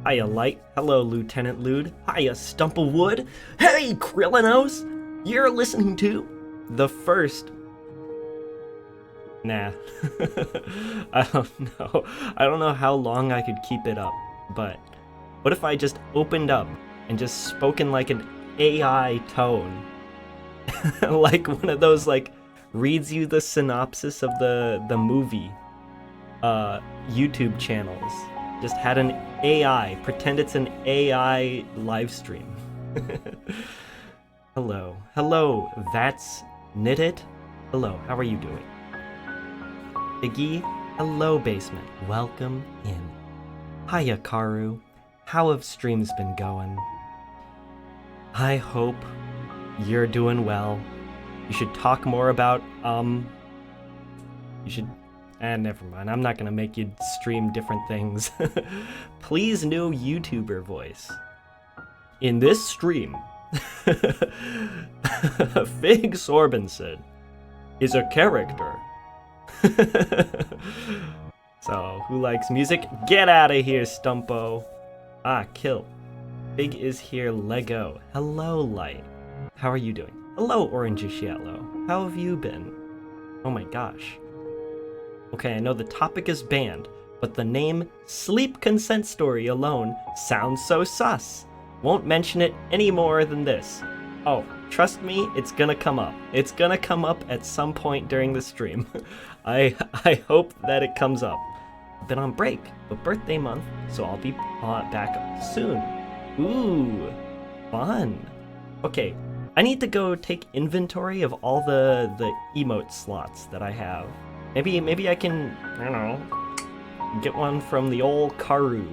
Hiya, Light. Hello, Lieutenant Lude. Hiya, Stumplewood. Hey, Krillinos! You're listening to the first... Nah. I don't know. I don't know how long I could keep it up, but what if I just opened up and just spoken like an AI tone? Like one of those, like, reads you the synopsis of the movie YouTube channels. Just had an AI, pretend it's an AI live stream. Hello, that's Knitted. Hello, how are you doing? Iggy, hello Basement, welcome in. Hiya Karu, how have streams been going? I hope you're doing well. You should talk more about, never mind, I'm not gonna make you stream different things. Please new YouTuber voice. In this stream, Fig Sorbenson is a character. So, who likes music? Get out of here, Stumpo. Kill. Fig is here, Lego. Hello, Light. How are you doing? Hello, Orangish Yellow. How have you been? Oh my gosh. Okay, I know the topic is banned, but the name Sleep Consent Story alone sounds so sus. Won't mention it any more than this. Oh, trust me, it's gonna come up. It's gonna come up at some point during the stream. I hope that it comes up. I've been on break, but birthday month, so I'll be back soon. Ooh, fun. Okay, I need to go take inventory of all the emote slots that I have. Maybe I can, I don't know, get one from the old Karu,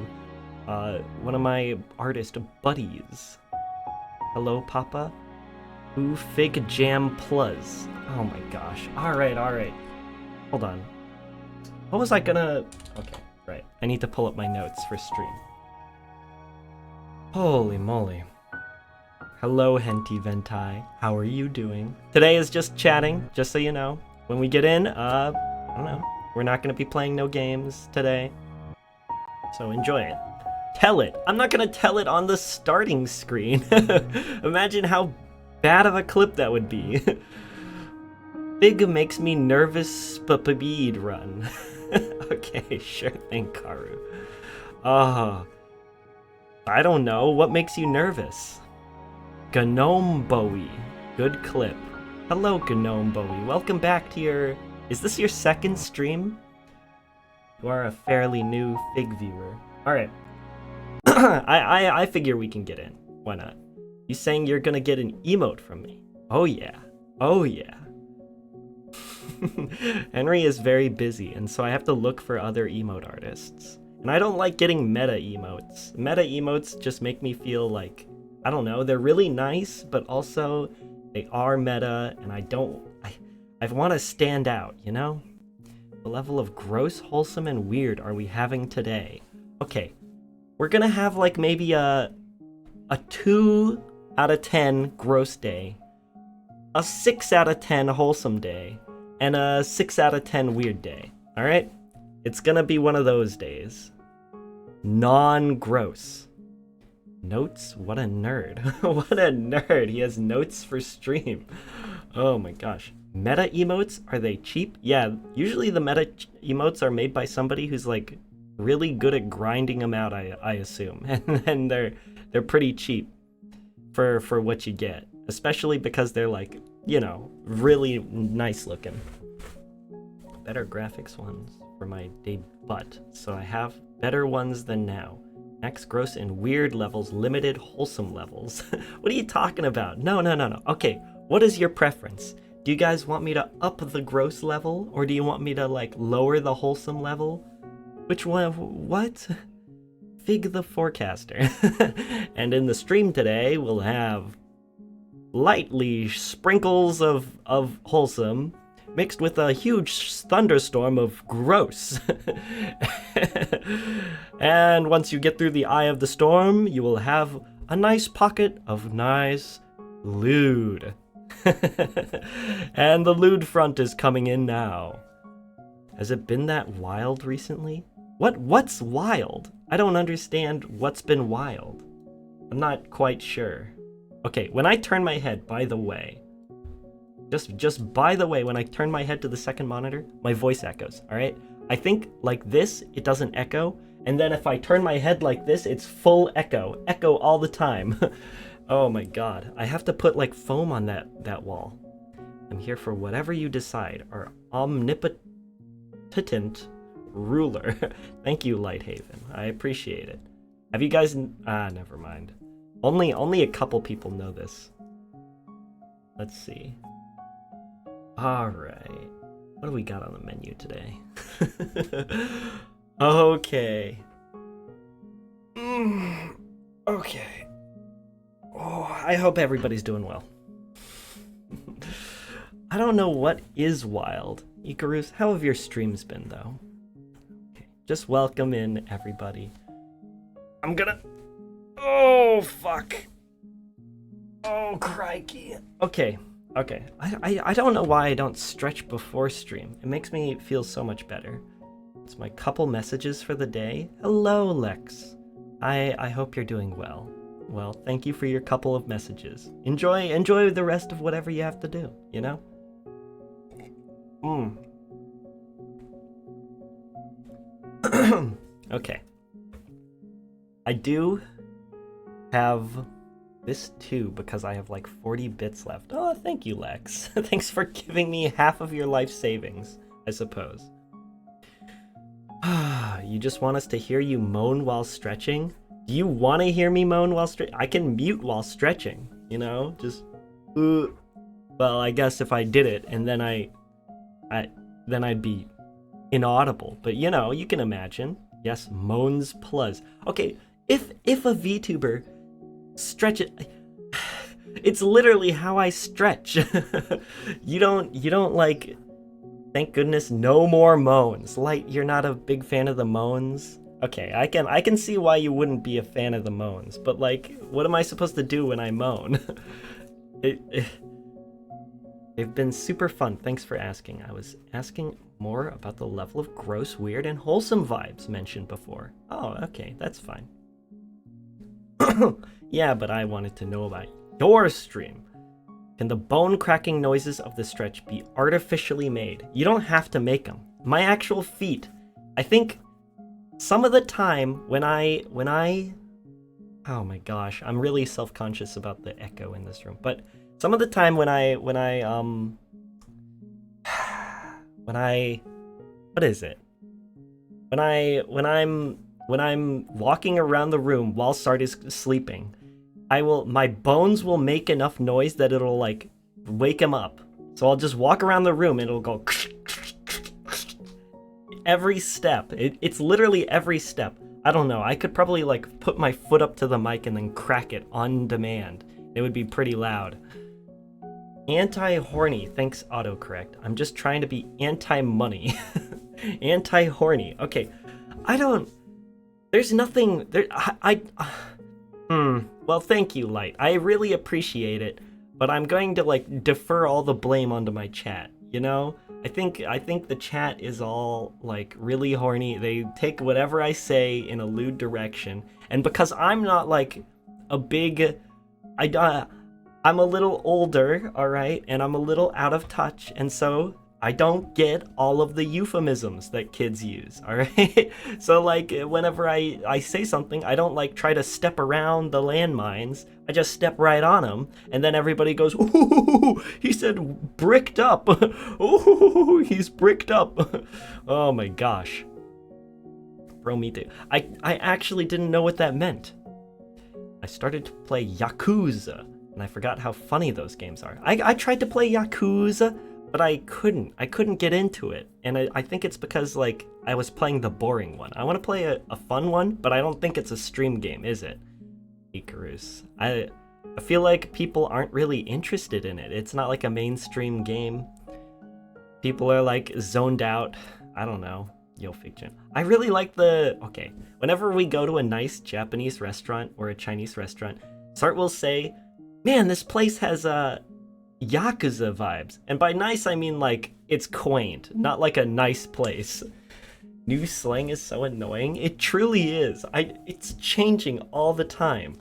one of my artist buddies. Hello, Papa. Ooh, Fig Jam Plus. Oh my gosh. Alright. Hold on. What was I gonna... Okay, right. I need to pull up my notes for stream. Holy moly. Hello, Henty Ventai. How are you doing? Today is just chatting, just so you know. When we get in, I don't know. We're not gonna be playing no games today. So enjoy it. Tell it. I'm not gonna tell it on the starting screen. Imagine how bad of a clip that would be. Fig makes me nervous speed run. Okay, sure thing, Karu. I don't know. What makes you nervous? Gnome Bowie. Good clip. Hello, Gnome Bowie. Welcome back to your... Is this your second stream? You are a fairly new Fig viewer. Alright. I figure we can get in. Why not? You saying you're gonna get an emote from me? Oh yeah. Oh yeah. Henry is very busy, and so I have to look for other emote artists. And I don't like getting meta emotes. Meta emotes just make me feel like, I don't know, they're really nice, but also they are meta, and I want to stand out, you know? The level of gross, wholesome, and weird are we having today? Okay, we're gonna have like maybe a 2 out of 10 gross day, a 6 out of 10 wholesome day, and a 6 out of 10 weird day, alright? It's gonna be one of those days. Non-gross. Notes? What a nerd. What a nerd. He has notes for stream. Oh my gosh. Meta emotes? Are they cheap? Yeah, usually the meta emotes are made by somebody who's like really good at grinding them out, I assume. And they're pretty cheap for what you get. Especially because they're like, you know, really nice looking. Better graphics ones for my debut, so I have better ones than now. Max gross and weird levels, limited wholesome levels. What are you talking about? No. Okay, what is your preference? Do you guys want me to up the gross level, or do you want me to like lower the wholesome level? Which one? What? Fig the Forecaster. And in the stream today, we'll have lightly sprinkles of wholesome mixed with a huge thunderstorm of gross. And once you get through the eye of the storm, you will have a nice pocket of nice lewd. And the lewd front is coming in now. Has it been that wild recently? What's wild? I don't understand what's been wild. I'm not quite sure. Okay, when I turn my head, by the way, just by the way, when I turn my head to the second monitor, my voice echoes, all right? I think like this, it doesn't echo, and then if I turn my head like this, it's full echo all the time. Oh my god, I have to put like foam on that wall. I'm here for whatever you decide, our omnipotent ruler. Thank you, Lighthaven. I appreciate it. Have you guys... never mind. Only a couple people know this. Let's see. Alright. What do we got on the menu today? Okay. Okay. Oh, I hope everybody's doing well. I don't know what is wild. Icarus, how have your streams been, though? Okay, just welcome in, everybody. I'm gonna... Oh, fuck. Oh, crikey. Okay. I don't know why I don't stretch before stream. It makes me feel so much better. It's my couple messages for the day. Hello, Lex. I hope you're doing well. Well, thank you for your couple of messages. Enjoy the rest of whatever you have to do, you know? Okay. I do have this too because I have like 40 bits left. Oh, thank you, Lex. Thanks for giving me half of your life savings, I suppose. You just want us to hear you moan while stretching? Do you want to hear me moan while stretching? I can mute while stretching, you know? Just, well, I guess if I did it and then then I'd be inaudible. But you know, you can imagine. Yes, moans plus. Okay, if a VTuber stretch it, it's literally how I stretch. You don't like, thank goodness, no more moans. Light, you're not a big fan of the moans? Okay, I can see why you wouldn't be a fan of the moans, but like, what am I supposed to do when I moan? They've been super fun. Thanks for asking. I was asking more about the level of gross, weird, and wholesome vibes mentioned before. Oh, okay, that's fine. Yeah, but I wanted to know about your stream. Can the bone-cracking noises of the stretch be artificially made? You don't have to make them. My actual feet, I think some of the time when I oh my gosh, I'm really self-conscious about the echo in this room, but some of the time when I what is it? When I'm walking around the room while Sart is sleeping, my bones will make enough noise that it'll like wake him up. So I'll just walk around the room and it'll go every step. It's literally every step. I don't know. I could probably like put my foot up to the mic and then crack it on demand. It would be pretty loud. Anti-horny, thanks autocorrect. I'm just trying to be anti-money. Anti-horny. Okay. There's nothing there. Well, thank you, Light. I really appreciate it, but I'm going to like defer all the blame onto my chat, you know? I think the chat is all like really horny. They take whatever I say in a lewd direction, and because I'm not like a big, I'm a little older, all right, and I'm a little out of touch, and so I don't get all of the euphemisms that kids use, all right? So like whenever I say something, I don't like try to step around the landmines. I just step right on them, and then everybody goes, "Ooh, he said bricked up." Ooh, he's bricked up. Oh my gosh. Bro, me too. I actually didn't know what that meant. I started to play Yakuza, and I forgot how funny those games are. I tried to play Yakuza, but I couldn't get into it, and I think it's because like I was playing the boring one. I want to play a fun one, but I don't think it's a stream game, is it? Icarus. I feel like people aren't really interested in it. It's not like a mainstream game. People are like zoned out. I don't know. Yo, Fiction. I really like okay, whenever we go to a nice Japanese restaurant or a Chinese restaurant, Sart will say, "Man, this place has Yakuza vibes." And by nice, I mean like it's quaint, not like a nice place. New slang is so annoying. It truly is. It's changing all the time.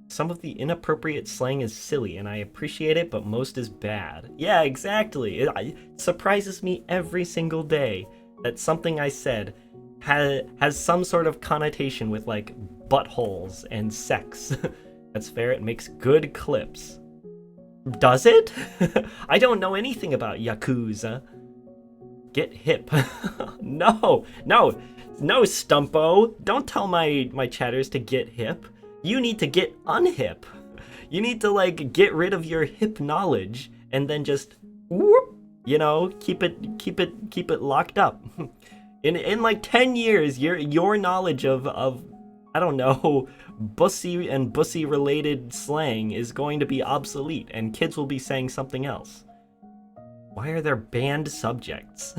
Some of the inappropriate slang is silly, and I appreciate it, but most is bad. Yeah, exactly. It surprises me every single day that something I said has some sort of connotation with, like, buttholes and sex. That's fair. It makes good clips. Does it? I don't know anything about Yakuza. Get hip. No, Stumpo. Don't tell my chatters to get hip. You need to get unhip. You need to, like, get rid of your hip knowledge and then just whoop, you know, keep it locked up. In like 10 years, your knowledge of I don't know, bussy and bussy related slang is going to be obsolete and kids will be saying something else. Why are there banned subjects?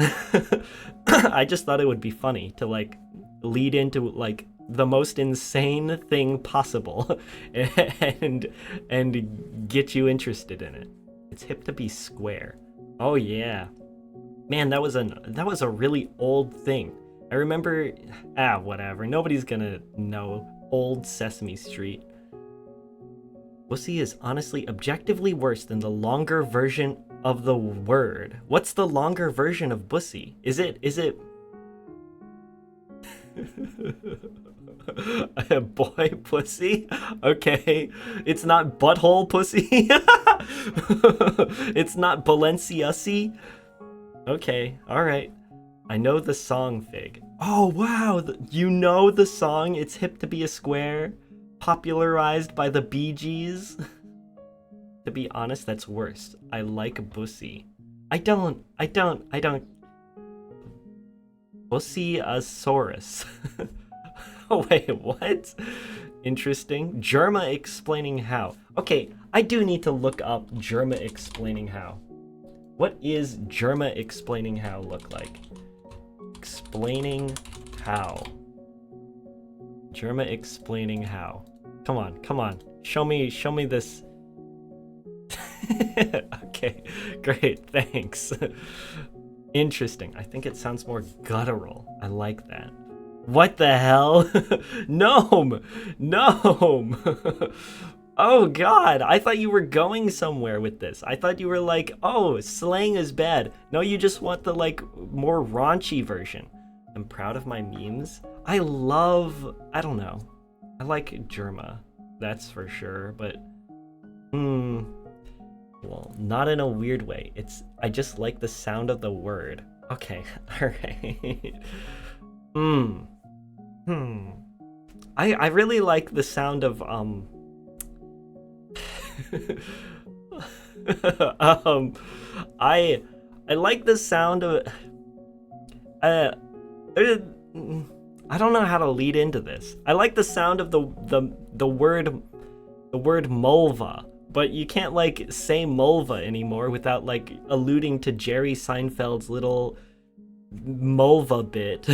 I just thought it would be funny to, like, lead into, like, the most insane thing possible and get you interested in it. It's hip to be square. Oh yeah. Man, that was a really old thing. I remember, whatever. Nobody's gonna know old Sesame Street. Wussy is honestly objectively worse than the longer version of the word. What's the longer version of bussy? Is it a boy pussy? Okay. It's not butthole pussy? It's not Balenciussy? Okay, alright. I know the song, Fig. Oh, wow! You know the song It's Hip to Be a Square? Popularized by the Bee Gees? To be honest, that's worse. I like bussy. I don't. Bussy-asaurus. Oh, wait, what? Interesting. Germa explaining how. Okay, I do need to look up Germa explaining how. What is Germa explaining how look like? Explaining how. Germa explaining how. Come on. Show me this. Okay, great, thanks. Interesting. I think it sounds more guttural. I like that. What the hell? Gnome! Oh god, I thought you were going somewhere with this. I thought you were like, oh, slang is bad. No, you just want the, like, more raunchy version. I'm proud of my memes. I don't know. I like Germa, that's for sure, but well, not in a weird way. I just like the sound of the word. Okay, alright. I really like the sound of I like the sound of I don't know how to lead into this. I like the sound of the word mulva, but you can't, like, say mulva anymore without, like, alluding to Jerry Seinfeld's little mulva bit.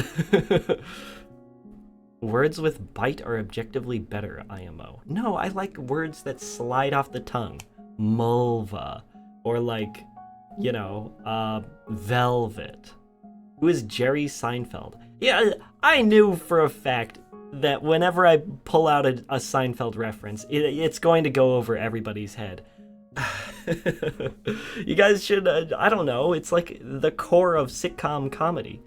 Words with bite are objectively better, IMO. No, I like words that slide off the tongue. Mulva. Or, like, you know, velvet. Who is Jerry Seinfeld? Yeah, I knew for a fact that whenever I pull out a Seinfeld reference, it's going to go over everybody's head. You guys should, I don't know, it's like the core of sitcom comedy.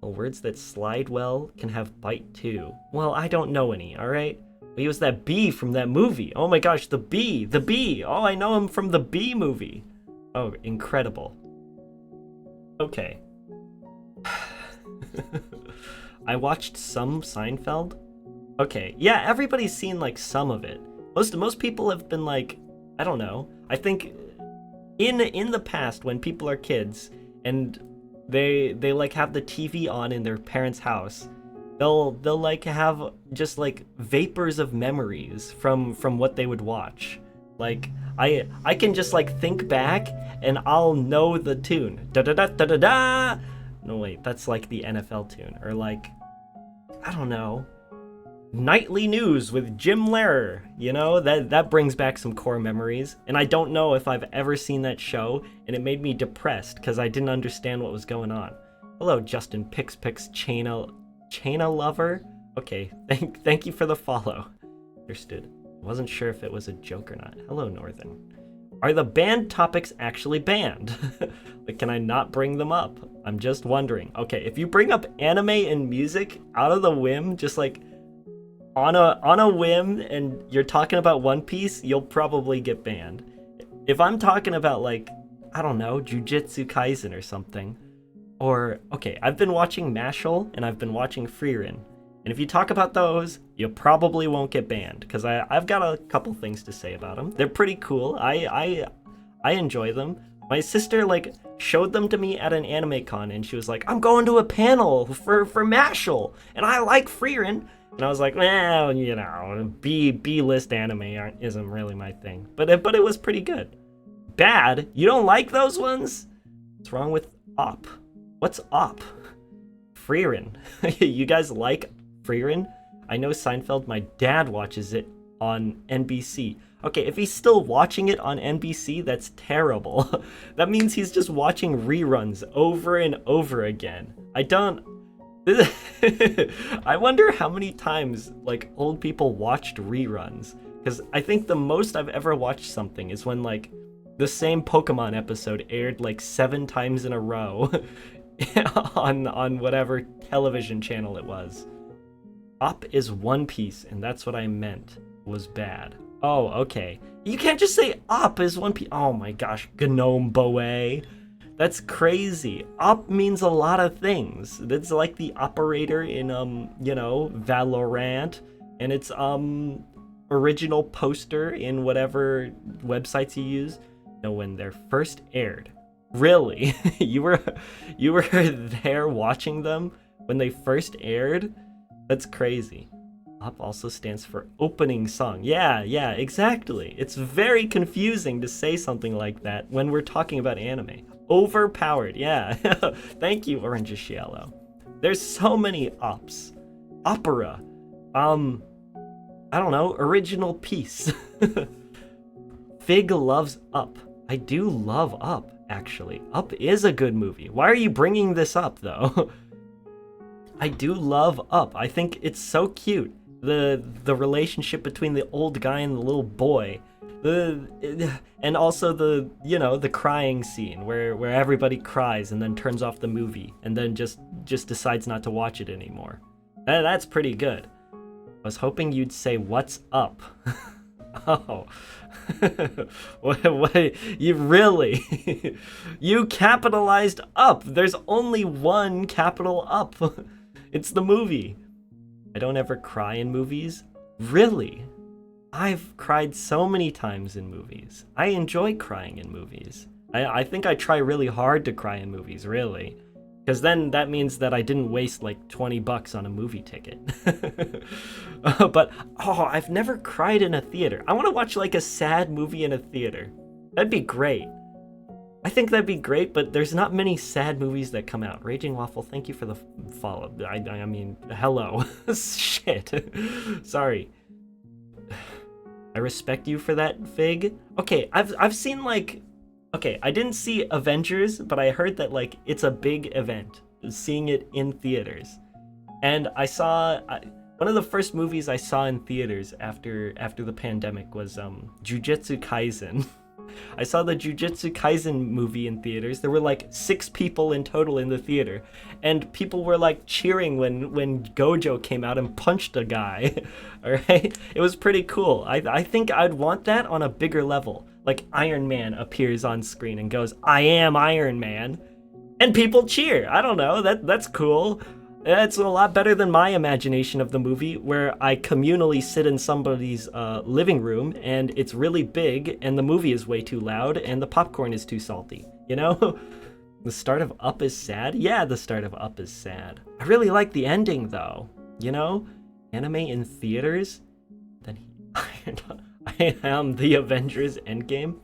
Well, words that slide well can have bite too. Well, I don't know any, alright? He was that bee from that movie. Oh my gosh, the bee! Oh, I know him from the Bee movie. Oh, incredible. Okay. I watched some Seinfeld. Okay, yeah, everybody's seen, like, some of it. Most people have been, like, I don't know. I think in the past, when people are kids and they like have the TV on in their parents' house, they'll like have just, like, vapors of memories from what they would watch. Like, I can just, like, think back and I'll know the tune. Da da da da da da. No, wait, that's like the NFL tune. Or, like, I don't know, Nightly News with Jim Lehrer, you know? That brings back some core memories. And I don't know if I've ever seen that show, and it made me depressed because I didn't understand what was going on. Hello, Justin Pix Chaina Lover. Okay, thank you for the follow. Understood. Wasn't sure if it was a joke or not. Hello, Northern. Are the banned topics actually banned? Like, can I not bring them up? I'm just wondering. Okay, if you bring up anime and music out of the whim, just like on a whim, and you're talking about One Piece, you'll probably get banned. If I'm talking about, like, I don't know, Jujutsu Kaisen or something, or, okay, I've been watching Mashle and I've been watching Frieren, and if you talk about those, you probably won't get banned, because I've got a couple things to say about them. They're pretty cool. I enjoy them. My sister, like, showed them to me at an anime con, and she was like, I'm going to a panel for Mashle, and I like Frieren. And I was like, well, you know, B-list anime isn't really my thing. But it was pretty good. Bad? You don't like those ones? What's wrong with Op? What's Op? Frieren. You guys like Frieren? I know Seinfeld, my dad watches it on NBC. Okay, if he's still watching it on NBC, that's terrible. That means he's just watching reruns over and over again. I wonder how many times, like, old people watched reruns. Because I think the most I've ever watched something is when, like, the same Pokemon episode aired, like, 7 times in a row on whatever television channel it was. Op is One Piece, and that's what I meant was bad. Oh, okay. You can't just say Op is One Piece. Oh my gosh, Gnome Boe. That's crazy. Op means a lot of things. It's like the operator in, you know, Valorant, and it's, original poster in whatever websites you use. No, when they're first aired. Really? You were there watching them when they first aired? That's crazy. Op also stands for opening song. Yeah, exactly. It's very confusing to say something like that when we're talking about anime. Overpowered, yeah. Thank you, Orange Yellow. There's so many ops. Opera. I don't know, original piece. Fig loves Up. I do love Up, actually. Up is a good movie. Why are you bringing this up, though? I do love Up. I think it's so cute. The relationship between the old guy and the little boy. And also the, you know, the crying scene where everybody cries and then turns off the movie and then just decides not to watch it anymore. That's pretty good. I was hoping you'd say what's up. Oh. what you really you capitalized up. There's only one capital Up. It's the movie. I don't ever cry in movies. Really? I've cried so many times in movies. I enjoy crying in movies. I think I try really hard to cry in movies, really. Because then that means that I didn't waste like $20 on a movie ticket. But, I've never cried in a theater. I want to watch like a sad movie in a theater. That'd be great. I think that'd be great, but there's not many sad movies that come out. Raging Waffle, thank you for the follow. I mean, hello. Shit. Sorry. I respect you for that, Fig. Okay, I've seen like... Okay, I didn't see Avengers, but I heard that like it's a big event, seeing it in theaters. And I saw... one of the first movies I saw in theaters after the pandemic was Jujutsu Kaisen. I saw the Jujutsu Kaisen movie in theaters. There were like 6 people in total in the theater, and people were like cheering when Gojo came out and punched a guy. All right, it was pretty cool. I think I'd want that on a bigger level. Like Iron Man appears on screen and goes, "I am Iron Man," and people cheer. I don't know. That's cool. It's a lot better than my imagination of the movie, where I communally sit in somebody's living room, and it's really big, and the movie is way too loud, and the popcorn is too salty, you know? The start of Up is sad? Yeah, the start of Up is sad. I really like the ending, though, you know? Anime in theaters? Then I am the Avengers Endgame?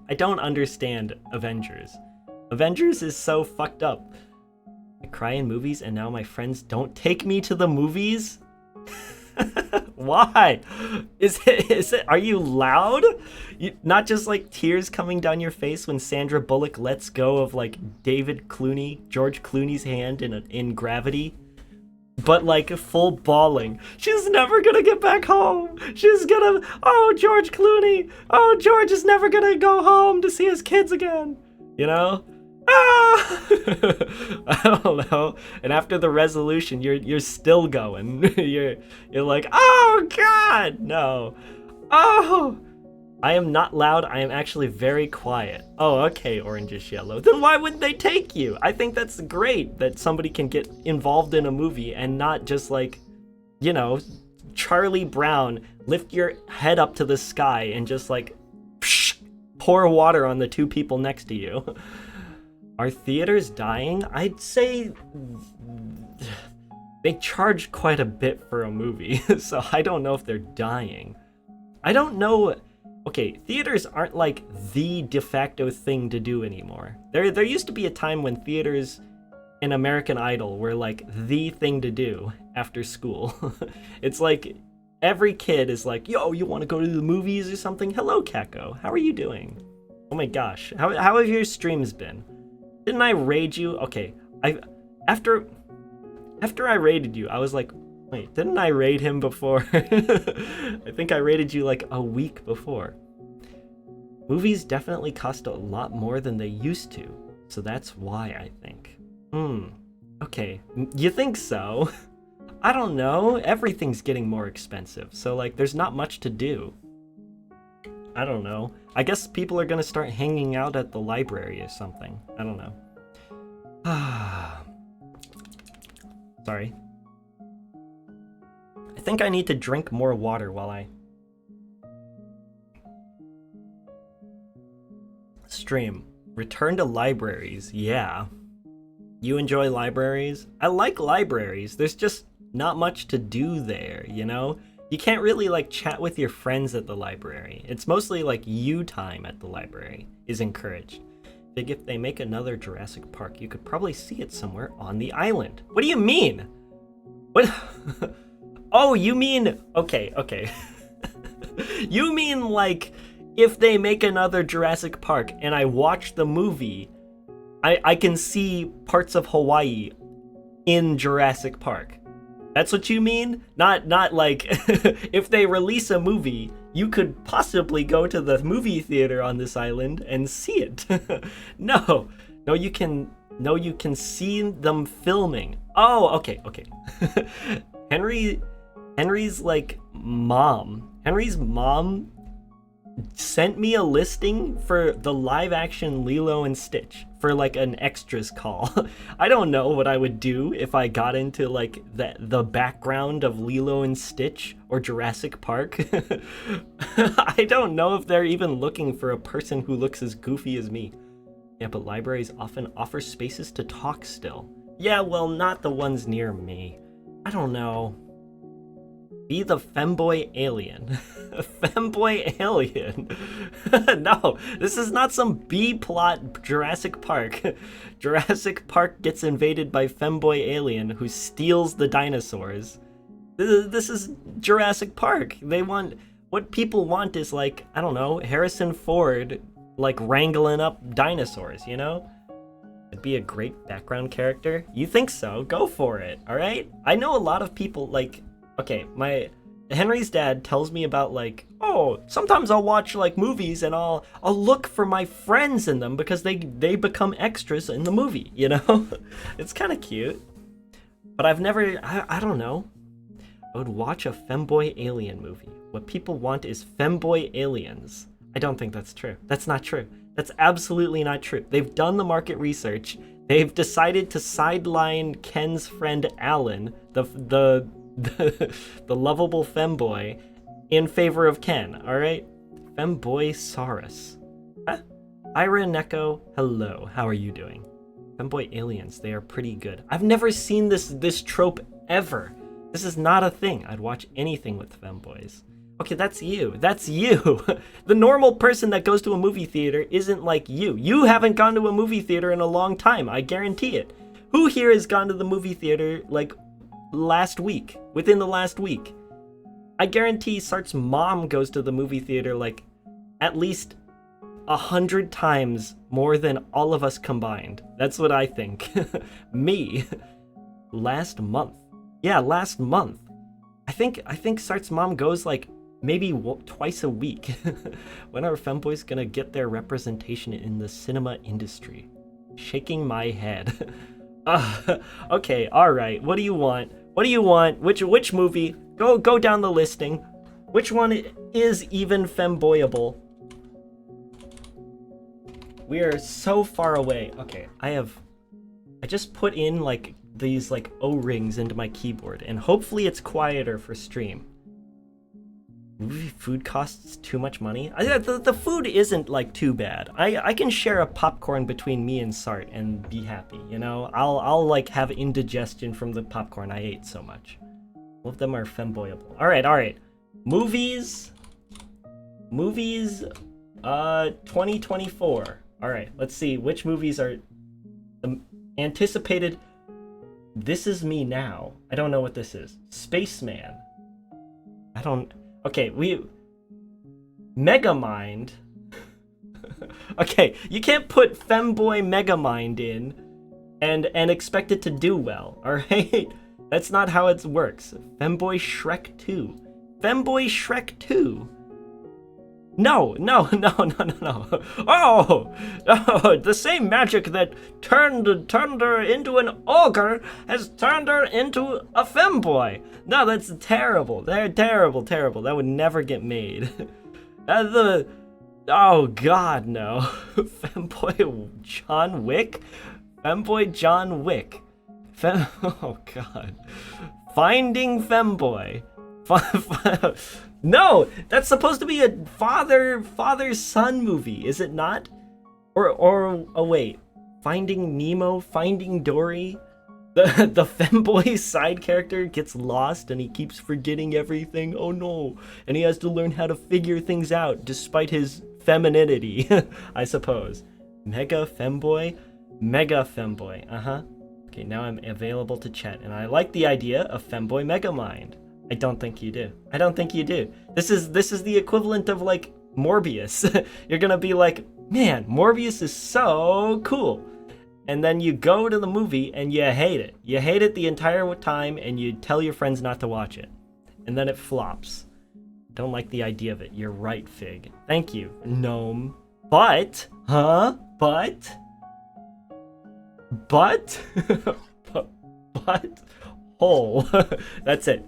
I don't understand Avengers. Avengers is so fucked up. I cry in movies and now my friends don't take me to the movies? Why? Is it, are you loud? Not just like tears coming down your face when Sandra Bullock lets go of like George Clooney's hand in Gravity? But like full bawling. She's never gonna get back home. Oh, George Clooney. Oh, George is never gonna go home to see his kids again. You know? Ah! I don't know. And after the resolution, you're still going. you're like, oh God, no. Oh, I am not loud. I am actually very quiet. Oh, okay, Orange Yellow. Then why wouldn't they take you? I think that's great that somebody can get involved in a movie and not just like, you know, Charlie Brown, lift your head up to the sky and just like pour water on the two people next to you. Are theaters dying? I'd say they charge quite a bit for a movie, so I don't know if they're dying. I don't know. Okay, theaters aren't like the de facto thing to do anymore. There used to be a time when theaters and American Idol were like the thing to do after school. It's like every kid is like, yo, you want to go to the movies or something? Hello, Kako. How are you doing? Oh my gosh. How have your streams been? Didn't I raid you? Okay, after I raided you, I was like, wait, didn't I raid him before? I think I raided you like a week before. Movies definitely cost a lot more than they used to, so that's why I think. Okay, you think so? I don't know, everything's getting more expensive, so like there's not much to do. I don't know. I guess people are gonna start hanging out at the library or something. I don't know. Sorry. I think I need to drink more water while I stream. Return to libraries, yeah. You enjoy libraries? I like libraries. There's just not much to do there, you know? You can't really like chat with your friends at the library. It's mostly like you time at the library is encouraged. Big, if they make another Jurassic Park, you could probably see it somewhere on the island. What do you mean? What? Oh, you mean, okay. You mean like if they make another Jurassic Park and I watch the movie, I can see parts of Hawaii in Jurassic Park. That's what you mean? Not like if they release a movie, you could possibly go to the movie theater on this island and see it. No, you can see them filming. Oh, okay. Henry's like mom. Henry's mom sent me a listing for the live action Lilo and Stitch for like an extras call. I don't know what I would do if I got into like the background of Lilo and Stitch or Jurassic Park. I don't know if they're even looking for a person who looks as goofy as me. Yeah, but libraries often offer spaces to talk still. Yeah, well, not the ones near me. I don't know. Be the femboy alien. Femboy alien. No, this is not some B-plot Jurassic Park. Jurassic Park gets invaded by femboy alien who steals the dinosaurs. This is Jurassic Park. What people want is like, I don't know, Harrison Ford like wrangling up dinosaurs, you know? It'd be a great background character. You think so? Go for it, all right? I know a lot of people like, okay, Henry's dad tells me about like, oh, sometimes I'll watch like movies and I'll look for my friends in them because they become extras in the movie, you know? It's kind of cute. But I've never, I don't know. I would watch a femboy alien movie. What people want is femboy aliens. I don't think that's true. That's not true. That's absolutely not true. They've done the market research. They've decided to sideline Ken's friend Alan, the lovable femboy, in favor of Ken, alright? Femboy Saurus. Huh? Ira Neko, hello, how are you doing? Femboy aliens, they are pretty good. I've never seen this trope ever. This is not a thing. I'd watch anything with femboys. Okay, that's you. That's you. The normal person that goes to a movie theater isn't like you. You haven't gone to a movie theater in a long time, I guarantee it. Who here has gone to the movie theater, like, last week? Within the last week? I guarantee Sart's mom goes to the movie theater like at least 100 times more than all of us combined. That's what I think. Me. Last month. Yeah, last month. I think Sart's mom goes like maybe twice a week. When are femboys gonna get their representation in the cinema industry? Shaking my head. Okay, alright. What do you want? What do you want? Which movie? Go down the listing. Which one is even femboyable? We are so far away. Okay, I just put in like these like O-rings into my keyboard, and hopefully it's quieter for stream. Movie food costs too much money? The food isn't like too bad. I can share a popcorn between me and Sart and be happy, you know? I'll like have indigestion from the popcorn I ate so much. All of them are femboyable. Alright. Movies 2024. Alright, let's see which movies are anticipated. This Is Me Now. I don't know what this is. Spaceman. Okay, Megamind. Okay, you can't put Femboy Megamind in and expect it to do well, alright? That's not how it works. Femboy Shrek 2. Femboy Shrek 2? No. Oh, the same magic that turned her into an ogre has turned her into a femboy. No, that's terrible. They're terrible. That would never get made. Oh God, no. Femboy John Wick? Femboy John Wick. Oh God. Finding Femboy. No, that's supposed to be a father-son movie, is it not? Or oh wait, Finding Nemo, Finding Dory? The femboy side character gets lost and he keeps forgetting everything. Oh no. And he has to learn how to figure things out despite his femininity, I suppose. Mega femboy? Mega femboy, Okay, now I'm available to chat, and I like the idea of Femboy Megamind. I don't think you do. This is the equivalent of like Morbius. You're gonna be like, man, Morbius is so cool. And then you go to the movie and you hate it. You hate it the entire time and you tell your friends not to watch it. And then it flops. Don't like the idea of it. You're right, Fig. Thank you, Gnome. But? Hole. That's it.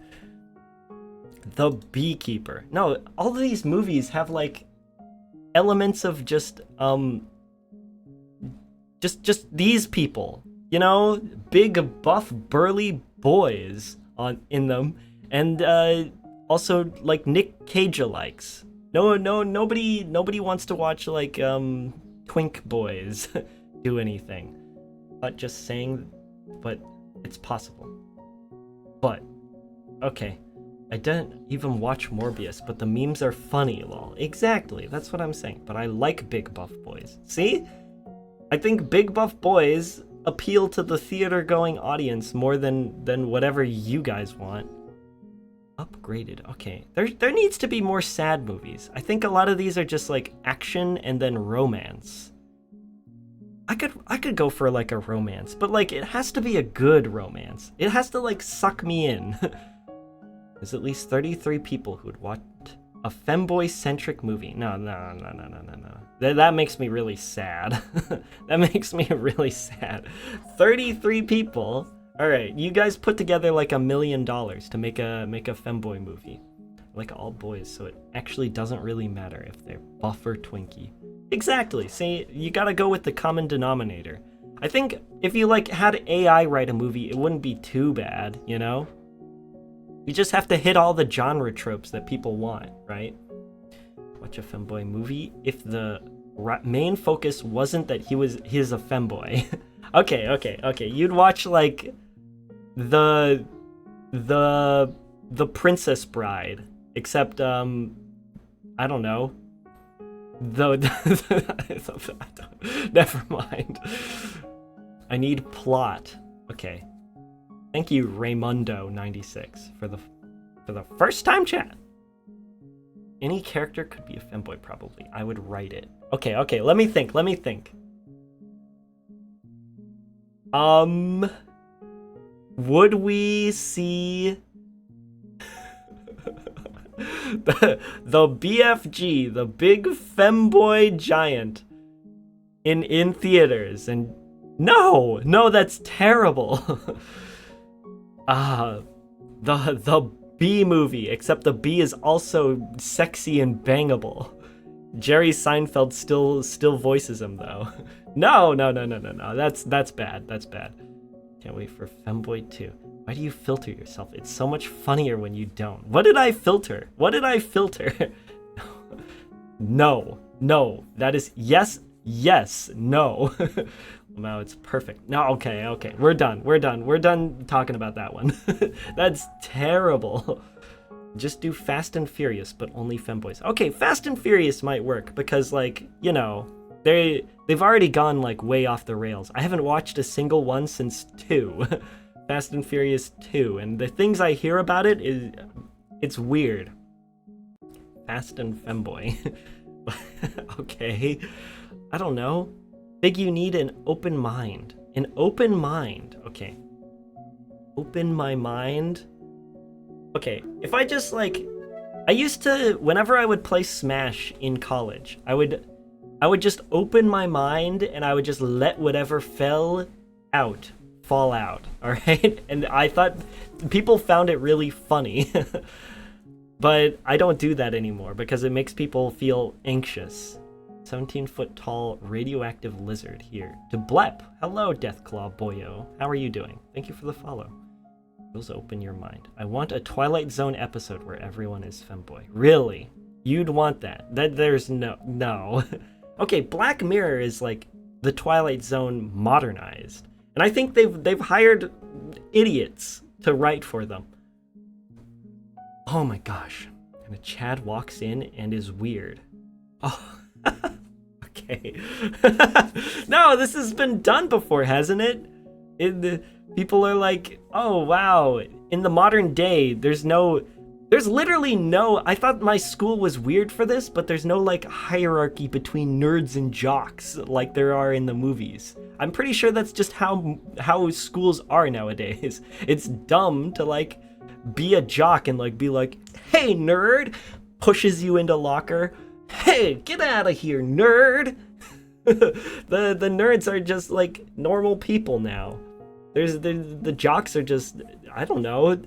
The Beekeeper. No, all of these movies have like elements of just these people, you know, big buff burly boys in them, and also like Nick Cage likes. Nobody wants to watch like twink boys do anything. But just saying, but it's possible. But okay. I didn't even watch Morbius, but the memes are funny, lol. Exactly, that's what I'm saying. But I like big buff boys. See? I think big buff boys appeal to the theater-going audience more than whatever you guys want. Upgraded, okay. There needs to be more sad movies. I think a lot of these are just like action and then romance. I could go for like a romance, but like it has to be a good romance. It has to like suck me in. There's at least 33 people who would watch a femboy-centric movie. No. That makes me really sad. That makes me really sad. 33 people? Alright, you guys put together like $1 million to make a femboy movie. Like all boys, so it actually doesn't really matter if they're buff or twinkie. Exactly, see, you gotta go with the common denominator. I think if you like had AI write a movie, it wouldn't be too bad, you know? You just have to hit all the genre tropes that people want, right? Watch a femboy movie if the main focus wasn't that he's a femboy. Okay. You'd watch like the Princess Bride, except I don't know. Never mind. I need plot. Okay. Thank you, Raymundo96, For the first time, chat. Any character could be a femboy, probably. I would write it. Okay, let me think. Would we see the BFG, the big femboy giant in theaters? And no, that's terrible. The B movie, except the B is also sexy and bangable. Jerry Seinfeld still voices him though. No. That's bad. Can't wait for Femboy 2. Why do you filter yourself? It's so much funnier when you don't. What did I filter? No. That is yes, no. Now it's perfect. No, okay. We're done talking about that one. That's terrible. Just do Fast and Furious, but only femboys. Okay, Fast and Furious might work because, like, you know, they've already gone like way off the rails. I haven't watched a single one since 2. Fast and Furious 2, and the things I hear about it's weird. Fast and femboy. Okay. I don't know. Big, you need an open mind. Okay. Open my mind. Okay, if I just I used to, whenever I would play Smash in college, I would just open my mind and I would just let whatever fall out, alright? And I thought people found it really funny. But I don't do that anymore because it makes people feel anxious. 17-foot tall radioactive lizard here. To Blep. Hello, Deathclaw Boyo. How are you doing? Thank you for the follow. Rules open your mind. I want a Twilight Zone episode where everyone is femboy. Really? You'd want that? There's no. Okay, Black Mirror is like the Twilight Zone modernized. And I think they've hired idiots to write for them. Oh my gosh. And a Chad walks in and is weird. Oh. Okay. No, this has been done before, hasn't it? People are like, oh wow, in the modern day, there's literally no, I thought my school was weird for this, but there's no like hierarchy between nerds and jocks like there are in the movies. I'm pretty sure that's just how schools are nowadays. It's dumb to like be a jock and like be like, hey nerd, pushes you into locker. Hey, get out of here, nerd! The nerds are just like normal people now. The jocks are just, I don't know,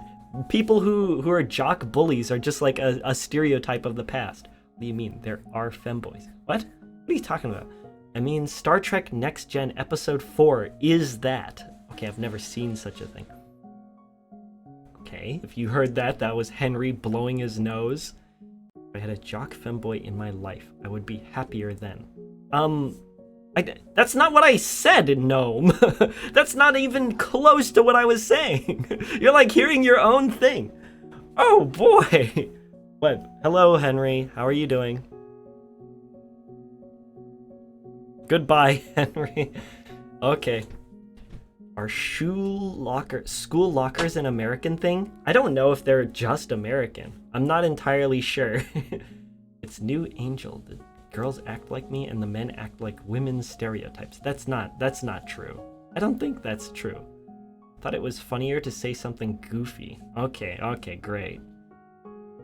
people who are jock bullies are just like a stereotype of the past. What do you mean? There are femboys. What? What are you talking about? I mean, Star Trek Next Gen Episode 4 is that. Okay, I've never seen such a thing. Okay, if you heard that, that was Henry blowing his nose. If I had a jock femboy in my life, I would be happier then. That's not what I said, Gnome. That's not even close to what I was saying. You're like hearing your own thing. Oh boy. What? Hello, Henry. How are you doing? Goodbye, Henry. Okay. Are school lockers an American thing? I don't know if they're just American. I'm not entirely sure. It's New Angel. The girls act like me and the men act like women's stereotypes. That's not true. I don't think that's true. Thought it was funnier to say something goofy. Okay, great.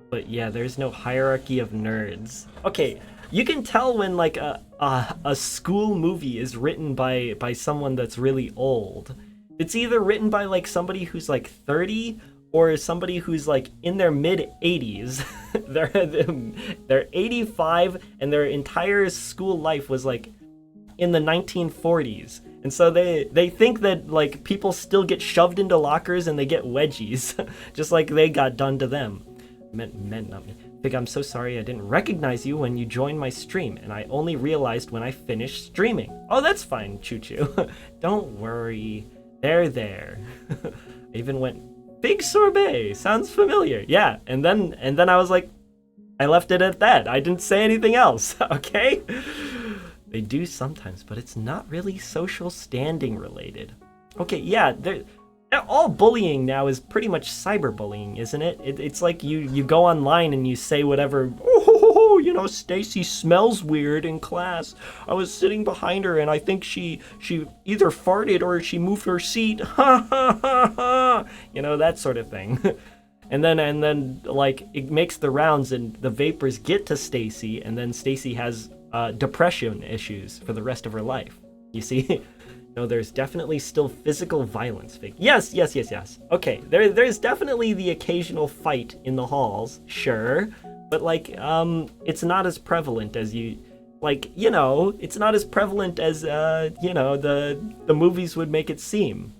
But yeah, there's no hierarchy of nerds. Okay, you can tell when like a school movie is written by someone that's really old. It's either written by like somebody who's like 30 or somebody who's like in their mid 80s. They're 85 and their entire school life was like in the 1940s. And so they think that like people still get shoved into lockers and they get wedgies just like they got done to them. Men, not me. Big, I'm so sorry I didn't recognize you when you joined my stream, and I only realized when I finished streaming. Oh, that's fine, Choo Choo. Don't worry. They're there. I even went, big sorbet, sounds familiar. Yeah, and then I was like, I left it at that. I didn't say anything else, okay? They do sometimes, but it's not really social standing related. Okay, yeah, All bullying now is pretty much cyberbullying, isn't it? It's like you go online and you say whatever. Oh, you know, Stacy smells weird in class. I was sitting behind her and I think she either farted or she moved her seat. Ha ha ha ha. You know, that sort of thing. And then like it makes the rounds and the vapors get to Stacy, and then Stacy has depression issues for the rest of her life. You see? No, there's definitely still physical violence. Fig. Yes. Okay, there's definitely the occasional fight in the halls, sure, but like it's not as prevalent as you, like, you know, it's not as prevalent as you know, the movies would make it seem.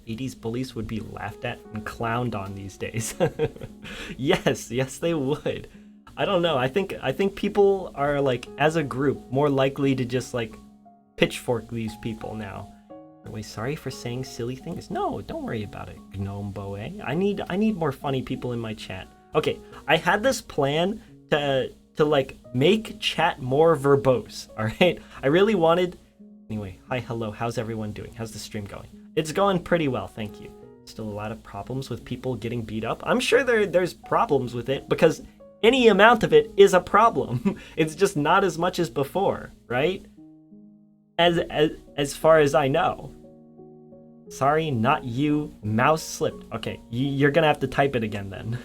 80s bullies would be laughed at and clowned on these days. Yes, they would. I don't know. I think people are, like, as a group, more likely to just like pitchfork these people now. Are we sorry for saying silly things? No, don't worry about it, Gnome Boe. I need more funny people in my chat. Okay, I had this plan to like make chat more verbose. All right, I really wanted. Anyway, hi, hello. How's everyone doing? How's the stream going? It's going pretty well, thank you. Still a lot of problems with people getting beat up. I'm sure there's problems with it because any amount of it is a problem. It's just not as much as before, right? As far as I know. Sorry, not you. Mouse slipped. Okay, you're gonna have to type it again then.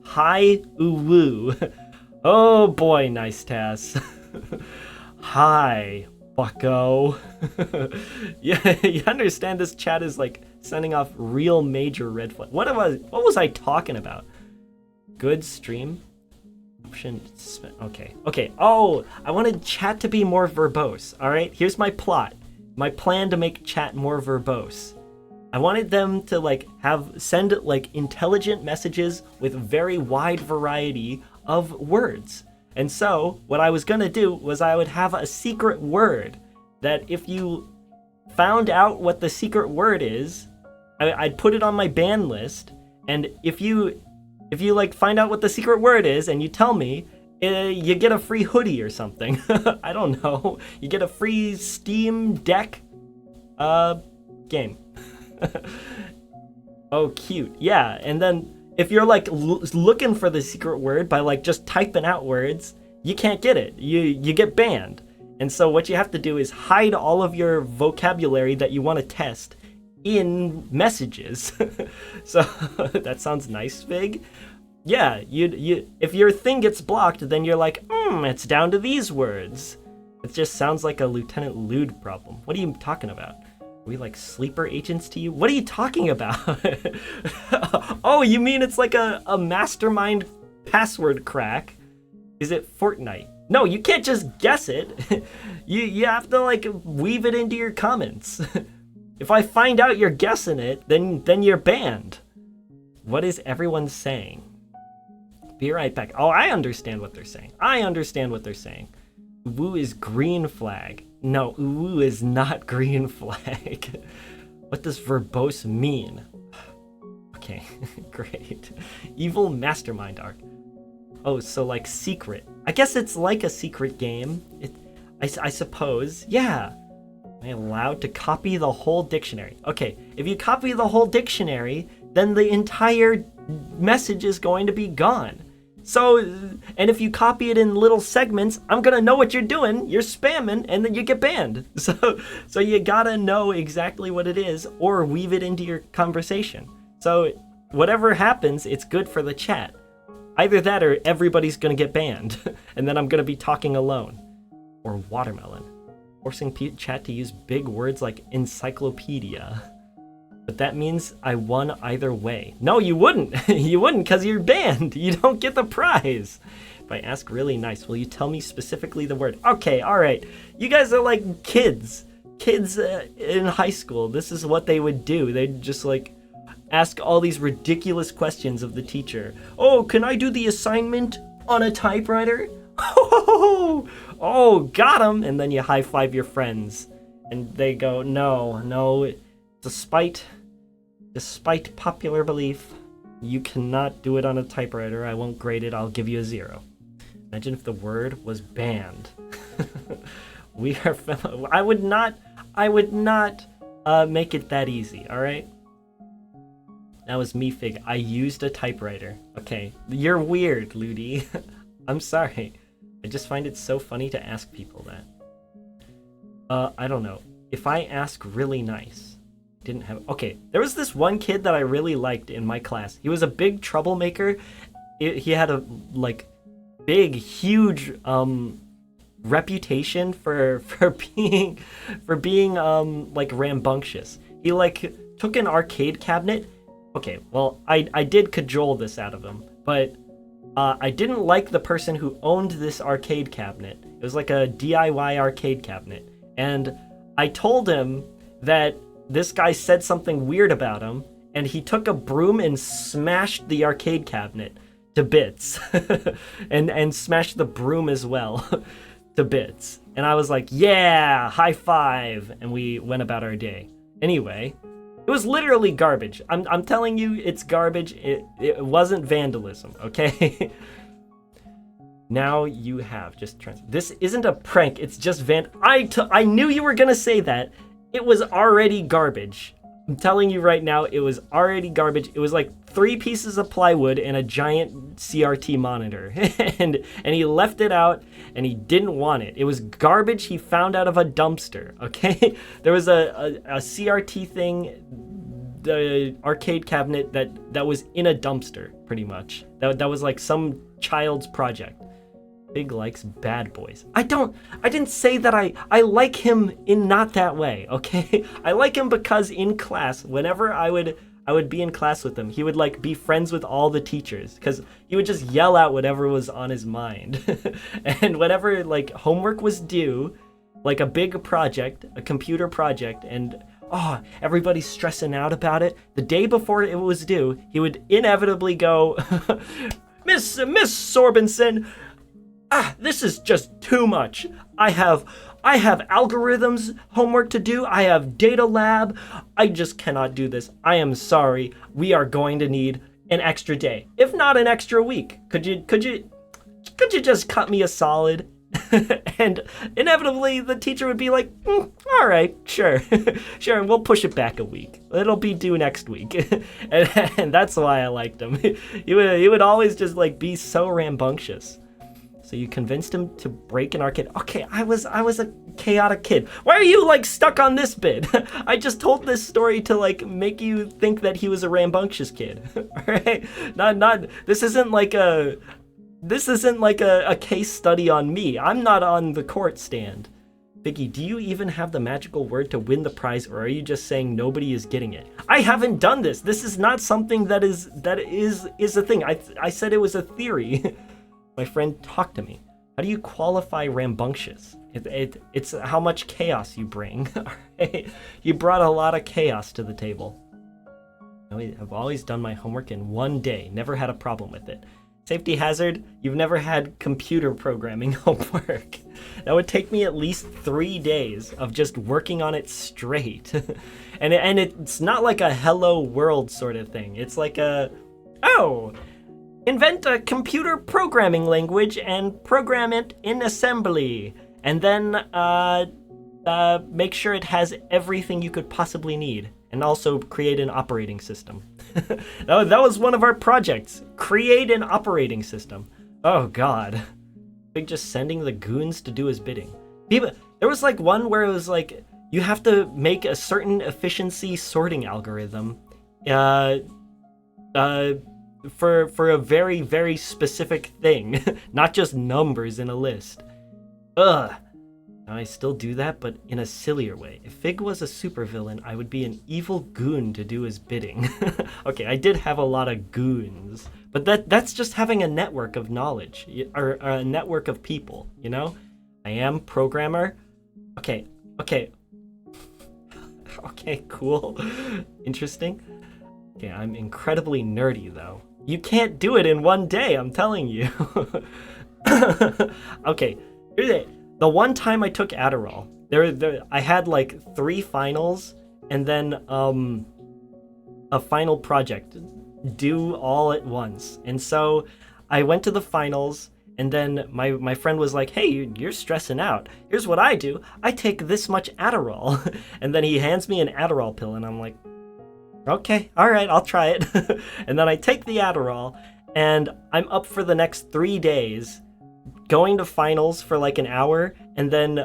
Hi, uwu. Oh boy, nice Tass. Hi, bucko. Yeah, you understand this chat is like sending off real major red flag. What was I talking about? Good stream. Okay. Oh, I wanted chat to be more verbose. All right, here's my plot. My plan to make chat more verbose. I wanted them to like send like intelligent messages with very wide variety of words. And so what I was gonna do was I would have a secret word that if you found out what the secret word is, I'd put it on my ban list. And if you like find out what the secret word is and you tell me, you get a free hoodie or something. I don't know. You get a free Steam Deck game. Oh, cute. Yeah, and then if you're like looking for the secret word by like just typing out words, you can't get it. You get banned. And so what you have to do is hide all of your vocabulary that you want to test in messages. So that sounds nice, Fig. Yeah, you if your thing gets blocked, then you're like, it's down to these words. It just sounds like a Lieutenant Lude problem. What are you talking about? Are we like sleeper agents to you? What are you talking about? Oh, you mean it's like a mastermind password crack? Is it Fortnite? No, you can't just guess it. You have to like weave it into your comments. If I find out you're guessing it, then you're banned. What is everyone saying? Be right back. Oh, I understand what they're saying. Uwu is green flag. No, Uwu is not green flag. What does verbose mean? Okay, great. Evil mastermind arc. Oh, so like secret. I guess it's like a secret game. I suppose. Yeah. Am I allowed to copy the whole dictionary? Okay, if you copy the whole dictionary, then the entire message is going to be gone. So, and if you copy it in little segments, I'm gonna know what you're doing. You're spamming, and then you get banned. So you gotta know exactly what it is, or weave it into your conversation. So whatever happens, it's good for the chat. Either that, or everybody's gonna get banned, and then I'm gonna be talking alone. Or watermelon. Forcing chat to use big words like encyclopedia. But that means I won either way. No, you wouldn't. You wouldn't because you're banned. You don't get the prize. If I ask really nice, will you tell me specifically the word? Okay, all right. You guys are like kids. Kids in high school. This is what they would do. They'd just like ask all these ridiculous questions of the teacher. Oh, can I do the assignment on a typewriter? Oh, got him. And then you high five your friends. And they go, no. Despite popular belief, you cannot do it on a typewriter. I won't grade it. I'll give you a 0. Imagine if the word was banned. I would not make it that easy, all right? That was me, Fig. I used a typewriter. Okay, you're weird, Ludi. I'm sorry. I just find it so funny to ask people that. I don't know. If I ask really nice, didn't have... Okay, there was this one kid that I really liked in my class. He was a big troublemaker. He had a, like, big, huge, reputation for being, like, rambunctious. He, like, took an arcade cabinet. Okay, well, I did cajole this out of him, but I didn't like the person who owned this arcade cabinet. It was like a DIY arcade cabinet. And I told him that this guy said something weird about him, and he took a broom and smashed the arcade cabinet to bits. and smashed the broom as well to bits. And I was like, yeah, high five. And we went about our day. Anyway, it was literally garbage. I'm telling you, it's garbage. It wasn't vandalism, okay? Now you have just this isn't a prank. It's just I knew you were gonna say that. It was already garbage. I'm telling you right now, it was already garbage. It was like 3 pieces of plywood and a giant CRT monitor, and he left it out, and he didn't want it. It was garbage he found out of a dumpster. Okay, there was a CRT thing, the arcade cabinet that was in a dumpster, pretty much. That was like some child's project. Fig likes bad boys. I didn't say that I like him in not that way, okay? I like him because in class, whenever I would be in class with him, he would like be friends with all the teachers because he would just yell out whatever was on his mind. And whenever like homework was due, like a big project, a computer project, and everybody's stressing out about it, the day before it was due, he would inevitably go, Miss Sorbinson, this is just too much. I have algorithms homework to do. I have data lab. I just cannot do this. I am sorry. We are going to need an extra day, if not an extra week. Could you just cut me a solid? And inevitably the teacher would be like, all right, sure, sure, and we'll push it back a week. It'll be due next week. and that's why I liked him. He would always just like be so rambunctious. So you convinced him to break an arcade. Okay, I was a chaotic kid. Why are you like stuck on this bit? I just told this story to like make you think that he was a rambunctious kid. Alright? Not this isn't like a case study on me. I'm not on the court stand. Biggie, do you even have the magical word to win the prize, or are you just saying nobody is getting it? I haven't done this. This is not something that is a thing. I said it was a theory. My friend talked to me. How do you qualify rambunctious? It's how much chaos you bring. Right? You brought a lot of chaos to the table. I've always done my homework in one day. Never had a problem with it. Safety hazard, you've never had computer programming homework. That would take me at least 3 days of just working on it straight. and it's not like a hello world sort of thing. It's like invent a computer programming language and program it in assembly. And then make sure it has everything you could possibly need. And also create an operating system. That was one of our projects. Create an operating system. Oh god. Big just sending the goons to do his bidding. There was like one where it was like, you have to make a certain efficiency sorting algorithm. For a very, very specific thing, not just numbers in a list. Ugh. Now I still do that, but in a sillier way. If Fig was a supervillain, I would be an evil goon to do his bidding. Okay, I did have a lot of goons, but that's just having a network of knowledge, or a network of people, you know? I am programmer. Okay, cool. Interesting. Okay, I'm incredibly nerdy, though. You can't do it in one day, I'm telling you. Okay, here's it. The one time I took Adderall, I had like 3 finals and then a final project due all at once. And so I went to the finals, and then my friend was like, hey, you're stressing out. Here's what I do. I take this much Adderall. And then he hands me an Adderall pill, and I'm like, Okay, all right, I'll try it. And then I take the Adderall, and I'm up for the next 3 days, going to finals for like an hour, and then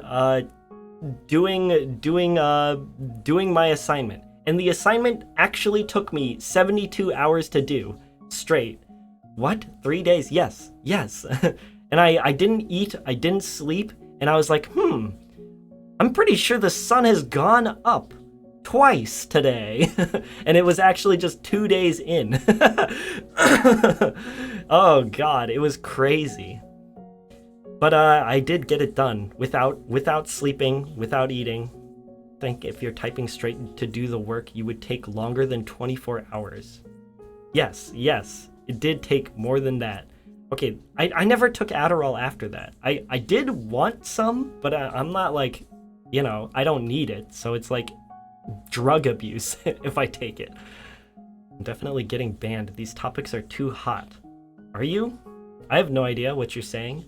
doing my assignment. And the assignment actually took me 72 hours to do straight. What? 3 days? Yes. And I didn't eat, I didn't sleep, and I was like, I'm pretty sure the sun has gone up twice today. And it was actually just 2 days in. Oh god, it was crazy. But I did get it done without sleeping, without eating. I think if you're typing straight to do the work, you would take longer than 24 hours. Yes, it did take more than that. Okay, I never took Adderall after that. I did want some, but I'm not like, I don't need it. So it's like drug abuse if I take it. I'm definitely getting banned. These topics are too hot. Are you? I have no idea what you're saying.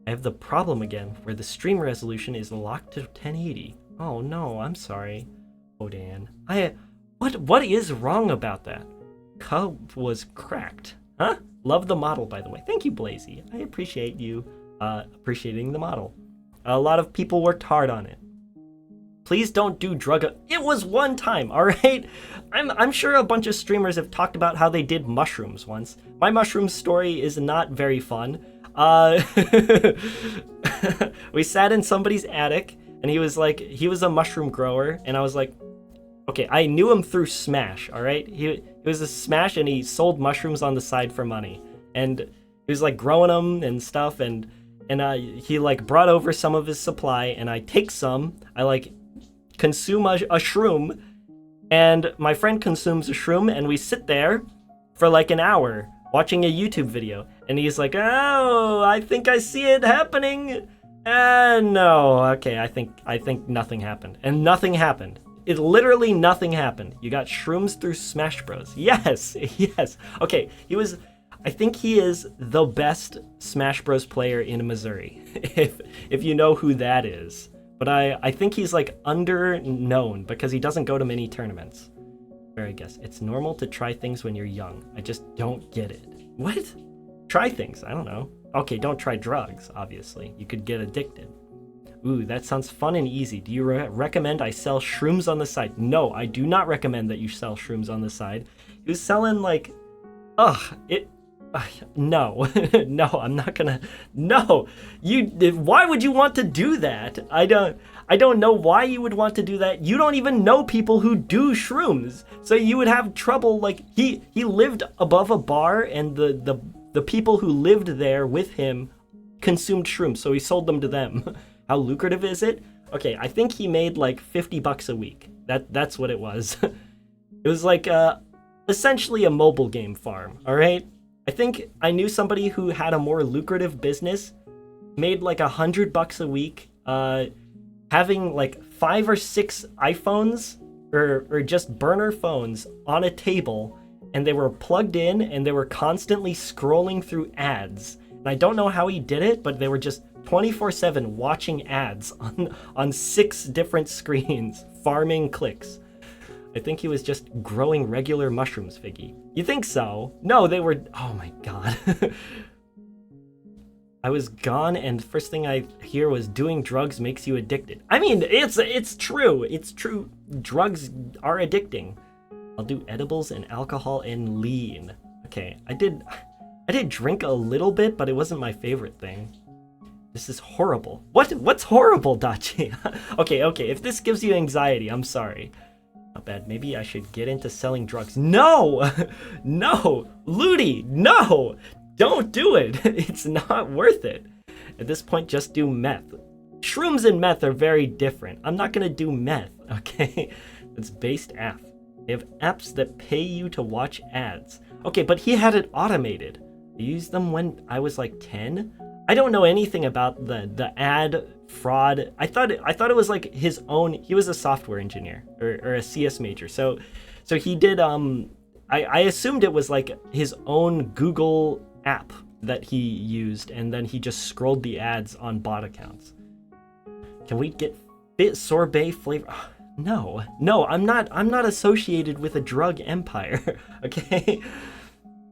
I have the problem again, where the stream resolution is locked to 1080. Oh no, I'm sorry, Odan. What is wrong about that? Cub was cracked. Huh? Love the model, by the way. Thank you, Blazy. I appreciate you appreciating the model. A lot of people worked hard on it. Please don't do drug. It was one time, all right? I'm sure a bunch of streamers have talked about how they did mushrooms once. My mushroom story is not very fun. We sat in somebody's attic, and he was a mushroom grower, and I was like, okay, I knew him through Smash, all right? He was a Smash, and he sold mushrooms on the side for money, and he was like growing them and stuff, and he like brought over some of his supply, and I take some, I like consume a shroom, and my friend consumes a shroom, and we sit there for like an hour watching a YouTube video, and he's like, oh, I think I see it happening. No, okay, I think nothing happened, and nothing happened. It literally nothing happened. You got shrooms through Smash Bros. Yes. Okay, I think he is the best Smash Bros player in Missouri, if you know who that is. But I think he's like under-known because he doesn't go to many tournaments. Very guess. It's normal to try things when you're young. I just don't get it. What? Try things, I don't know. Okay, don't try drugs, obviously. You could get addicted. Ooh, that sounds fun and easy. Do you recommend I sell shrooms on the side? No, I do not recommend that you sell shrooms on the side. He was selling like, no, no, I'm not gonna, no. Why would you want to do that? I don't know why you would want to do that. You don't even know people who do shrooms. So you would have trouble, like, he lived above a bar, and the people who lived there with him consumed shrooms, so he sold them to them. How lucrative is it? Okay, I think he made like $50 a week. That's what it was. It was like essentially a mobile game farm, all right? I think I knew somebody who had a more lucrative business, made like $100 a week, having like 5 or 6 iPhones or just burner phones on a table, and they were plugged in, and they were constantly scrolling through ads. And I don't know how he did it, but they were just 24/7 watching ads on 6 different screens, farming clicks. I think he was just growing regular mushrooms, Figgy. You think so? No, they were... Oh my god. I was gone, and first thing I hear was doing drugs makes you addicted. I mean, it's true. It's true. Drugs are addicting. I'll do edibles and alcohol and lean. Okay, I did drink a little bit, but it wasn't my favorite thing. This is horrible. What's horrible, Dachi? Okay, if this gives you anxiety, I'm sorry. Not bad. Maybe I should get into selling drugs. No! No! Ludi, no! Don't do it! It's not worth it. At this point, just do meth. Shrooms and meth are very different. I'm not gonna do meth, okay? It's based app. They have apps that pay you to watch ads. Okay, but he had it automated. I used them when I was like 10. I don't know anything about the ad fraud. I thought it was like his own. He was a software engineer or a CS major. So he did. I assumed it was like his own Google app that he used, and then he just scrolled the ads on bot accounts. Can we get sorbet flavor? No, I'm not associated with a drug empire, okay?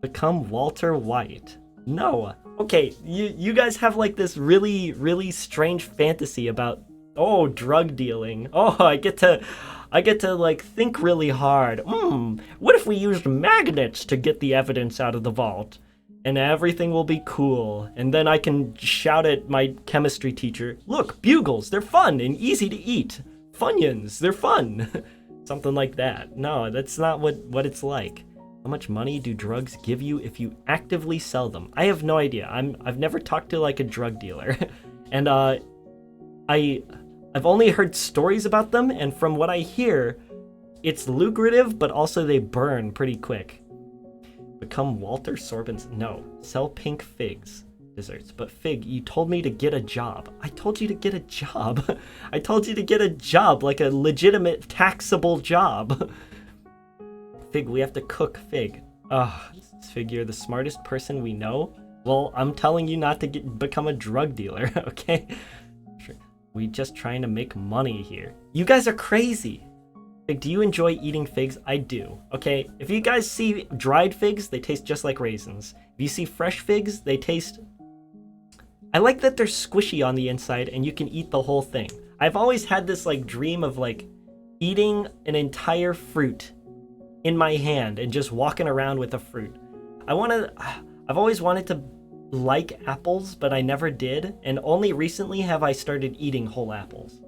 Become Walter White. No. Okay, you guys have like this really, really strange fantasy about, oh, drug dealing. Oh, I get to like think really hard. What if we used magnets to get the evidence out of the vault? And everything will be cool. And then I can shout at my chemistry teacher, look, bugles, they're fun and easy to eat. Funyuns, they're fun. Something like that. No, that's not what it's like. How much money do drugs give you if you actively sell them? I have no idea. I've never talked to like a drug dealer. And I've only heard stories about them, and from what I hear, it's lucrative, but also they burn pretty quick. Become Walter Sorbin's. No, sell pink figs desserts. But Fig, you told me to get a job. I told you to get a job. I told you to get a job, like a legitimate taxable job. Fig, we have to cook. Fig. Fig, you're the smartest person we know. Well, I'm telling you not to become a drug dealer, okay? We just trying to make money here. You guys are crazy. Fig, do you enjoy eating figs? I do. Okay, if you guys see dried figs, they taste just like raisins. If you see fresh figs, they taste... I like that they're squishy on the inside and you can eat the whole thing. I've always had this like dream of like eating an entire fruit in my hand and just walking around with a fruit. I've always wanted to like apples, but I never did, and only recently have I started eating whole apples.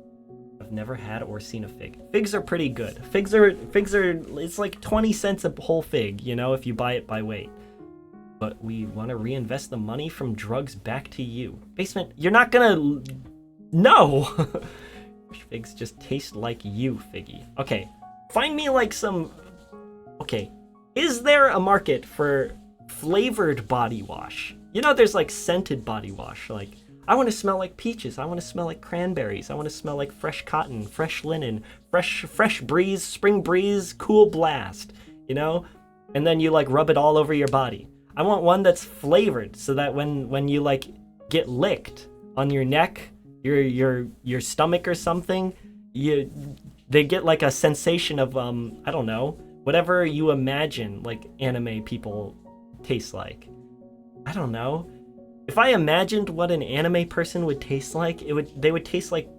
I've never had or seen a fig. Figs are pretty good. Figs are it's like 20 cents a whole fig, you know, if you buy it by weight. But we want to reinvest the money from drugs back to you. Basement, you're not gonna... No! Figs just taste like you, Figgy. Okay, find me like some... Okay, is there a market for flavored body wash? You know, there's like scented body wash. Like, I want to smell like peaches. I want to smell like cranberries. I want to smell like fresh cotton, fresh linen, fresh breeze, spring breeze, cool blast, you know? And then you like rub it all over your body. I want one that's flavored so that when you like get licked on your neck, your stomach or something, they get like a sensation of I don't know, whatever you imagine like anime people taste like. I don't know. If I imagined what an anime person would taste like, they would taste like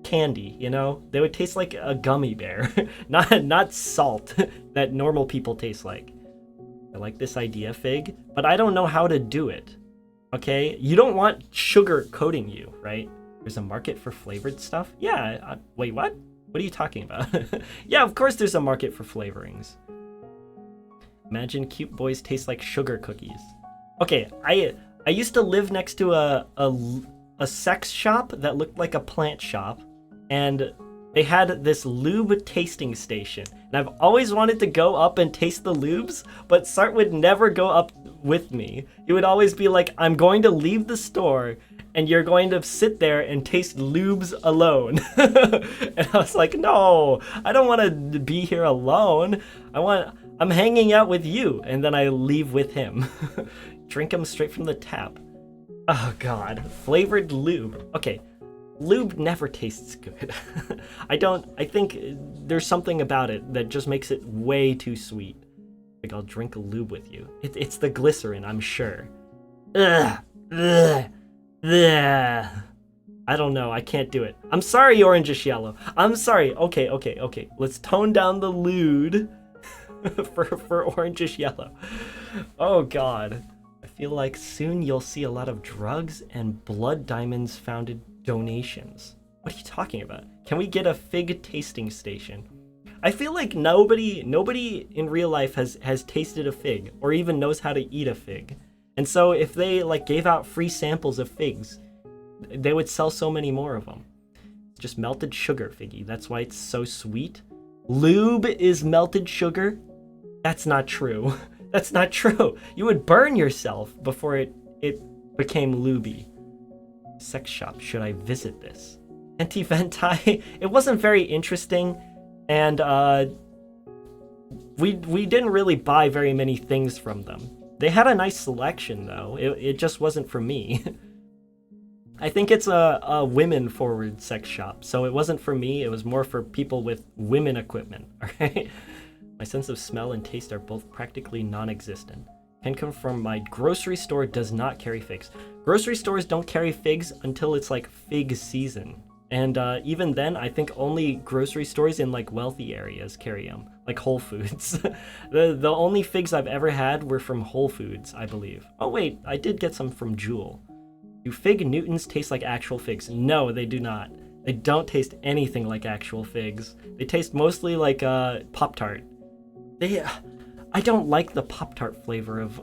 candy, you know? They would taste like a gummy bear, not salt that normal people taste like. I like this idea, Fig, but I don't know how to do it. Okay? You don't want sugar coating you, right? There's a market for flavored stuff? Yeah, wait, what? What are you talking about? Yeah, of course there's a market for flavorings. Imagine cute boys taste like sugar cookies. Okay, I used to live next to a sex shop that looked like a plant shop, and they had this lube tasting station. And I've always wanted to go up and taste the lubes, but Sart would never go up with me. He would always be like, I'm going to leave the store, and you're going to sit there and taste lubes alone. And I was like, no, I don't want to be here alone. I'm hanging out with you, and then I leave with him. Drink them straight from the tap. Oh god, flavored lube. Okay, lube never tastes good. I think there's something about it that just makes it way too sweet. Like, I'll drink a lube with you. It's the glycerin, I'm sure. Ugh. I don't know, I can't do it. I'm sorry, Orangish Yellow. I'm sorry. Okay. Let's tone down the lewd for Orangish Yellow. Oh god. I feel like soon you'll see a lot of drugs and blood diamonds founded donations. What are you talking about? Can we get a fig tasting station? I feel like nobody in real life has tasted a fig or even knows how to eat a fig. And so if they like gave out free samples of figs, they would sell so many more of them. It's just melted sugar, Figgy. That's why it's so sweet. Lube is melted sugar? That's not true. That's not true. You would burn yourself before it became lubey. Sex shop, should I visit this? Anti-Ventai, it wasn't very interesting, and we didn't really buy very many things from them. They had a nice selection though. It just wasn't for me. I think it's a women forward sex shop. So it wasn't for me, it was more for people with women equipment. Alright? My sense of smell and taste are both practically non-existent. Can confirm my grocery store does not carry figs. Grocery stores don't carry figs until it's like fig season. And even then, I think only grocery stores in like wealthy areas carry them, like Whole Foods. the only figs I've ever had were from Whole Foods, I believe. Oh wait, I did get some from Jewel. Do Fig Newtons taste like actual figs? No, they do not. They don't taste anything like actual figs. They taste mostly like Pop-Tart. I don't like the Pop-Tart flavor of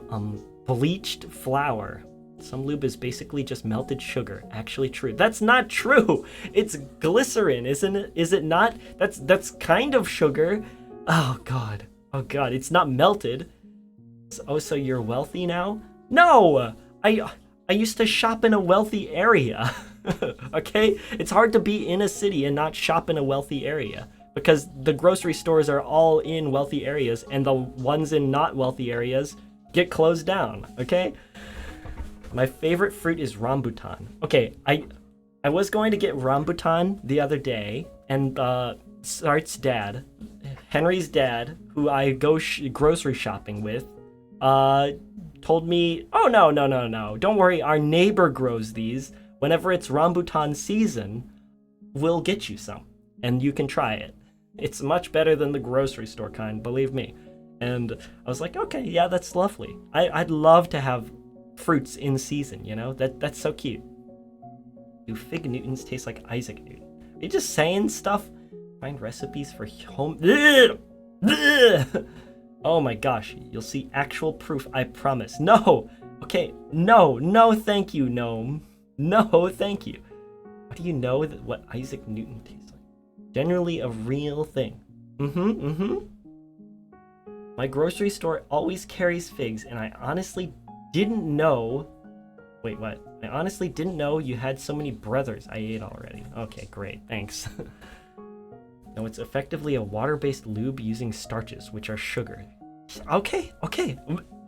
bleached flour. Some lube is basically just melted sugar. Actually true. That's not true. It's glycerin, isn't it? Is it not? That's kind of sugar. Oh god. Oh god. It's not melted. Oh, so you're wealthy now? No. I used to shop in a wealthy area. Okay? It's hard to be in a city and not shop in a wealthy area because the grocery stores are all in wealthy areas and the ones in not wealthy areas get closed down. Okay? My favorite fruit is rambutan. Okay, I was going to get rambutan the other day, and Sart's dad, Henry's dad, who I go grocery shopping with, told me, oh, no, don't worry, our neighbor grows these. Whenever it's rambutan season, we'll get you some, and you can try it. It's much better than the grocery store kind, believe me. And I was like, okay, yeah, that's lovely. I'd love to have fruits in season, you know? That's so cute. Do Fig Newtons taste like Isaac Newton? Are you just saying stuff? Find recipes for home... Oh my gosh, you'll see actual proof, I promise. No! Okay, no, thank you, Gnome. No, thank you. How do you know what Isaac Newton tastes like? Generally a real thing. My grocery store always carries figs, and I honestly didn't know... Wait, what? I honestly didn't know you had so many brothers. I ate already. Okay, great, thanks. No, it's effectively a water-based lube using starches, which are sugar. Okay.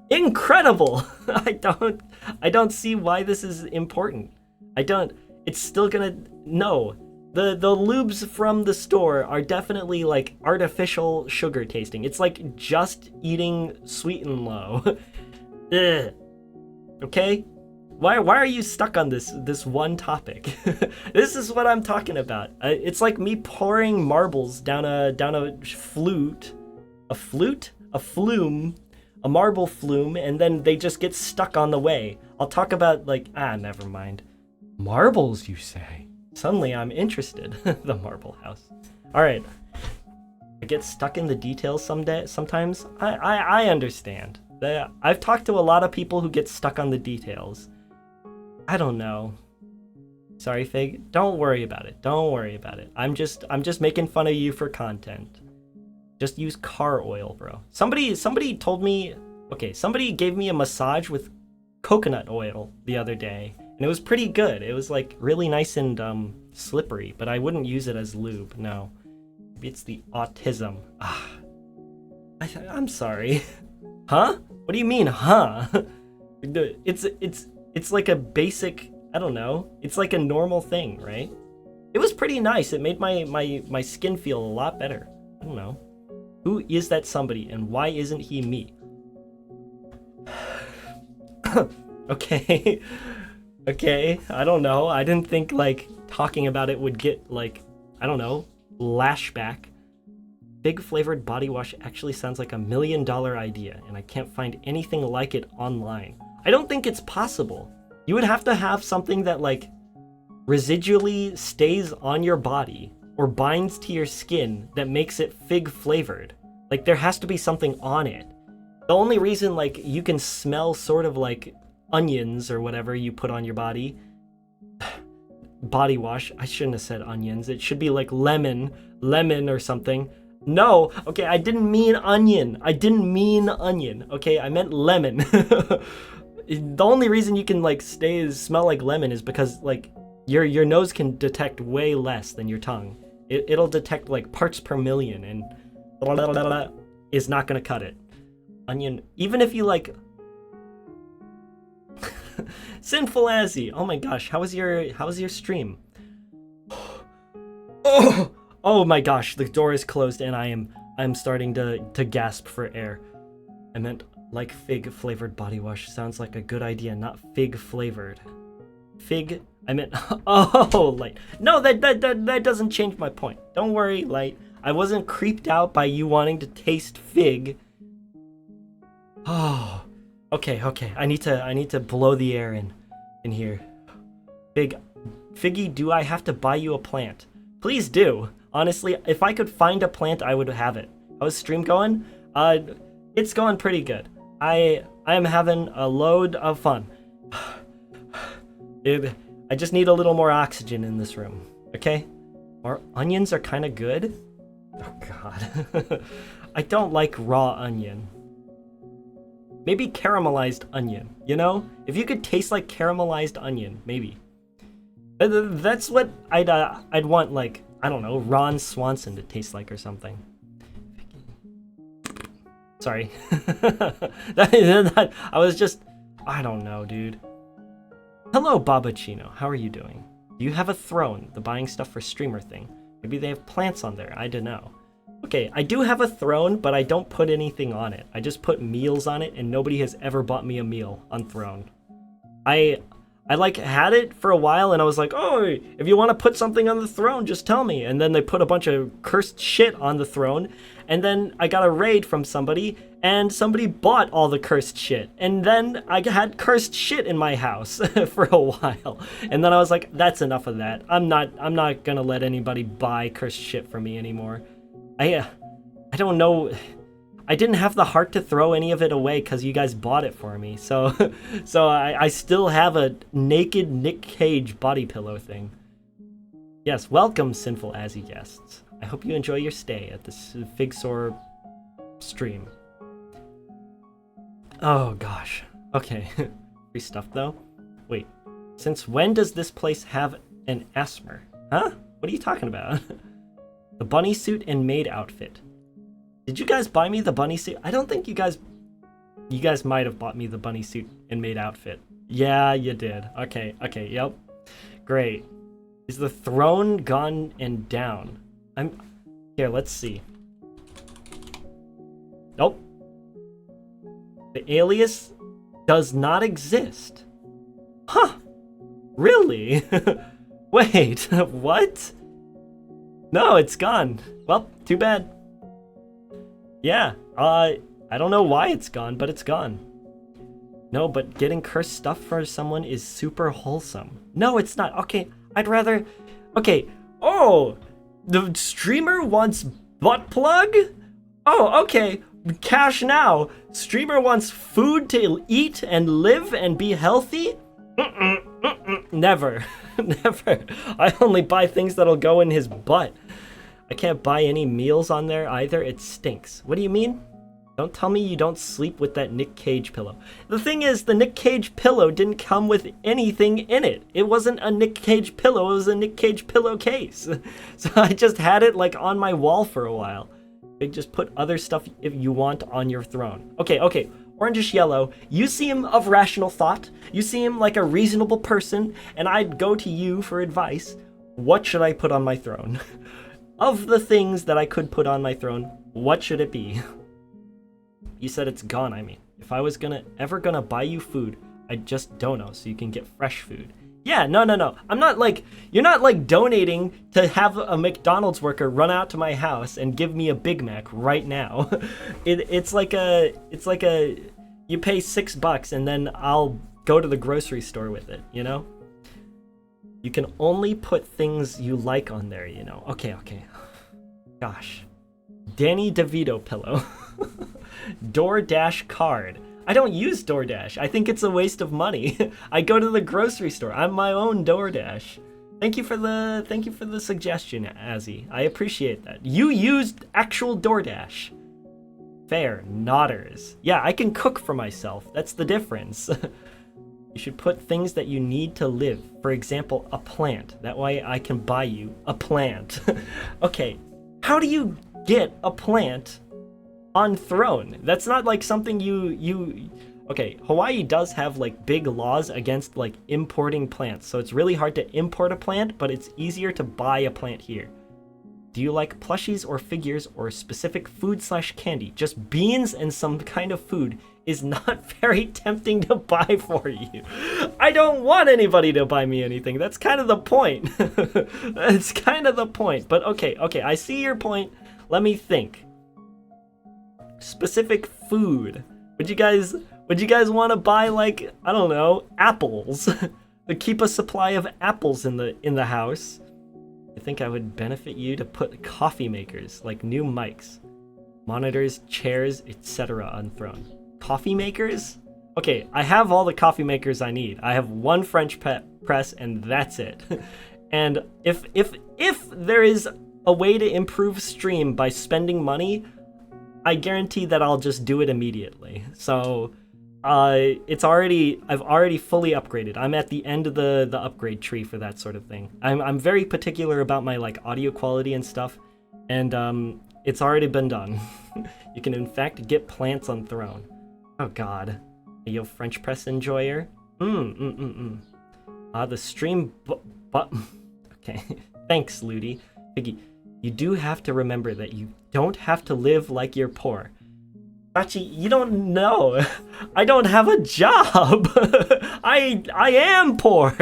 Incredible! I don't see why this is important. It's still gonna... No. The lubes from the store are definitely like artificial sugar tasting. It's like just eating Sweet and Low. Ugh. Okay? Why are you stuck on this one topic? This is what I'm talking about. It's like me pouring marbles down a flute, a flume, a marble flume, and then they just get stuck on the way. I'll talk about like never mind. Marbles, you say? Suddenly I'm interested. The Marble House. All right. I get stuck in the details sometimes. I understand. I've talked to a lot of people who get stuck on the details. I don't know. Sorry, Fig. Don't worry about it. I'm just making fun of you for content. Just use car oil, bro. Somebody told me, okay, somebody gave me a massage with coconut oil the other day, and it was pretty good. It was like really nice and slippery, but I wouldn't use it as lube. No. Maybe it's the autism. I'm sorry. Huh? What do you mean, huh? It's like a basic, I don't know. It's like a normal thing, right? It was pretty nice. It made my skin feel a lot better. I don't know. Who is that somebody, and why isn't he me? Okay. Okay, I don't know. I didn't think, like, talking about it would get, like, I don't know, lashback. Big flavored body wash actually sounds like $1 million idea, and I can't find anything like it online. I don't think it's possible. You would have to have something that, like, residually stays on your body or binds to your skin that makes it fig flavored. Like, there has to be something on it. The only reason, like, you can smell sort of like onions or whatever you put on your body. Body wash. I shouldn't have said onions. It should be like lemon or something. No, okay, I didn't mean onion. Okay, I meant lemon. The only reason you can like smell like lemon is because like your nose can detect way less than your tongue. It'll detect like parts per million, and is not gonna cut it. Onion, even if you like Sinful Azzy. Oh my gosh, how was your stream? Oh, oh my gosh, the door is closed and I'm starting to gasp for air. I meant like fig flavored body wash. Sounds like a good idea, not fig flavored. Fig, I meant, oh, Light. No, that doesn't change my point. Don't worry, Light. I wasn't creeped out by you wanting to taste fig. Oh, okay. I need to blow the air in here. Figgy, do I have to buy you a plant? Please do. Honestly, if I could find a plant, I would have it. How's stream going? It's going pretty good. I am having a load of fun. I just need a little more oxygen in this room, okay? Our onions are kind of good. Oh god. I don't like raw onion. Maybe caramelized onion, you know? If you could taste like caramelized onion, maybe. That's what I'd want, like, I don't know, Ron Swanson to taste like or something. Sorry. I was just, I don't know, dude. Hello, Babachino. How are you doing? Do you have a throne? The buying stuff for streamer thing. Maybe they have plants on there. I don't know. Okay, I do have a throne, but I don't put anything on it. I just put meals on it, and nobody has ever bought me a meal on throne. I like had it for a while, and I was like, oh, if you want to put something on the throne, just tell me. And then they put a bunch of cursed shit on the throne, and then I got a raid from somebody, and somebody bought all the cursed shit. And then I had cursed shit in my house for a while. And then I was like, that's enough of that. I'm not gonna let anybody buy cursed shit from me anymore. I don't know. I didn't have the heart to throw any of it away because you guys bought it for me. So I still have a naked Nick Cage body pillow thing. Yes, welcome, Sinful Azzy guests. I hope you enjoy your stay at this Figsore stream. Oh gosh. Okay. Free stuff though. Wait. Since when does this place have an Asmer? Huh? What are you talking about? The bunny suit and maid outfit. Did you guys buy me the bunny suit? I don't think you guys might have bought me the bunny suit and maid outfit. Yeah, you did. Okay, yep. Great. Is the throne gone and down? Here, let's see. Nope. The alias does not exist. Huh. Really? Wait, what? No, it's gone. Well, too bad. Yeah, I don't know why it's gone, but it's gone. No, but getting cursed stuff for someone is super wholesome. No, it's not. Okay, I'd rather... Okay, oh, the streamer wants butt plug? Oh, okay, cash now. Streamer wants food to eat and live and be healthy? Never, never. I only buy things that'll go in his butt. I can't buy any meals on there either. It stinks. What do you mean? Don't tell me you don't sleep with that Nick Cage pillow. The thing is, the Nick Cage pillow didn't come with anything in it. It wasn't a Nick Cage pillow. It was a Nick Cage pillowcase. So I just had it like on my wall for a while. They just put other stuff if you want on your throne. Okay. Orangish Yellow, you seem of rational thought. You seem like a reasonable person, and I'd go to you for advice. What should I put on my throne? Of the things that I could put on my throne, what should it be? You said it's gone, I mean. If I was ever gonna buy you food, I'd just dono so you can get fresh food. Yeah, no. I'm not like, you're not like donating to have a McDonald's worker run out to my house and give me a Big Mac right now. It's like a, you pay $6 and then I'll go to the grocery store with it, you know? You can only put things you like on there, you know? Okay. Gosh. Danny DeVito pillow. DoorDash card. I don't use DoorDash. I think it's a waste of money. I go to the grocery store. I'm my own DoorDash. Thank you for the suggestion, Azzy. I appreciate that. You used actual DoorDash. Fair. Nodders. Yeah, I can cook for myself. That's the difference. You should put things that you need to live. For example, a plant. That way I can buy you a plant. Okay, how do you get a plant on throne? That's not like something you Okay, Hawaii does have like big laws against like importing plants, so it's really hard to import a plant, but it's easier to buy a plant here. Do you like plushies or figures or specific food/candy? Just beans and some kind of food is not very tempting to buy for you. I don't want anybody to buy me anything. That's kind of the point. That's kind of the point. But okay, I see your point. Let me think. Specific food. Would you guys want to buy, like, I don't know, apples? To keep a supply of apples in the house. I think I would benefit you to put coffee makers, like new mics, monitors, chairs, etc. on throne. Coffee makers? Okay, I have all the coffee makers I need. I have one French press and that's it. And if there is a way to improve stream by spending money, I guarantee that I'll just do it immediately. So I've already fully upgraded. I'm at the end of the upgrade tree for that sort of thing. I'm very particular about my like audio quality and stuff, and it's already been done. You can in fact get plants on throne. Oh god. Are you a French press enjoyer? The stream but okay. Thanks, Ludi. Piggy, you do have to remember that you don't have to live like you're poor. Bachi, you don't know. I don't have a job. I am poor.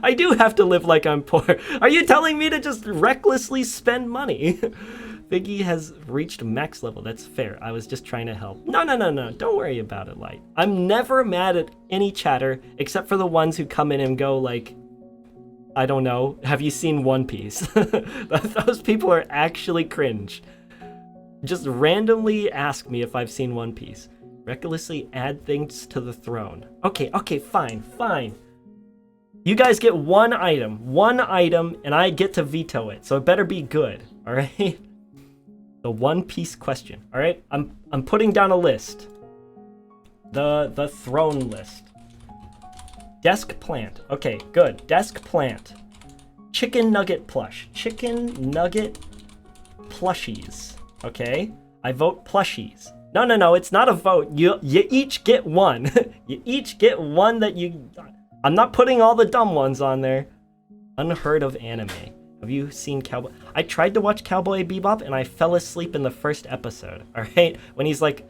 I do have to live like I'm poor. Are you telling me to just recklessly spend money? Biggie has reached max level. That's fair. I was just trying to help. No. Don't worry about it, Light. I'm never mad at any chatter except for the ones who come in and go like, I don't know, have you seen One Piece? Those people are actually cringe. Just randomly ask me if I've seen One Piece. Recklessly add things to the throne. Okay, fine. You guys get one item, and I get to veto it, so it better be good, alright? The One Piece question, alright? I'm putting down a list. The throne list. Desk plant. Okay, good. Desk plant. Chicken nugget plush. Chicken nugget plushies. Okay, I vote plushies. No, it's not a vote. You each get one. You each get one that you... I'm not putting all the dumb ones on there. Unheard of anime. Have you seen Cowboy... I tried to watch Cowboy Bebop and I fell asleep in the first episode, alright? When he's like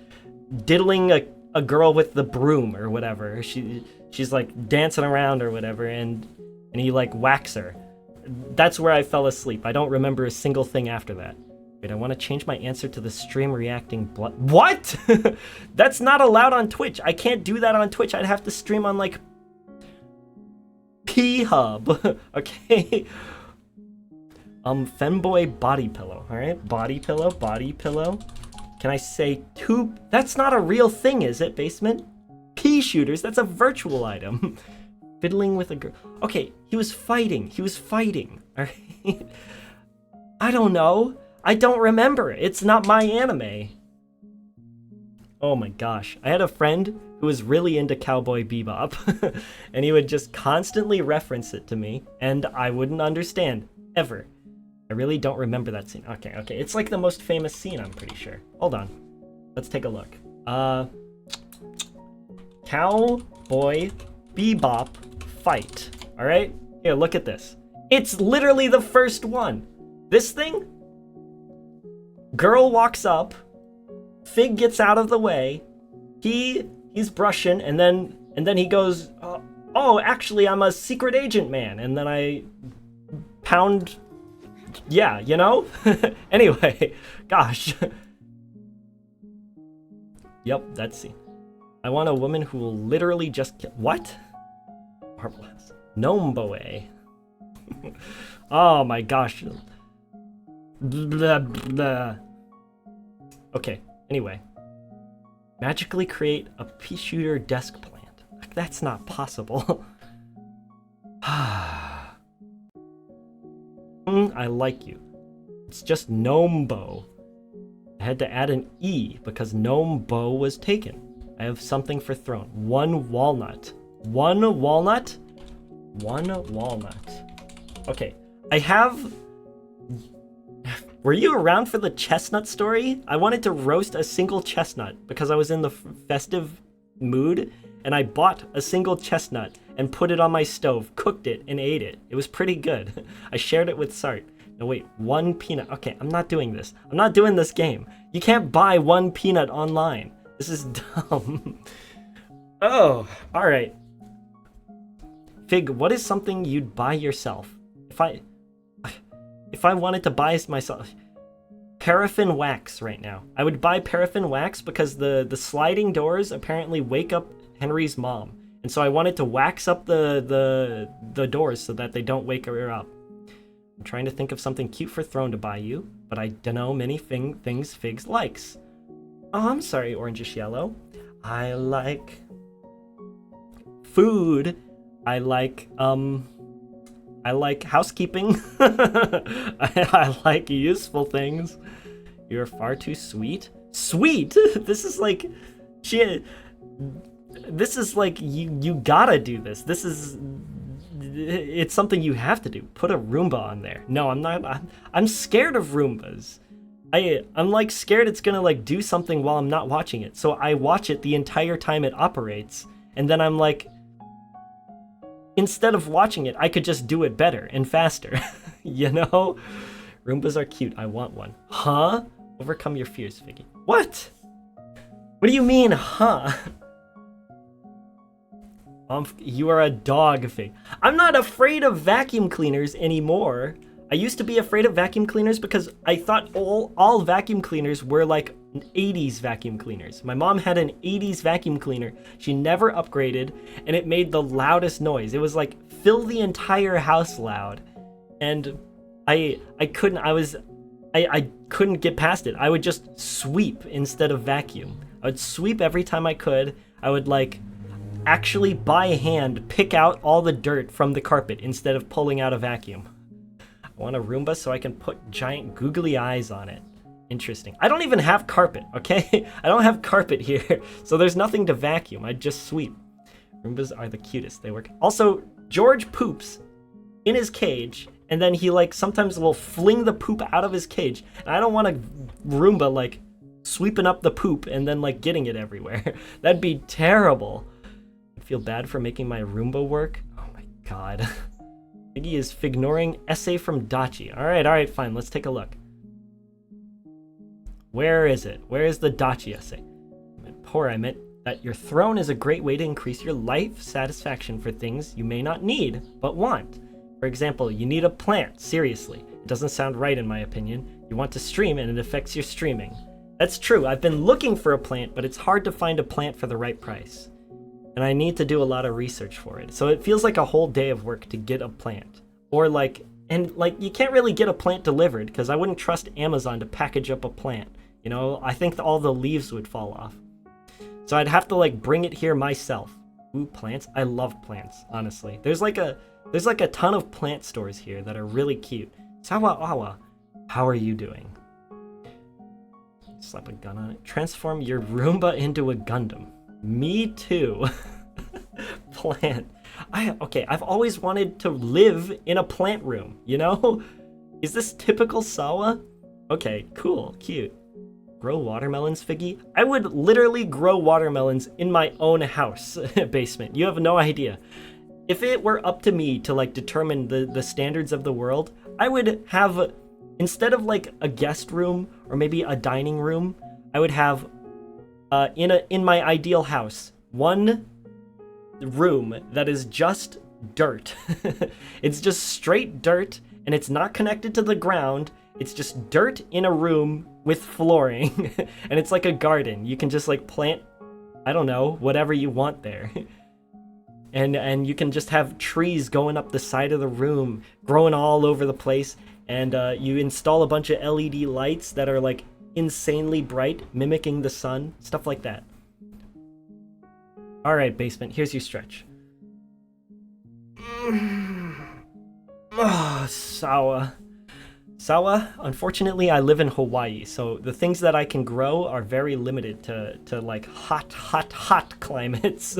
diddling a girl with the broom or whatever. She's like dancing around or whatever and he like whacks her. That's where I fell asleep. I don't remember a single thing after that. Wait, I want to change my answer to the stream reacting blood. What? That's not allowed on Twitch. I can't do that on Twitch. I'd have to stream on like P-Hub. Okay. Femboy body pillow. All right, body pillow. Can I say two? That's not a real thing, is it, Basement? Pea shooters. That's a virtual item. Fiddling with a girl. Okay, he was fighting. All right. I don't know. I don't remember. It's not my anime. Oh my gosh. I had a friend who was really into Cowboy Bebop, and he would just constantly reference it to me, and I wouldn't understand, ever. I really don't remember that scene. Okay. It's like the most famous scene, I'm pretty sure. Hold on. Let's take a look. Cowboy Bebop fight. Alright? Here, look at this. It's literally the first one. This thing? Girl walks up, Fig gets out of the way, he's brushing, and then he goes, oh, actually, I'm a secret agent man, and then I pound, yeah, you know? Anyway, gosh. Yep, that's it. I want a woman who will literally just kill, what? Marvelous. Nomboe. Oh my gosh. Blah, blah. Okay, anyway. Magically create a pea shooter desk plant. That's not possible. I like you. It's just Nombo. I had to add an E because Nombo was taken. I have something for throne. One walnut. One walnut? One walnut. Okay, I have... Were you around for the chestnut story? I wanted to roast a single chestnut because I was in the festive mood, and I bought a single chestnut and put it on my stove, cooked it, and ate it. It was pretty good. I shared it with Sart. No, wait, 1 peanut. Okay, I'm not doing this. I'm not doing this game. You can't buy 1 peanut online. This is dumb. Oh, all right. Fig, what is something you'd buy yourself? If I wanted to buy myself paraffin wax right now, I would buy paraffin wax because the sliding doors apparently wake up Henry's mom, and so I wanted to wax up the doors so that they don't wake her up. I'm trying to think of something cute for Throne to buy you, but I don't know many things Figs likes. Oh, I'm sorry, Orangish Yellow. I like food. I like housekeeping. I like useful things. You're far too sweet. Sweet? This is like shit. This is like you gotta do this. It's something you have to do. Put a Roomba on there. No, I'm not. I'm scared of Roombas. I'm like scared it's gonna like do something while I'm not watching it. So I watch it the entire time it operates, and then I'm like, instead of watching it, I could just do it better and faster. You know? Roombas are cute. I want one. Huh? Overcome your fears, Figgy. What? What do you mean, huh? You are a dog, Fig. I'm not afraid of vacuum cleaners anymore. I used to be afraid of vacuum cleaners because I thought all vacuum cleaners were like 80s vacuum cleaners. My mom had an 80s vacuum cleaner. She never upgraded, and it made the loudest noise. It was like fill the entire house loud. And I couldn't get past it. I would just sweep instead of vacuum. I would sweep every time I could. I would like actually by hand pick out all the dirt from the carpet instead of pulling out a vacuum. I want a Roomba so I can put giant googly eyes on it. Interesting. I don't even have carpet, okay? I don't have carpet here, so there's nothing to vacuum. I just sweep. Roombas are the cutest. They work. Also, George poops in his cage, and then he like sometimes will fling the poop out of his cage. And I don't want a Roomba like sweeping up the poop and then like getting it everywhere. That'd be terrible. I feel bad for making my Roomba work. Oh my god. Figgy is fignoring essay from Dachi. Alright, fine. Let's take a look. Where is it? Where is the Dachi essay? I meant that your throne is a great way to increase your life satisfaction for things you may not need, but want. For example, you need a plant, seriously. It doesn't sound right in my opinion. You want to stream and it affects your streaming. That's true, I've been looking for a plant, but it's hard to find a plant for the right price. And I need to do a lot of research for it. So it feels like a whole day of work to get a plant. Or like, and like, you can't really get a plant delivered because I wouldn't trust Amazon to package up a plant. You know, I think all the leaves would fall off. So I'd have to like bring it here myself. Ooh, plants. I love plants, honestly. There's like a ton of plant stores here that are really cute. Sawa Awa, how are you doing? Slap a gun on it. Transform your Roomba into a Gundam. Me too. Plant. I've always wanted to live in a plant room, you know? Is this typical Sawa? Okay, cool, cute. Grow watermelons, Figgy? I would literally grow watermelons in my own house basement. You have no idea. If it were up to me to like determine the standards of the world, I would have, instead of like a guest room or maybe a dining room, I would have in my ideal house, one room that is just dirt. It's just straight dirt and it's not connected to the ground. It's just dirt in a room with flooring and it's like a garden. You can just like plant, I don't know, whatever you want there. And you can just have trees going up the side of the room, growing all over the place. And you install a bunch of LED lights that are like insanely bright, mimicking the sun, stuff like that. All right, basement, here's your stretch. Oh, Sawa. Sawa, unfortunately, I live in Hawaii, so the things that I can grow are very limited to like hot climates.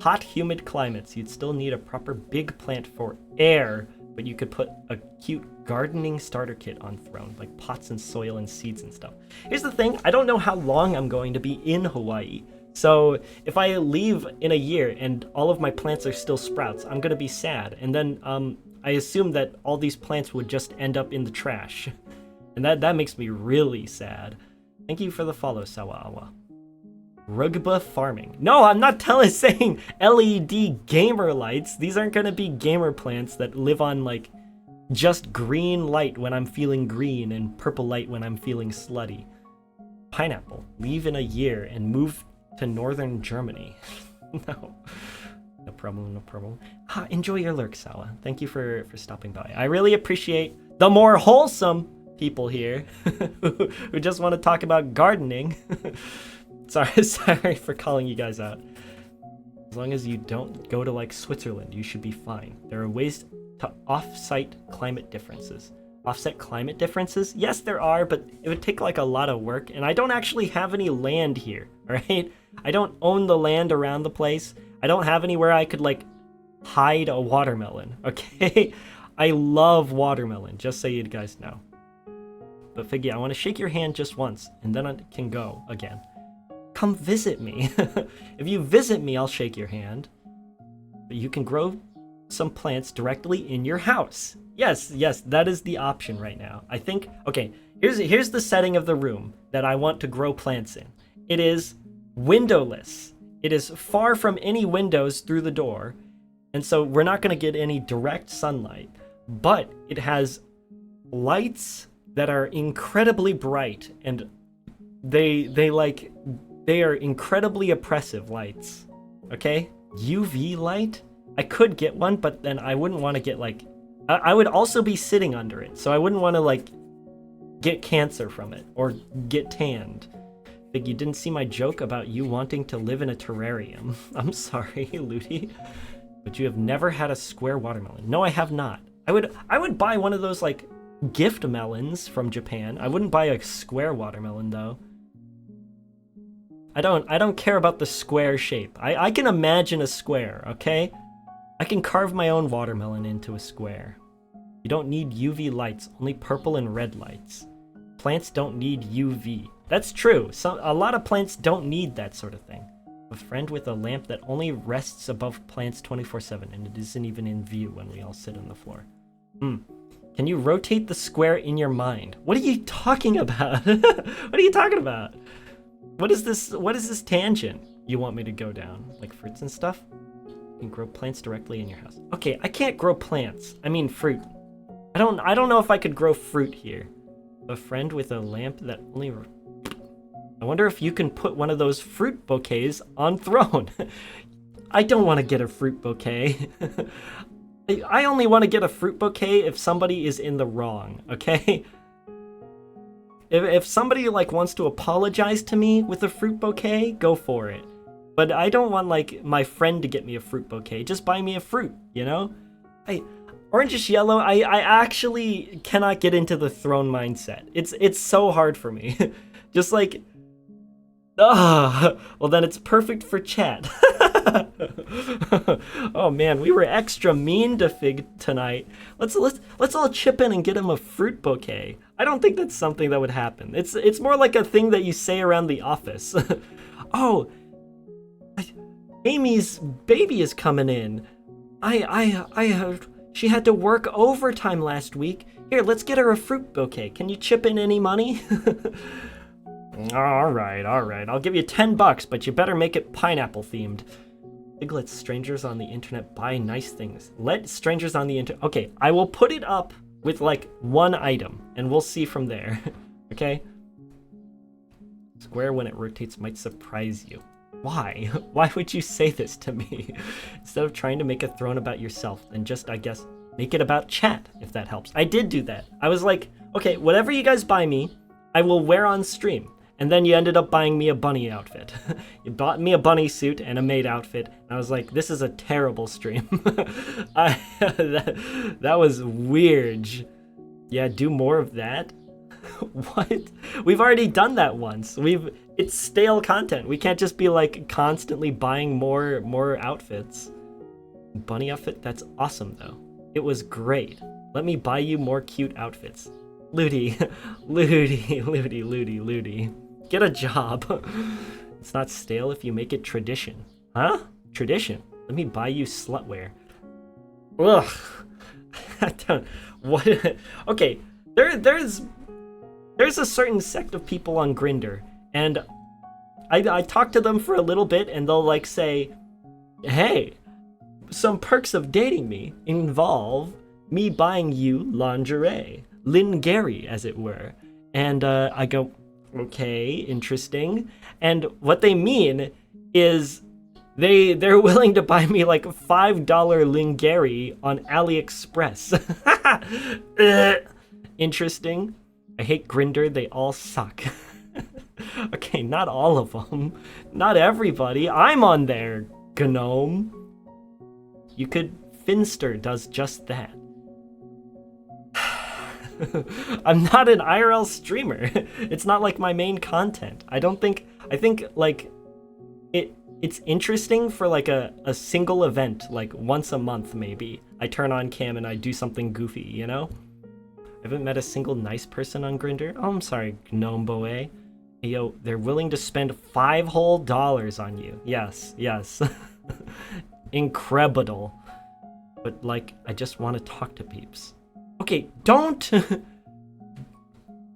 Hot, humid climates. You'd still need a proper big plant for air, but you could put a cute gardening starter kit on Throne, like pots and soil and seeds and stuff. Here's the thing, I don't know how long I'm going to be in Hawaii, So if I leave in a year and all of my plants are still sprouts, I'm gonna be sad. And then I assume that all these plants would just end up in the trash. And that makes me really sad. Thank you for the follow, Sawawa. Rugba farming. No, I'm not saying LED gamer lights. These aren't gonna be gamer plants that live on like just green light when I'm feeling green and purple light when I'm feeling slutty. Pineapple. Leave in a year and move to northern Germany. No. No problem, no problem. Enjoy your lurk, Sawa. Thank you for stopping by. I really appreciate the more wholesome people here who just want to talk about gardening. Sorry for calling you guys out. As long as you don't go to like Switzerland, you should be fine. There are ways to offset climate differences. Offset climate differences? Yes, there are, but it would take like a lot of work, and I don't actually have any land here, alright? I don't own the land around the place. I don't have anywhere I could like hide a watermelon, okay? I love watermelon, just so you guys know. But Figgy, I want to shake your hand just once, and then I can go again. Come visit me. If you visit me, I'll shake your hand. But you can grow some plants directly in your house. Yes, that is the option right now. I think, okay, here's the setting of the room that I want to grow plants in. It is windowless. It is far from any windows through the door, and so we're not going to get any direct sunlight, but it has lights that are incredibly bright, and they are incredibly oppressive lights. Okay? UV light? I could get one, but then I wouldn't want to get like I would also be sitting under it, so I wouldn't want to like get cancer from it or get tanned. Like, you didn't see my joke about you wanting to live in a terrarium. I'm sorry, Ludi, but you have never had a square watermelon. No, I have not. I would buy one of those like gift melons from Japan. I wouldn't buy a square watermelon though. I don't care about the square shape. I can imagine a square, okay? I can carve my own watermelon into a square. You don't need UV lights, only purple and red lights. Plants don't need UV. That's true. A lot of plants don't need that sort of thing. A friend with a lamp that only rests above plants 24/7, and it isn't even in view when we all sit on the floor. Can you rotate the square in your mind? What are you talking about? What are you talking about? What is this tangent you want me to go down? Like fruits and stuff? You can grow plants directly in your house. Okay, I can't grow plants. I mean fruit. I don't know if I could grow fruit here. A friend with a lamp that only... I wonder if you can put one of those fruit bouquets on throne. I don't want to get a fruit bouquet. I only want to get a fruit bouquet if somebody is in the wrong, okay? If somebody like wants to apologize to me with a fruit bouquet, go for it. But I don't want like my friend to get me a fruit bouquet. Just buy me a fruit, you know? Orange Yellow, I actually cannot get into the throne mindset. It's so hard for me. Just like, well then it's perfect for chat. Oh man, we were extra mean to Fig tonight. Let's all chip in and get him a fruit bouquet. I don't think that's something that would happen. It's more like a thing that you say around the office. Oh, Amy's baby is coming in. I heard she had to work overtime last week. Here, let's get her a fruit bouquet. Can you chip in any money? All right. I'll give you $10, but you better make it pineapple themed. Fig lets strangers on the internet buy nice things. Let strangers on the internet... Okay, I will put it up with like one item, and we'll see from there. Okay? Square when it rotates might surprise you. Why? Why would you say this to me? Instead of trying to make a throne about yourself, then just, I guess, make it about chat, if that helps. I did do that. I was like, okay, whatever you guys buy me, I will wear on stream. And then you ended up buying me a bunny outfit. You bought me a bunny suit and a maid outfit, and I was like, this is a terrible stream. That was weird. Yeah, do more of that? What? We've already done that once. It's stale content. We can't just be like constantly buying more outfits. Bunny outfit? That's awesome though. It was great. Let me buy you more cute outfits. Ludi. Get a job. It's not stale if you make it tradition. Huh? Tradition? Let me buy you slutwear. Ugh. I don't... What? Okay, there's a certain sect of people on Grindr, and I talk to them for a little bit, and they'll like say, hey, some perks of dating me involve me buying you lingerie, lingerie as it were. And I go, okay, interesting. And what they mean is they're willing to buy me like $5 lingerie on AliExpress. Interesting. I hate Grindr, they all suck. Okay, not all of them. Not everybody. I'm on there, Gnome. You could... Finster does just that. I'm not an IRL streamer. It's not like my main content. I think like it's interesting for like a single event, like once a month maybe. I turn on cam and I do something goofy, you know? I haven't met a single nice person on Grindr. Oh, I'm sorry, Gnome Boe. Hey, yo, they're willing to spend $5 whole on you. Yes. Incredible. But like, I just want to talk to peeps. Okay, don't.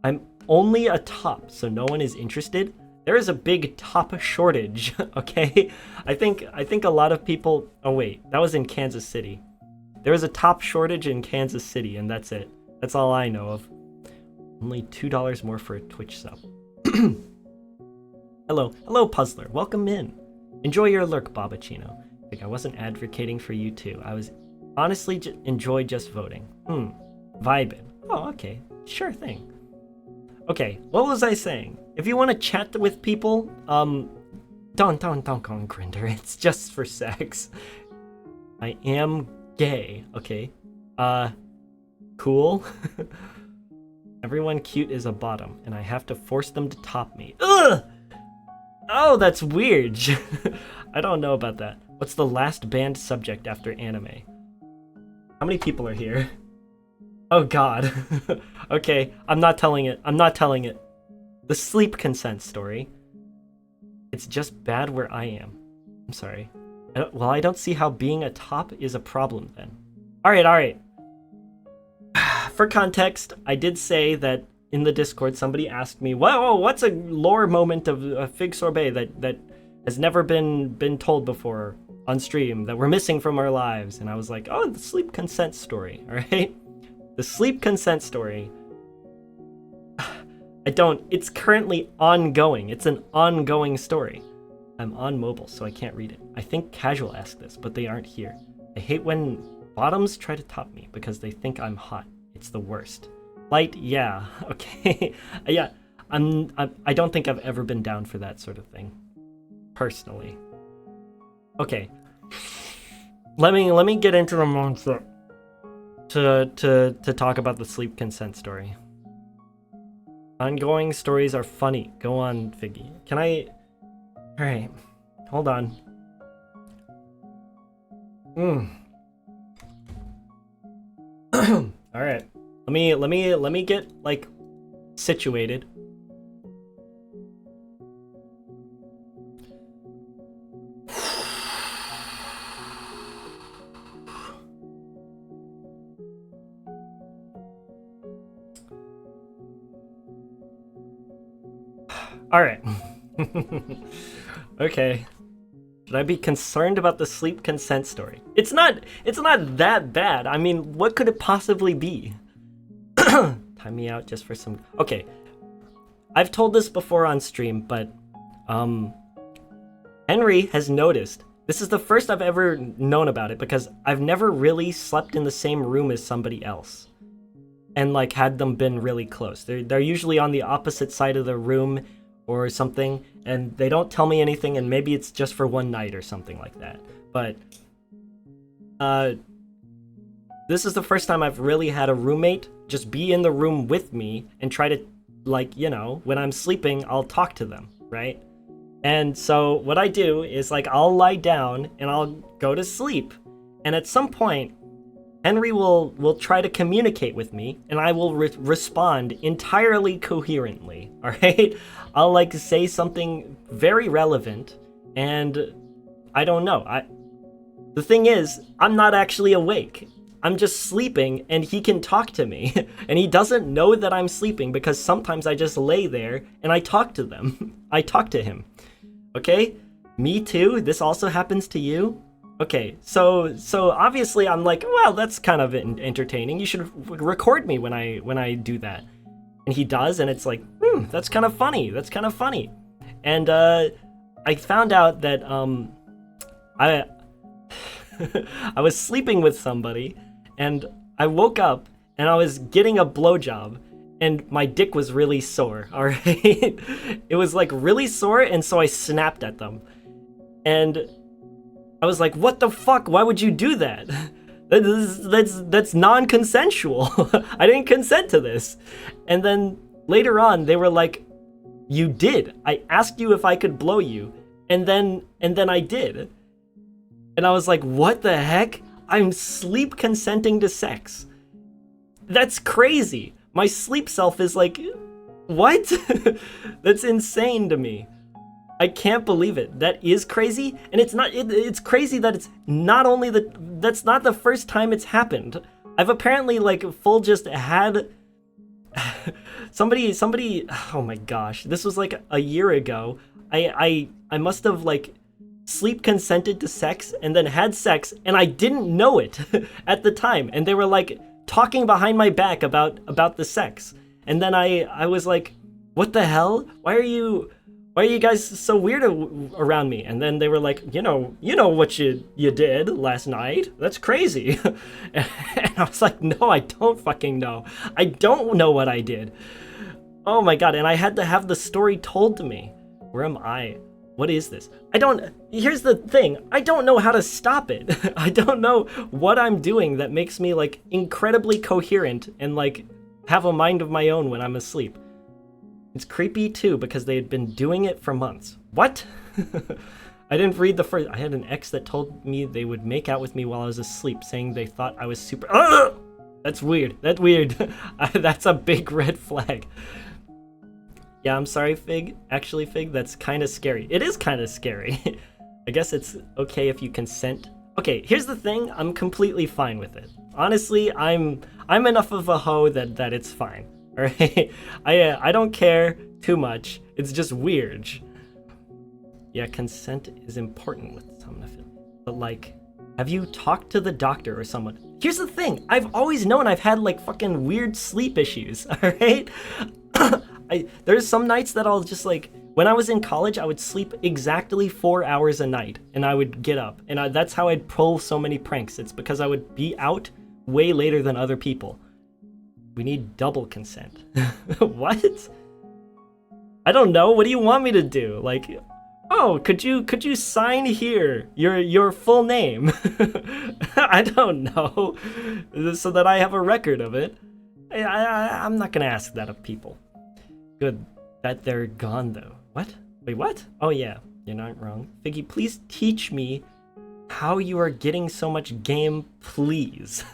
I'm only a top, so no one is interested. There is a big top shortage, okay? I think a lot of people... Oh wait, that was in Kansas City. There is a top shortage in Kansas City, and that's it. That's all I know of. Only $2 more for a Twitch sub. Hello, Puzzler. Welcome in. Enjoy your lurk, Babachino. I think I wasn't advocating for you too. I was honestly enjoy just voting. Vibin'. Oh, okay. Sure thing. Okay, what was I saying? If you want to chat with people, don't go on Grindr. It's just for sex. I am gay, okay? Cool. Everyone cute is a bottom, and I have to force them to top me. Ugh! Oh, that's weird. I don't know about that. What's the last banned subject after anime? How many people are here? Oh god. Okay, I'm not telling it. The sleep consent story. It's just bad where I am. I'm sorry. I don't see how being a top is a problem then. Alright. For context, I did say that in the Discord somebody asked me, whoa, what's a lore moment of a Fig Sorbet that has never been told before on stream that we're missing from our lives? And I was like, oh, the sleep consent story, alright? The sleep consent story. It's currently ongoing. It's an ongoing story. I'm on mobile, so I can't read it. I think Casual asked this, but they aren't here. I hate when bottoms try to top me because they think I'm hot. It's the worst. Light, yeah, okay. Yeah, I don't think I've ever been down for that sort of thing. Personally. Okay. Let me get into the mindset to talk about the sleep consent story. Ongoing stories are funny. Go on, Figgy. Can I... Alright. Hold on. Alright. Let me get, like, situated. Alright. Okay. Should I be concerned about the sleep consent story? It's not that bad. I mean, what could it possibly be? Time me out just for some... Okay. I've told this before on stream, but Henry has noticed. This is the first I've ever known about it because I've never really slept in the same room as somebody else. And like had them been really close. They're usually on the opposite side of the room or something, and they don't tell me anything, and maybe it's just for one night or something like that. But this is the first time I've really had a roommate just be in the room with me and try to, like, you know, when I'm sleeping, I'll talk to them, right? And so what I do is, like, I'll lie down and I'll go to sleep, and at some point, Henry will try to communicate with me, and I will respond entirely coherently. All right, I'll like say something very relevant, and I don't know. The thing is, I'm not actually awake. I'm just sleeping, and he can talk to me, and he doesn't know that I'm sleeping because sometimes I just lay there and I talk to them. I talk to him. Okay, me too. This also happens to you. Okay, so obviously I'm like, well, that's kind of entertaining. You should record me when I do that. And he does, and it's like, that's kind of funny. That's kind of funny. And I found out that I I was sleeping with somebody, and I woke up and I was getting a blowjob, and my dick was really sore. All right, it was like really sore, and so I snapped at them, and I was like, what the fuck? Why would you do that? That's non-consensual. I didn't consent to this. And then later on, they were like, you did. I asked you if I could blow you, and then I did. And I was like, what the heck? I'm sleep consenting to sex. That's crazy. My sleep self is like, what? That's insane to me. I can't believe it. That is crazy, and it's crazy that it's not only that's not the first time it's happened. I've apparently like just had somebody oh my gosh, this was like a year ago. I must have like sleep consented to sex and then had sex, and I didn't know it at the time, and they were like talking behind my back about the sex, and then I was like, what the hell? Why are you guys so weird around me? And then they were like, you know what you did last night? That's crazy. And I was like, no, I don't fucking know. I don't know what I did. Oh my god, and I had to have the story told to me. Where am I? What is this? Here's the thing. I don't know how to stop it. I don't know what I'm doing that makes me like incredibly coherent and like have a mind of my own when I'm asleep. It's creepy too because they had been doing it for months. What? I didn't read the first. I had an ex that told me they would make out with me while I was asleep, saying they thought I was super. Ugh! That's weird. That's weird. That's a big red flag. Yeah, I'm sorry, Fig. Actually, Fig, that's kind of scary. It is kind of scary. I guess it's okay if you consent. Okay, here's the thing. I'm completely fine with it. Honestly, I'm enough of a hoe that it's fine. All right, I don't care too much. It's just weird. Yeah, consent is important with somnophilia. But like, have you talked to the doctor or someone? Here's the thing. I've always known I've had like fucking weird sleep issues. All right. There's some nights that I'll just like, when I was in college, I would sleep exactly 4 hours a night, and I would get up, and that's how I'd pull so many pranks. It's because I would be out way later than other people. We need double consent. What? I don't know. What do you want me to do? Like, oh, could you sign here your full name? I don't know, so that I have a record of it. I'm not gonna ask that of people. Good that they're gone though. What? Wait, what? Oh yeah, you're not wrong. Figgy, please teach me how you are getting so much game, please.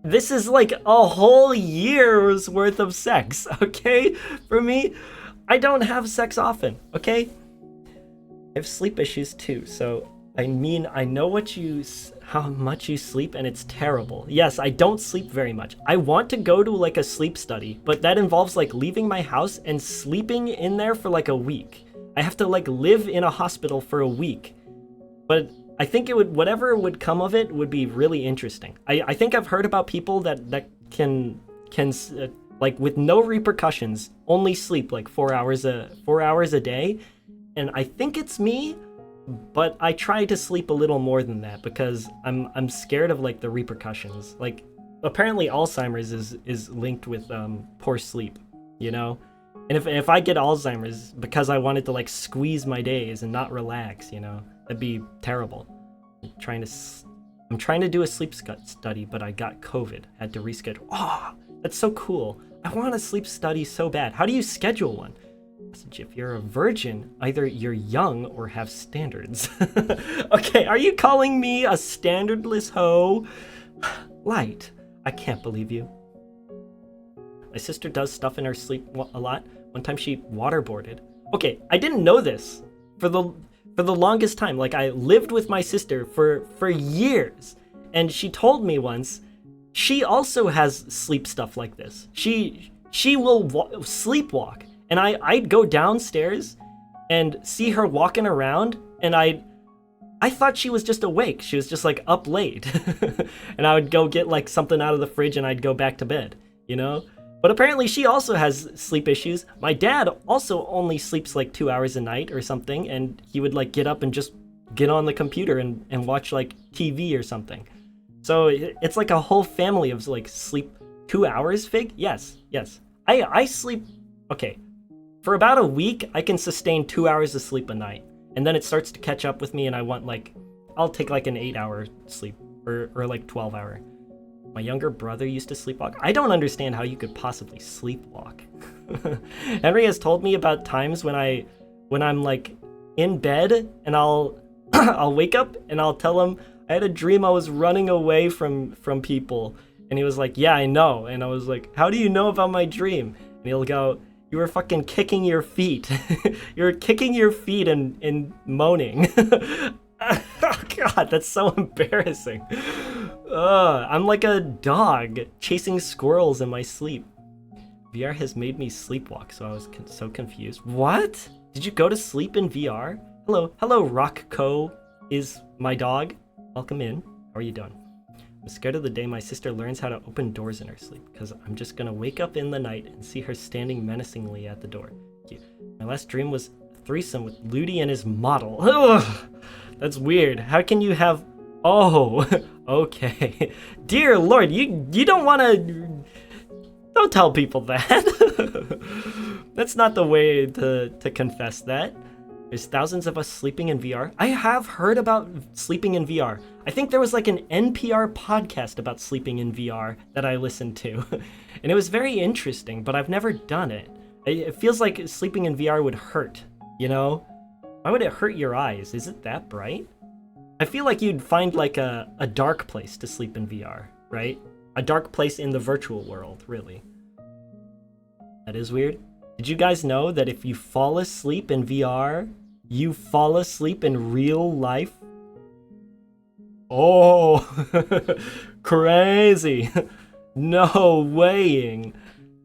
This is like a whole year's worth of sex, okay? For me, I don't have sex often, okay? I have sleep issues too, so I mean, I know how much you sleep, and it's terrible. Yes, I don't sleep very much. I want to go to like a sleep study, but that involves like leaving my house and sleeping in there for like a week. I have to like live in a hospital for a week, but I think whatever would come of it would be really interesting. I think I've heard about people that can like with no repercussions only sleep like 4 hours a day, and I think it's me, but I try to sleep a little more than that because I'm scared of like the repercussions. Like apparently Alzheimer's is linked with poor sleep, you know. And if I get Alzheimer's because I wanted to like squeeze my days and not relax, you know, that'd be terrible. I'm trying to do a sleep study, but I got COVID. Had to reschedule. Oh, that's so cool. I want a sleep study so bad. How do you schedule one? If you're a virgin, either you're young or have standards. Okay, are you calling me a standardless hoe? Light, I can't believe you. My sister does stuff in her sleep a lot. One time she waterboarded. Okay, I didn't know this for the longest time. Like, I lived with my sister for years, and she told me once she also has sleep stuff like this. She will sleepwalk, and I'd go downstairs and see her walking around, and I thought she was just awake. She was just like up late. And I would go get like something out of the fridge and I'd go back to bed, you know? But apparently she also has sleep issues. My dad also only sleeps like 2 hours a night or something, and he would like get up and just get on the computer and watch like TV or something. So it's like a whole family of like sleep. 2 hours, Fig? Yes. I sleep, okay, for about a week, I can sustain 2 hours of sleep a night. And then it starts to catch up with me and I want like, I'll take like an 8-hour sleep or like 12-hour. My younger brother used to sleepwalk. I don't understand how you could possibly sleepwalk. Henry has told me about times when I'm like in bed and I'll wake up and I'll tell him I had a dream I was running away from people. And he was like, yeah, I know. And I was like, how do you know about my dream? And he'll go, you were fucking kicking your feet. You were kicking your feet and moaning. Oh god, that's so embarrassing. I'm like a dog chasing squirrels in my sleep. VR has made me sleepwalk, so I was so confused. What? Did you go to sleep in VR? Hello, Rockco is my dog. Welcome in. How are you doing? I'm scared of the day my sister learns how to open doors in her sleep, because I'm just gonna wake up in the night and see her standing menacingly at the door. My last dream was a threesome with Ludi and his model. Ugh, that's weird. How can you have... Oh, okay. Dear Lord, you don't want to... Don't tell people that. That's not the way to confess that. There's thousands of us sleeping in VR. I have heard about sleeping in VR. I think there was like an NPR podcast about sleeping in VR that I listened to. And it was very interesting, but I've never done it. It feels like sleeping in VR would hurt, you know? Why would it hurt your eyes? Is it that bright? I feel like you'd find like a dark place to sleep in VR, right? A dark place in the virtual world, really. That is weird. Did you guys know that if you fall asleep in VR, you fall asleep in real life? Oh, crazy. No weighing.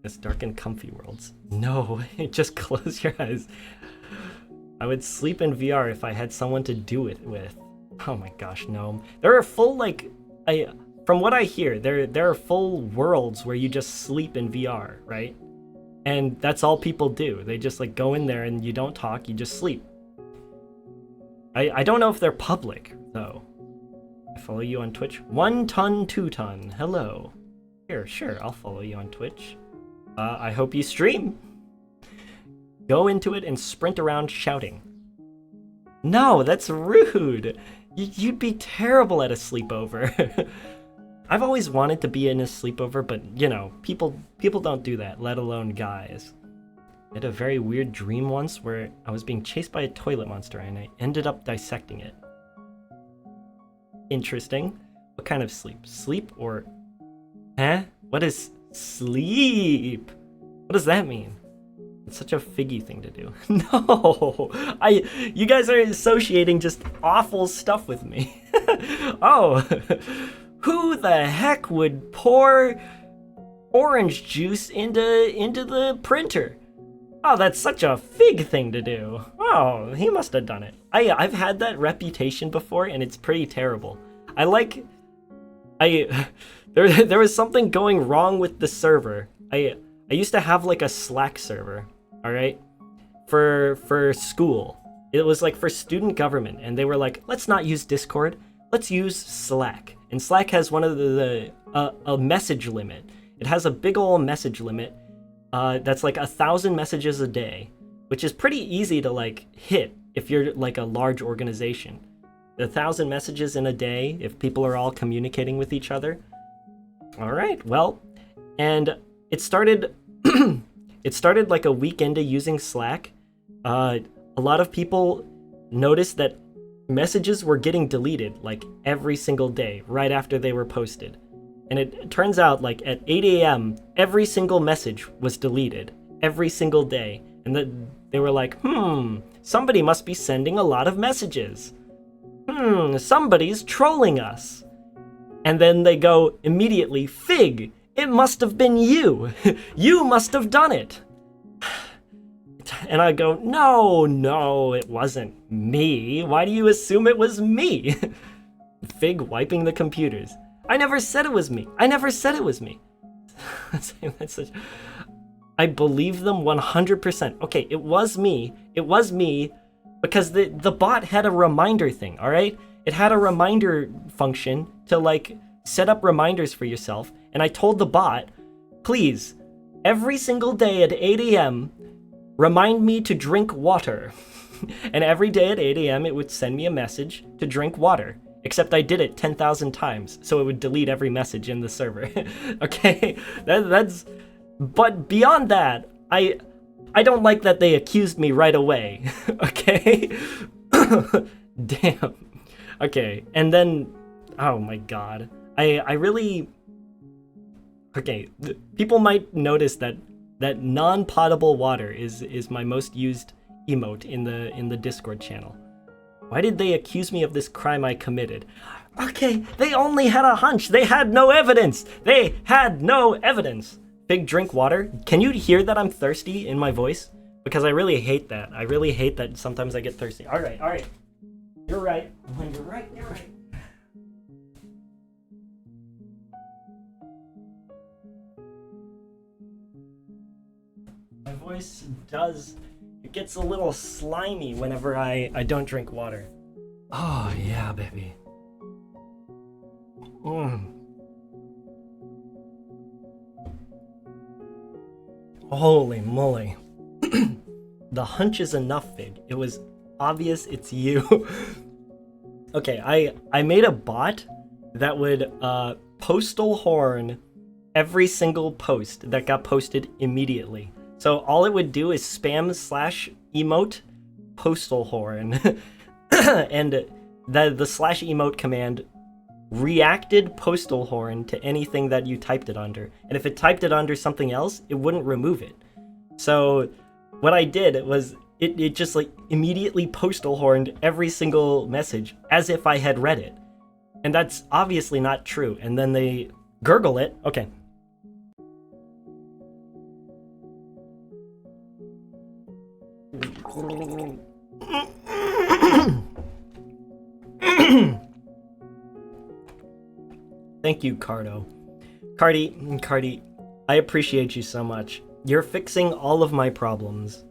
It's dark and comfy worlds. No way, just close your eyes. I would sleep in VR if I had someone to do it with. Oh my gosh, no. There are full, like, from what I hear, there are full worlds where you just sleep in VR, right? And that's all people do. They just like go in there and you don't talk, you just sleep. I don't know if they're public, though. I follow you on Twitch. 1 ton, 2 ton. Hello. Here, sure, I'll follow you on Twitch. I hope you stream. Go into it and sprint around shouting. No, that's rude. You'd be terrible at a sleepover. I've always wanted to be in a sleepover, but, you know, people don't do that, let alone guys. I had a very weird dream once where I was being chased by a toilet monster and I ended up dissecting it. Interesting. What kind of sleep? Sleep or... Huh? What is sleep? What does that mean? It's such a Figgy thing to do. No! You guys are associating just awful stuff with me. Oh! Who the heck would pour orange juice into the printer? Oh, that's such a Fig thing to do. Oh, he must have done it. I've had that reputation before, and it's pretty terrible. There was something going wrong with the server. I used to have like a Slack server, all right, for school. It was like for student government, and they were like, let's not use Discord, let's use Slack. And Slack has one of a message limit. It has a big ol' message limit that's like 1,000 messages a day, which is pretty easy to like hit if you're like a large organization. 1,000 messages in a day if people are all communicating with each other. All right, well, and it started it started like a week into using Slack. A lot of people noticed that messages were getting deleted like every single day right after they were posted. And it turns out, like, at 8 a.m., every single message was deleted. Every single day. And they were like, somebody must be sending a lot of messages. Somebody's trolling us. And then they go immediately, Fig, it must have been you. You must have done it. And I go, no, it wasn't me. Why do you assume it was me? Fig wiping the computers. I never said it was me. I never said it was me. I believe them 100%. Okay, it was me. It was me because the bot had a reminder thing, all right? It had a reminder function to, like, set up reminders for yourself. And I told the bot, please, every single day at 8 a.m., remind me to drink water. And every day at 8 a.m. it would send me a message to drink water. Except I did it 10,000 times, so it would delete every message in the server. Okay? That's... But beyond that, I don't like that they accused me right away. Okay? Damn. Okay, and then... Oh my god. I really... Okay, people might notice that non-potable water is my most used emote in the Discord channel. Why did they accuse me of this crime I committed? Okay, they only had a hunch. They had no evidence. They had no evidence. Fig, drink water. Can you hear that I'm thirsty in my voice? Because I really hate that. I really hate that sometimes I get thirsty. All right. You're right. You're right. My voice does... It gets a little slimy whenever I don't drink water. Oh, yeah, baby. Holy moly. The hunch is enough, Fig. It was obvious it's you. Okay, I made a bot that would postal horn every single post that got posted immediately. So all it would do is spam /emote postal horn. And the /emote command reacted postal horn to anything that you typed it under. And if it typed it under something else, it wouldn't remove it. So what I did was it just like immediately postal horned every single message as if I had read it. And that's obviously not true. And then they gurgle it. Okay. Thank you, Cardo. Cardi, I appreciate you so much. You're fixing all of my problems.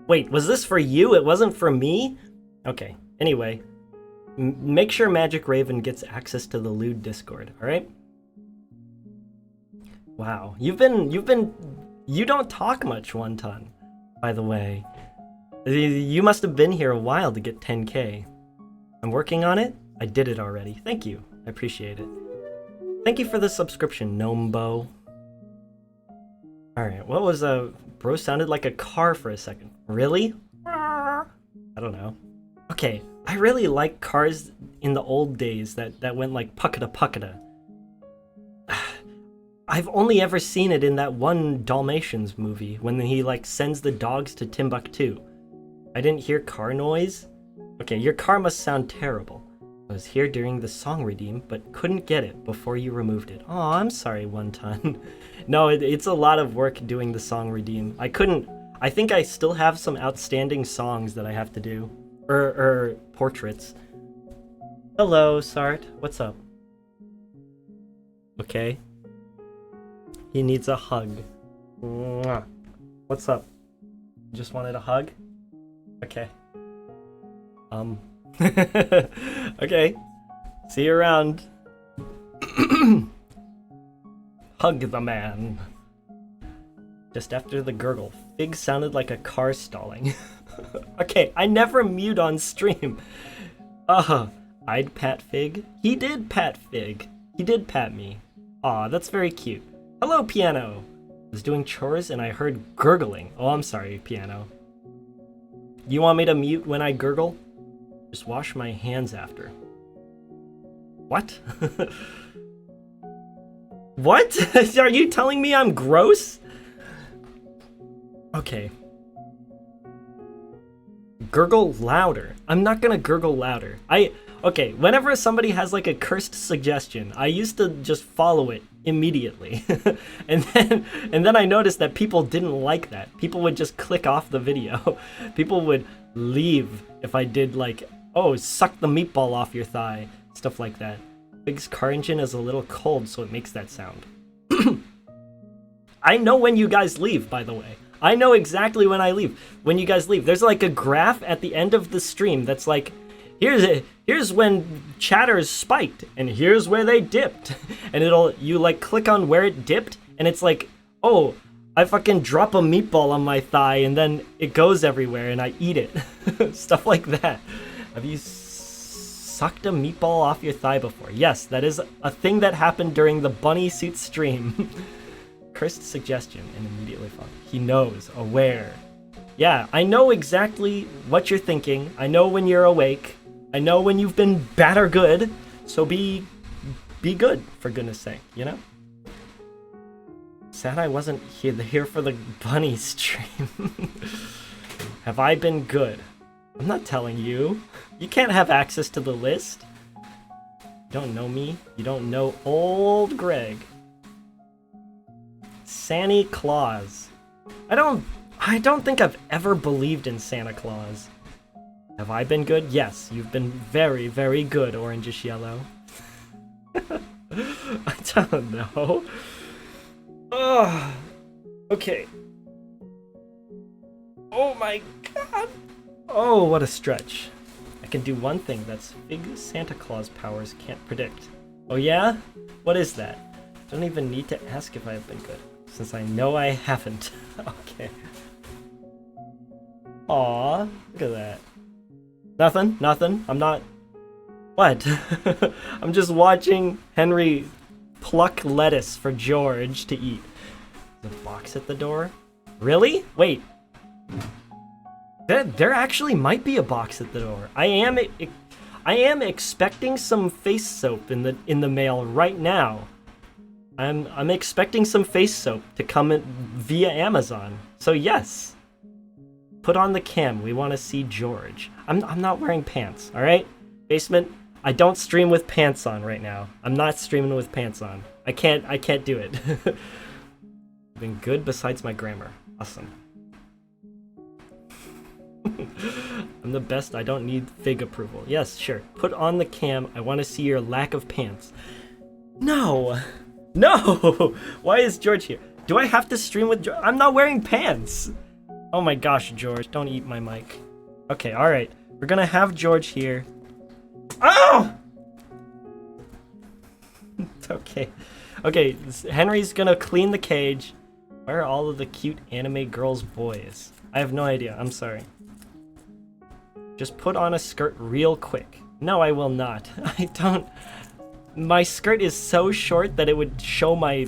Wait, was this for you? It wasn't for me? Okay, anyway. Make sure Magic Raven gets access to the lewd Discord, alright? Wow, you don't talk much, Wonton, by the way. You must have been here a while to get 10k. I'm working on it. I did it already. Thank you. I appreciate it. Thank you for the subscription, Gnomebo. Alright, what was bro sounded like a car for a second. Really? I don't know. Okay, I really like cars in the old days that went like puckada. I've only ever seen it in that one Dalmatians movie when he like sends the dogs to Timbuktu. I didn't hear car noise. Okay, your car must sound terrible. I was here during the song redeem, but couldn't get it before you removed it. Oh, I'm sorry, Wonton. No, it's a lot of work doing the song redeem. I think I still have some outstanding songs that I have to do. Or portraits. Hello, Sart. What's up? Okay. He needs a hug. Mwah. What's up? Just wanted a hug? Okay. Okay. See you around. Hug the man. Just after the gurgle, Fig sounded like a car stalling. Okay, I never mute on stream. I'd pat Fig. He did pat Fig. He did pat me. Aw, that's very cute. Hello, Piano. I was doing chores and I heard gurgling. Oh, I'm sorry, Piano. You want me to mute when I gurgle? Just wash my hands after. What? What? Are you telling me I'm gross? Okay. Gurgle louder. I'm not gonna gurgle louder. Okay, whenever somebody has like a cursed suggestion, I used to just follow it immediately. and then I noticed that people didn't like that. People would just click off the video. People would leave if I did like, oh, suck the meatball off your thigh, stuff like that. Big's car engine is a little cold, so it makes that sound. I know when you guys leave, by the way. I know exactly when I leave. When you guys leave, there's like a graph at the end of the stream that's like, here's when chatters spiked, and here's where they dipped. And you like click on where it dipped, and it's like, oh, I fucking drop a meatball on my thigh, and then it goes everywhere, and I eat it. Stuff like that. Have you sucked a meatball off your thigh before? Yes, that is a thing that happened during the bunny suit stream. Cursed suggestion, and immediately followed. He knows, aware. Yeah, I know exactly what you're thinking. I know when you're awake. I know when you've been bad or good. So be good, for goodness sake, you know? Sad I wasn't here for the bunny stream. Have I been good? I'm not telling you. You can't have access to the list. You don't know me. You don't know old Greg. Santa Claus. I don't think I've ever believed in Santa Claus. Have I been good? Yes, you've been very, very good, Orangish Yellow. I don't know. Oh, okay. Oh my god. Oh, what a stretch. I can do one thing that's big Santa Claus powers can't predict. Oh yeah? What is that? Don't even need to ask if I've been good, since I know I haven't. Okay. Aw, look at that. Nothing. I'm not... What? I'm just watching Henry pluck lettuce for George to eat. The box at the door? Really? Wait. There actually might be a box at the door. I am expecting some face soap in the mail right now. I'm expecting some face soap to come in via Amazon. So yes. Put on the cam. We want to see George. I'm not wearing pants, all right? Basement, I don't stream with pants on right now. I'm not streaming with pants on. I can't do it. I've been good besides my grammar. Awesome. I'm the best. I don't need Fig approval. Yes, sure. Put on the cam. I want to see your lack of pants. No. No! Why is George here? Do I have to stream with George? I'm not wearing pants! Oh my gosh, George, don't eat my mic. Okay, alright. We're gonna have George here. Oh! Okay. Okay, Henry's gonna clean the cage. Where are all of the cute anime girls' boys? I have no idea, I'm sorry. Just put on a skirt real quick. No, I will not. I don't... My skirt is so short that it would show my,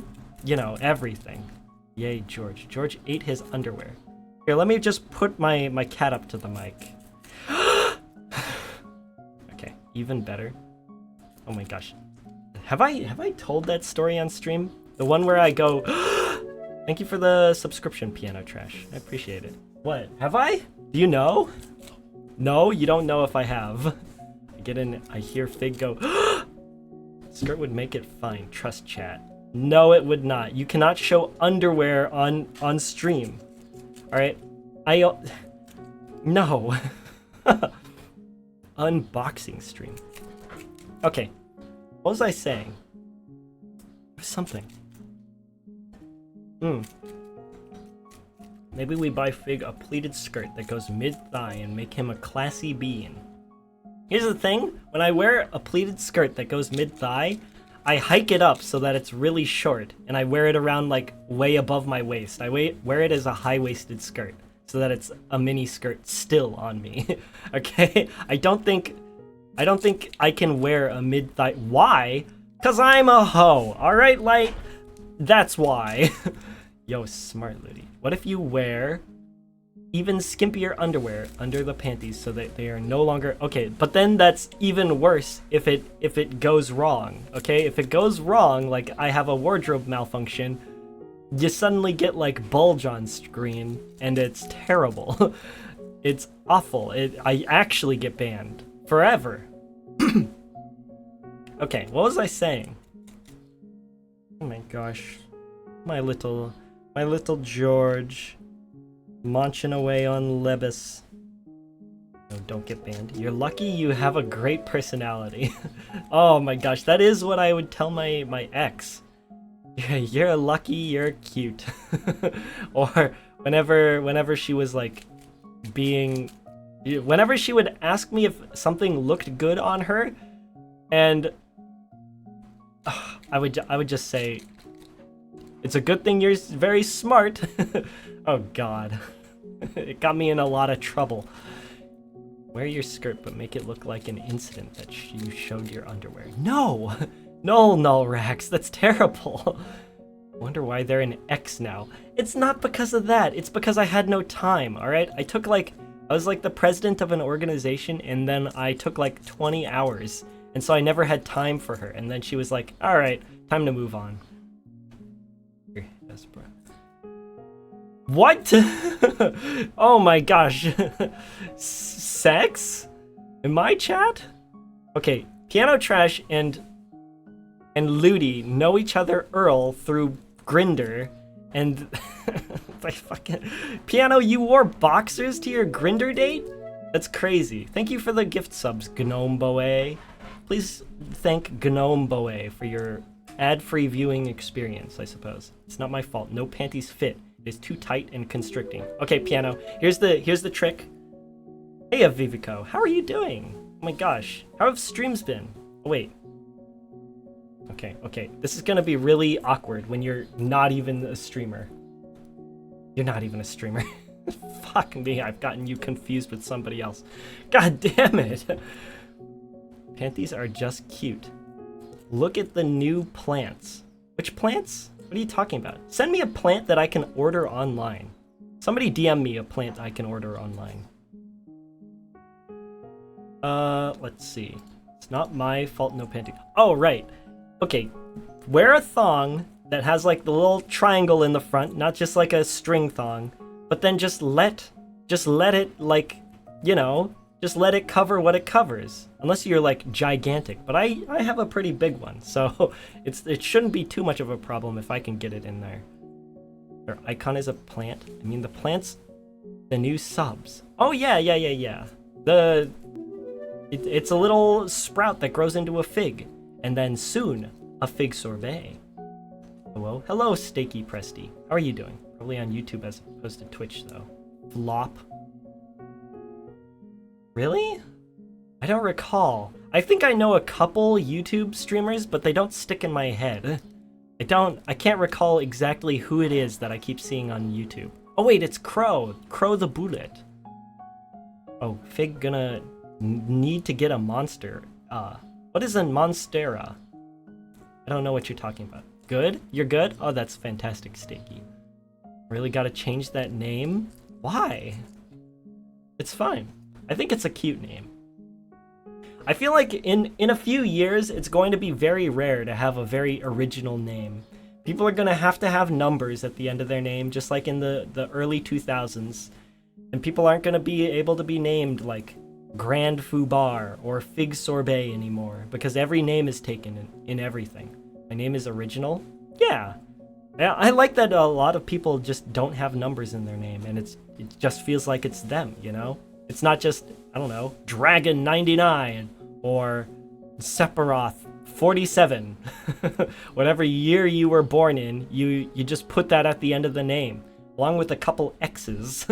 everything. Yay, George. George ate his underwear. Here, let me just put my cat up to the mic. Okay, even better. Oh my gosh. Have I told that story on stream? The one where I go, thank you for the subscription, Piano Trash. I appreciate it. What? Have I? Do you know? No, you don't know if I have. I get in, I hear Fig go, skirt would make it fine, trust chat. No, it would not. You cannot show underwear on stream. Alright? No. Unboxing stream. Okay. What was I saying? Something. Maybe we buy Fig a pleated skirt that goes mid-thigh and make him a classy bean. Here's the thing, when I wear a pleated skirt that goes mid-thigh, I hike it up so that it's really short, and I wear it around like way above my waist. I wear it as a high-waisted skirt, so that it's a mini skirt still on me. Okay? I don't think I can wear a mid-thigh. Why? 'Cause I'm a hoe. Alright, Light? That's why. Yo, smart Ludi. What if you wear even skimpier underwear under the panties so that they are no longer okay. But then that's even worse if it goes wrong. Okay, if it goes wrong, like I have a wardrobe malfunction, you suddenly get like bulge on screen, and it's terrible. It's awful. I actually get banned forever. Okay, what was I saying? Oh my gosh, my little George, munching away on Lebus. No, don't get banned. You're lucky you have a great personality. Oh my gosh, that is what I would tell my ex. You're lucky you're cute. Or whenever she was like whenever she would ask me if something looked good on her, and I would just say, it's a good thing you're very smart. Oh god. It got me in a lot of trouble. Wear your skirt, but make it look like an incident that you showed your underwear. No! No, Nullrax, that's terrible. Wonder why they're an X now. It's not because of that, it's because I had no time, alright? I was like the president of an organization, and then I took like 20 hours, and so I never had time for her, and then she was like, alright, time to move on. What? Oh my gosh. Sex? In my chat? Okay, Piano Trash and Ludi know each other Earl through Grindr, and I fucking Piano, you wore boxers to your Grindr date? That's crazy. Thank you for the gift subs, Gnome Boe. Please thank Gnome Boe for your ad-free viewing experience, I suppose. It's not my fault. No panties fit. It is too tight and constricting. Okay, Piano, here's the trick. Hey, Vivico, how are you doing? Oh my gosh, how have streams been? Oh, wait. Okay, this is gonna be really awkward when you're not even a streamer. You're not even a streamer. Fuck me, I've gotten you confused with somebody else. God damn it. Panties are just cute. Look at the new plants. Which plants? What are you talking about? Send me a plant that I can order online. Somebody DM me a plant I can order online. Let's see. It's not my fault, no panties. Oh, right. Okay, wear a thong that has like the little triangle in the front, not just like a string thong, but then just let it, like, you know, just let it cover what it covers. Unless you're like gigantic, but I have a pretty big one, so it shouldn't be too much of a problem if I can get it in there. Their icon is a plant. I mean, the plant's the new subs. Oh yeah. It's a little sprout that grows into a fig, and then soon a fig sorbet. Hello, Stakey Presty. How are you doing? Probably on YouTube as opposed to Twitch though. Flop. Really? I don't recall. I think I know a couple YouTube streamers, but they don't stick in my head. I can't recall exactly who it is that I keep seeing on YouTube. Oh wait, it's Crow. Crow the Bullet. Oh, Fig gonna need to get a monster. What is a monstera? I don't know what you're talking about. Good? You're good? Oh, that's fantastic, Stakey. Really gotta change that name? Why? It's fine. I think it's a cute name. I feel like in a few years, it's going to be very rare to have a very original name. People are gonna have to have numbers at the end of their name, just like in the early 2000s. And people aren't gonna be able to be named like Grand Foubar or Fig Sorbet anymore, because every name is taken in everything. My name is original? Yeah. I like that a lot of people just don't have numbers in their name, and it just feels like it's them, you know? It's not just, I don't know, Dragon 99 or Sephiroth 47. Whatever year you were born in, you just put that at the end of the name, along with a couple X's.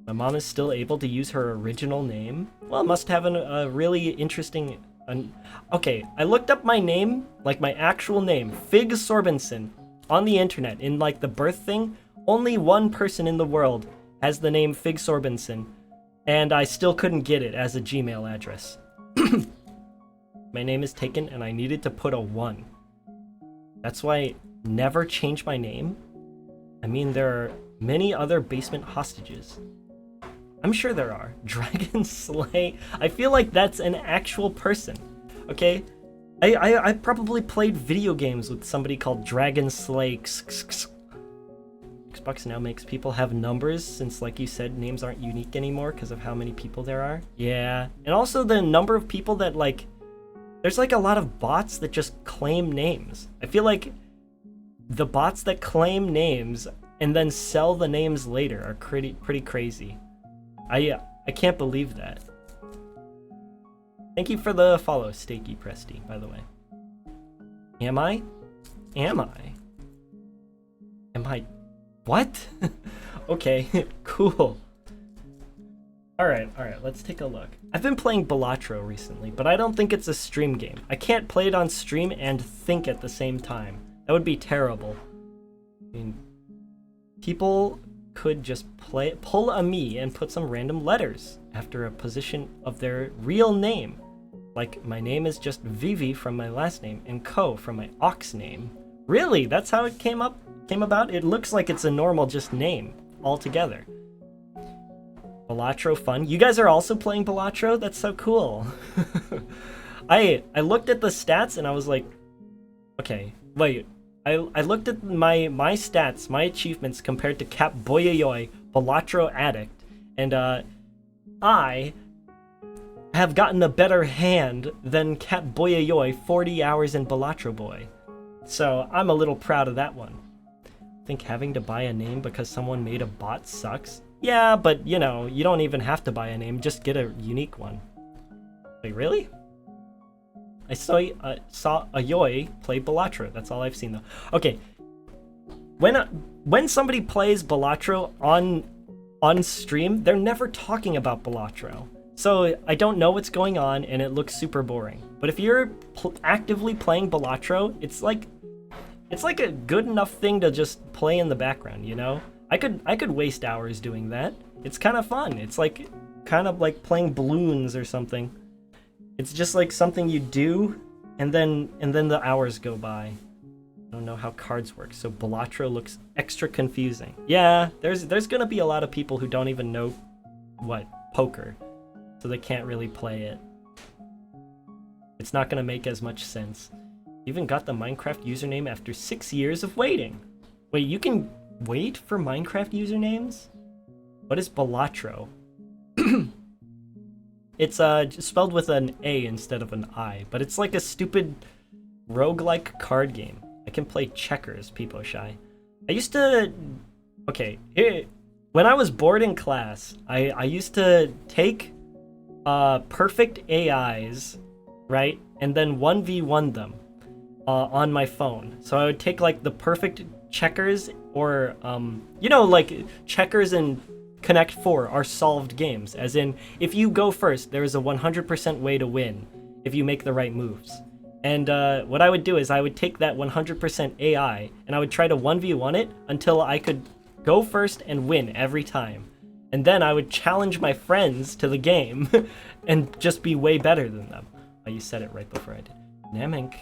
My mom is still able to use her original name? Well, must have a really interesting... Okay, I looked up my name, like my actual name, Fig Sorbenson, on the internet, in like the birth thing. Only one person in the world has the name Fig Sorbenson, and I still couldn't get it as a Gmail address. My name is taken, and I needed to put a 1. That's why I never change my name. I mean, there are many other basement hostages. I'm sure there are. Dragon Slay. I feel like that's an actual person. Okay? I probably played video games with somebody called Dragon Slay. Xbox now makes people have numbers since, like you said, names aren't unique anymore because of how many people there are. Yeah. And also the number of people that, like, there's like a lot of bots that just claim names. I feel like the bots that claim names and then sell the names later are pretty crazy. I can't believe that. Thank you for the follow, Stakey Presty, by the way. Am I? What? Okay, cool. Alright, let's take a look. I've been playing Balatro recently, but I don't think it's a stream game. I can't play it on stream and think at the same time. That would be terrible. I mean, people could just pull a me and put some random letters after a position of their real name. Like, my name is just Vivi from my last name and Ko from my Ox name. Really? That's how it came about? It looks like it's a normal just name altogether. Balatro fun. You guys are also playing Balatro? That's so cool. I looked at the stats and I was like, okay, wait. I looked at my stats, my achievements compared to Cap Boyoyoy, Balatro Addict, and I have gotten a better hand than Cap Boyoyoy 40 hours in Balatro Boy. So I'm a little proud of that one. Think having to buy a name because someone made a bot sucks? Yeah, but you know, you don't even have to buy a name, just get a unique one. Wait, really? I saw a Yoi play Balatro. That's all I've seen though. Okay. When somebody plays Balatro on stream, they're never talking about Balatro. So I don't know what's going on and it looks super boring. But if you're actively playing Balatro, it's like a good enough thing to just play in the background, you know? I could waste hours doing that. It's kind of fun. It's like kind of like playing balloons or something. It's just like something you do and then the hours go by. I don't know how cards work, so Balatro looks extra confusing. Yeah, there's gonna be a lot of people who don't even know what poker, so they can't really play it. It's not gonna make as much sense. Even got the Minecraft username after 6 years of waiting. Wait, you can wait for Minecraft usernames? What is Balatro? It's spelled with an A instead of an I, but it's like a stupid roguelike card game. I can play checkers, Peepo Shy. I used to... Okay, here... When I was bored in class, I used to take perfect AIs, right? And then 1v1 them on my phone. So I would take like the perfect checkers or, you know, like checkers and Connect 4 are solved games, as in, if you go first, there is a 100% way to win if you make the right moves. And what I would do is I would take that 100% AI, and I would try to 1v1 it until I could go first and win every time. And then I would challenge my friends to the game and just be way better than them. Oh, you said it right before I did. Namek.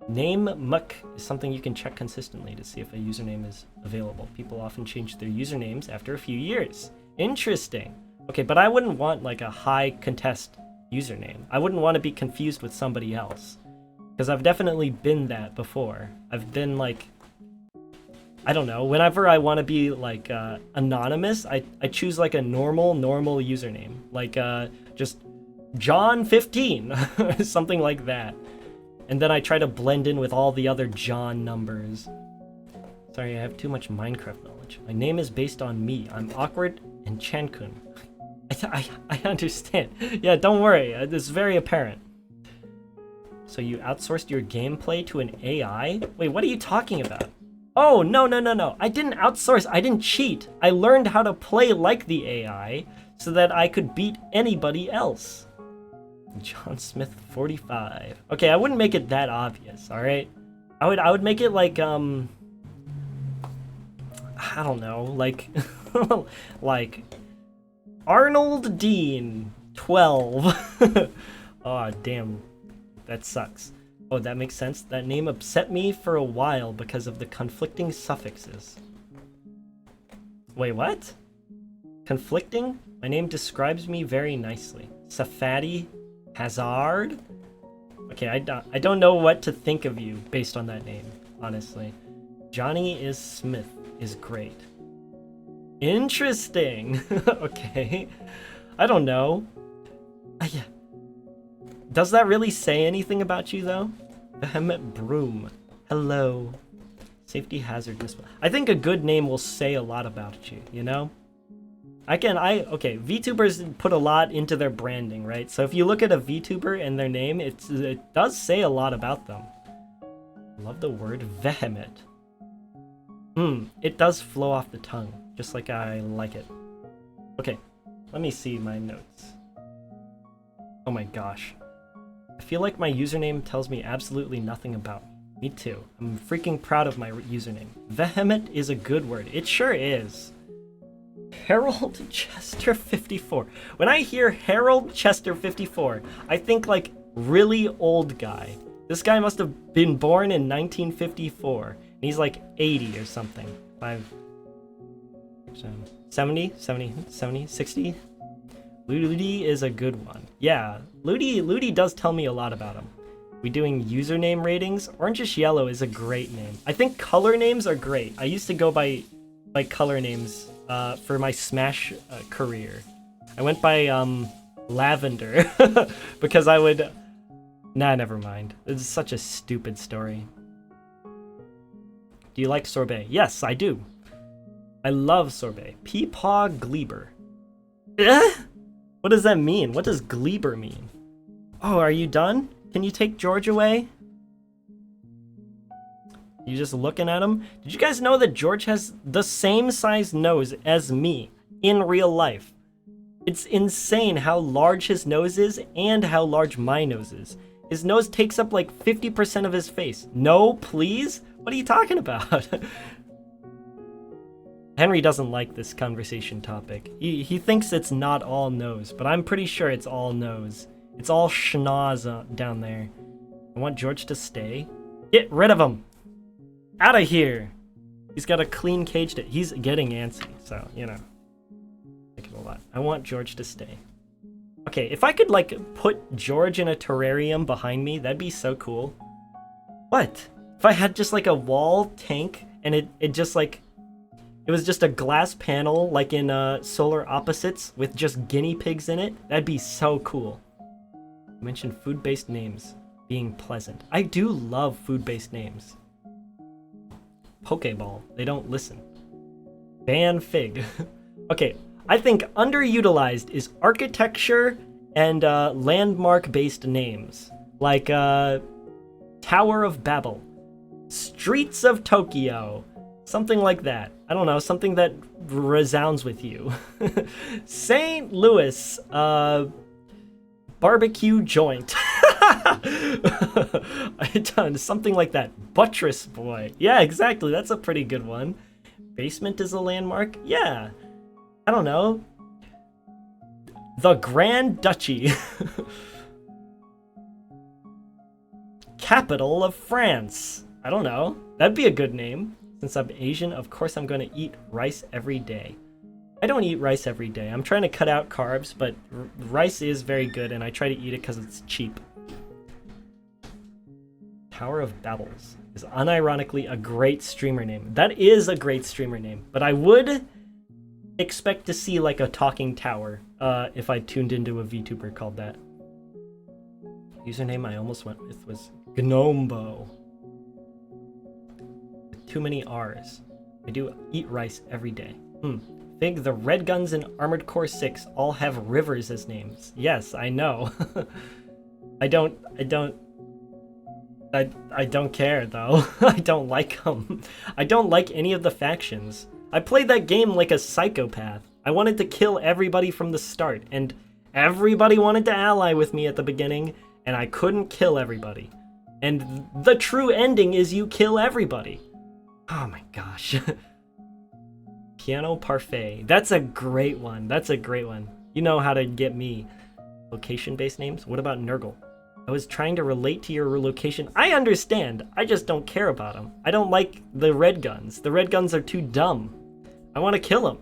Name muck is something you can check consistently to see if a username is available. People often change their usernames after a few years. Interesting. Okay, but I wouldn't want like a high contest username. I wouldn't want to be confused with somebody else. Because I've definitely been that before. I've been like, I don't know, whenever I want to be like anonymous, I choose like a normal username. Like just John15, something like that. And then I try to blend in with all the other John numbers. Sorry, I have too much Minecraft knowledge. My name is based on me. I'm awkward and Chankun. I understand. Yeah, don't worry. It's very apparent. So you outsourced your gameplay to an AI? Wait, what are you talking about? Oh, no. I didn't outsource. I didn't cheat. I learned how to play like the AI so that I could beat anybody else. John Smith 45. Okay, I wouldn't make it that obvious, all right? I would make it like I don't know, like like Arnold Dean 12. Oh, damn. That sucks. Oh, that makes sense. That name upset me for a while because of the conflicting suffixes. Wait, what? Conflicting? My name describes me very nicely. Safadi Hazard? Okay, I don't know what to think of you based on that name, honestly. Johnny is Smith is great. Interesting. Okay. I don't know. Yeah. Does that really say anything about you, though? Vehement Broom. Hello. Safety hazard display. I think a good name will say a lot about you, you know? Okay, VTubers put a lot into their branding, right? So if you look at a VTuber and their name, it does say a lot about them. I love the word vehement. It does flow off the tongue, just like I like it. Okay, let me see my notes. Oh my gosh. I feel like my username tells me absolutely nothing about me. Me too. I'm freaking proud of my username. Vehement is a good word. It sure is. Harold Chester 54. When I hear Harold Chester 54, I think like really old guy. This guy must have been born in 1954. And he's like 80 or something. 70, 60? Ludi is a good one. Yeah, Ludi does tell me a lot about him. We doing username ratings? Orangish Yellow is a great name. I think color names are great. I used to go by color names for my Smash career. I went by Lavender because I would... Nah, never mind. It's such a stupid story. Do you like sorbet? Yes, I do. I love sorbet. Peepaw Gleeber. What does that mean? What does Gleeber mean? Oh, are you done? Can you take George away? You just looking at him? Did you guys know that George has the same size nose as me in real life? It's insane how large his nose is and how large my nose is. His nose takes up like 50% of his face. No, please? What are you talking about? Henry doesn't like this conversation topic. He thinks it's not all nose, but I'm pretty sure it's all nose. It's all schnoz down there. I want George to stay. Get rid of him! Out of here! He's got a clean cage. He's getting antsy, so, you know. Like it a lot. I want George to stay. Okay, if I could, like, put George in a terrarium behind me, that'd be so cool. What? If I had just, like, a wall tank, and it just, like... It was just a glass panel, like in Solar Opposites, with just guinea pigs in it, that'd be so cool. You mentioned food-based names being pleasant. I do love food-based names. Pokeball, they don't listen. Ban Fig. Okay, I think underutilized is architecture and landmark-based names. Like Tower of Babel, Streets of Tokyo, something like that. I don't know, something that resounds with you. St. Louis, barbecue joint. I done something like that. Buttress Boy. Yeah, exactly. That's a pretty good one. Basement is a landmark. Yeah. I don't know. The Grand Duchy. Capital of France. I don't know. That'd be a good name. Since I'm Asian, of course I'm going to eat rice every day. I don't eat rice every day. I'm trying to cut out carbs, but rice is very good, and I try to eat it because it's cheap. Tower of Babels is unironically a great streamer name. That is a great streamer name, but I would expect to see like a talking tower if I tuned into a VTuber called that. Username I almost went with was Gnombo. Too many R's. I do eat rice every day. Fig, the Red Guns in Armored Core 6 all have rivers as names. Yes, I know. I don't care though. I don't like them. I don't like any of the factions. I played that game like a psychopath. I wanted to kill everybody from the start, and everybody wanted to ally with me at the beginning, and I couldn't kill everybody. And the true ending is you kill everybody. Oh my gosh. Piano Parfait. That's a great one. That's a great one. You know how to get me. Location-based names? What about Nurgle? I was trying to relate to your location. I understand. I just don't care about them. I don't like the Red Guns. The Red Guns are too dumb. I want to kill them.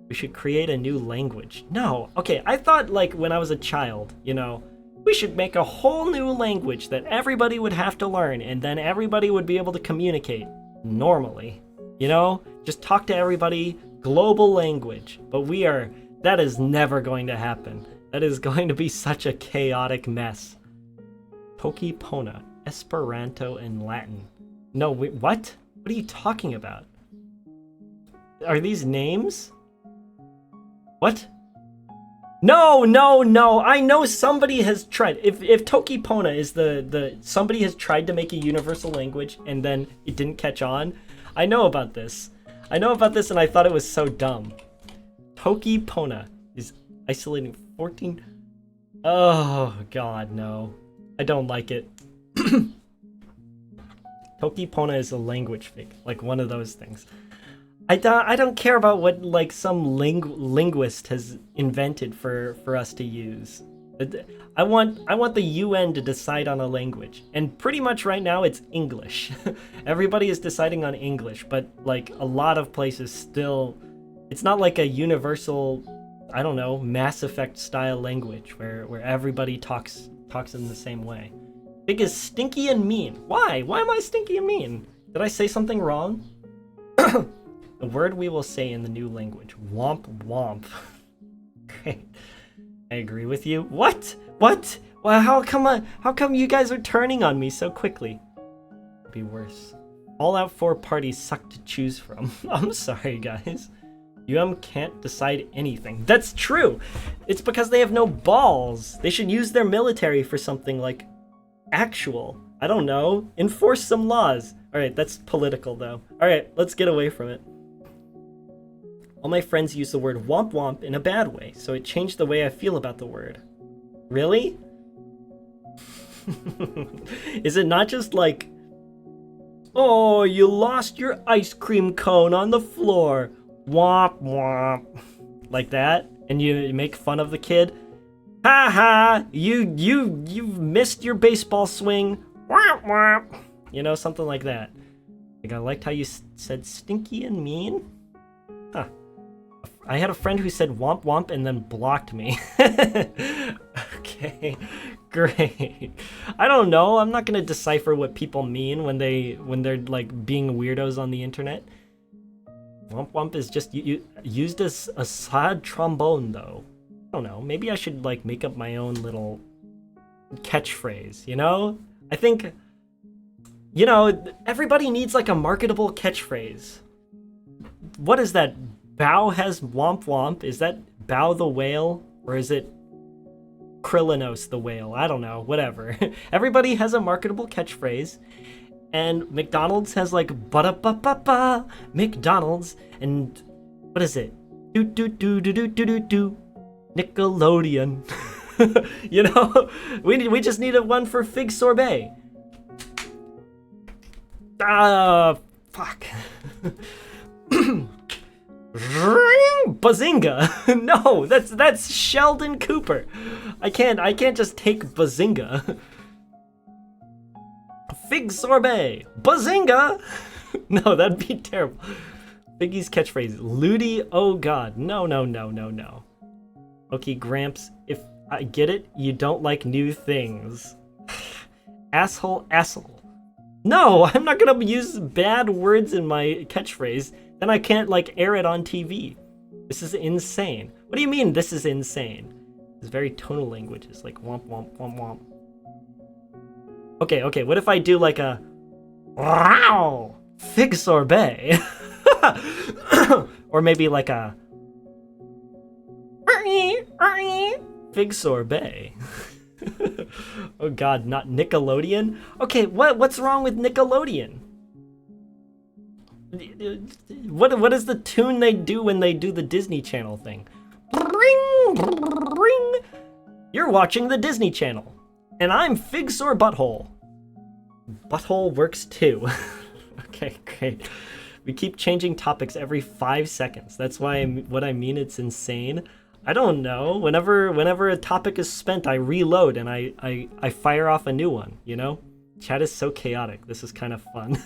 We should create a new language. No, okay, I thought like when I was a child, you know, we should make a whole new language that everybody would have to learn, and then everybody would be able to communicate normally. You know, just talk to everybody, global language. But that is never going to happen. That is going to be such a chaotic mess. Tokipona, Esperanto, and Latin. No, wait, what? What are you talking about? Are these names? What? No, no, no. I know somebody has tried. If Tokipona is somebody has tried to make a universal language and then it didn't catch on. I know about this. And I thought it was so dumb. Tokipona is isolating 14. Oh god, no. I don't like it. Tokipona is a language fig, like one of those things. I don't care about what like some linguist has invented for us to use. I want the UN to decide on a language, and pretty much right now it's English. Everybody is deciding on English, but like a lot of places still, it's not like a universal, I don't know, Mass Effect style language where everybody talks in the same way. Big is stinky and mean. Why? Why am I stinky and mean? Did I say something wrong? The word we will say in the new language. Womp womp. Great. I agree with you. What? What? Well, how come you guys are turning on me so quickly? It'd be worse. Fallout 4 parties suck to choose from. I'm sorry, guys. can't decide anything. That's true! It's because they have no balls. They should use their military for something like actual. I don't know. Enforce some laws. Alright, that's political though. Alright, let's get away from it. All my friends use the word womp womp in a bad way, so it changed the way I feel about the word. Really? Is it not just like, oh, you lost your ice cream cone on the floor. Womp womp. Like that? And you make fun of the kid? Ha ha! You've missed your baseball swing. Womp womp. You know, something like that. Like, I liked how you said stinky and mean. Huh. I had a friend who said womp womp and then blocked me. Okay, great. I don't know. I'm not gonna decipher what people mean when they're like being weirdos on the internet. Womp womp is just used as a sad trombone, though. I don't know. Maybe I should like make up my own little catchphrase. You know? I think, you know, everybody needs like a marketable catchphrase. What is that? Bao has womp womp. Is that Bao the whale? Or is it Kryllanos the whale? I don't know. Whatever. Everybody has a marketable catchphrase. And McDonald's has like ba-da-ba-ba-ba McDonald's. And what is it? Do-do-do-do-do-do-do-do Nickelodeon. You know? We just need one for Fig Sorbet. Fuck. Bazinga! No, that's Sheldon Cooper. I can't just take Bazinga. Fig sorbet! Bazinga! No, that'd be terrible. Biggie's catchphrase. Ludi, oh god. No. Okay, Gramps, if I get it, you don't like new things. Asshole. No, I'm not gonna use bad words in my catchphrase. Then I can't, like, air it on TV. This is insane. What do you mean, this is insane? It's very tonal languages, like womp womp womp womp. Okay, what if I do, like, a... Wow! Fig sorbet! Or maybe, like, a... Fig sorbet. Oh god, not Nickelodeon? Okay, what's wrong with Nickelodeon? What is the tune they do when they do the Disney Channel thing? Ring. You're watching the Disney Channel, and I'm Fig Sore Butthole. Butthole works too. Okay, great. We keep changing topics every 5 seconds. That's why what I mean. It's insane. I don't know. Whenever a topic is spent, I reload and I fire off a new one. You know. Chat is so chaotic. This is kind of fun.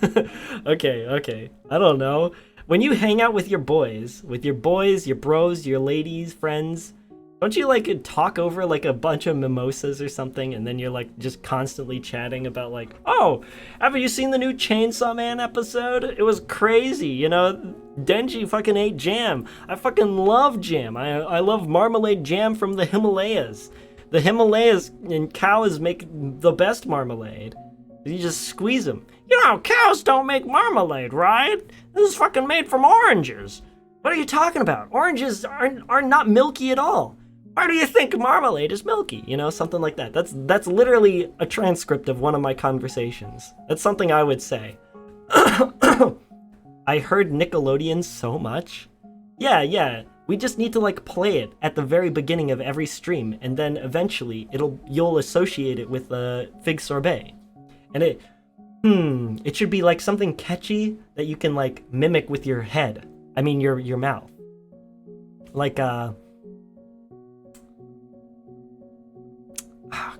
Okay. I don't know. when you hang out with your boys, your bros, your ladies, friends, don't you like talk over like a bunch of mimosas or something, and then you're like just constantly chatting about like, oh, have you seen the new Chainsaw Man episode? It was crazy, you know. Denji fucking ate jam. I fucking love jam. I love marmalade jam from the Himalayas. The Himalayas and cows make the best marmalade. You just squeeze them. You know, cows don't make marmalade, right? This is fucking made from oranges. What are you talking about? Oranges are not milky at all. Why do you think marmalade is milky? You know, something like that. That's literally a transcript of one of my conversations. That's something I would say. I heard Nickelodeon so much. Yeah. We just need to like play it at the very beginning of every stream, and then eventually you'll associate it with Fig Sorbet. And it should be like something catchy that you can like mimic with your head. I mean your mouth. Like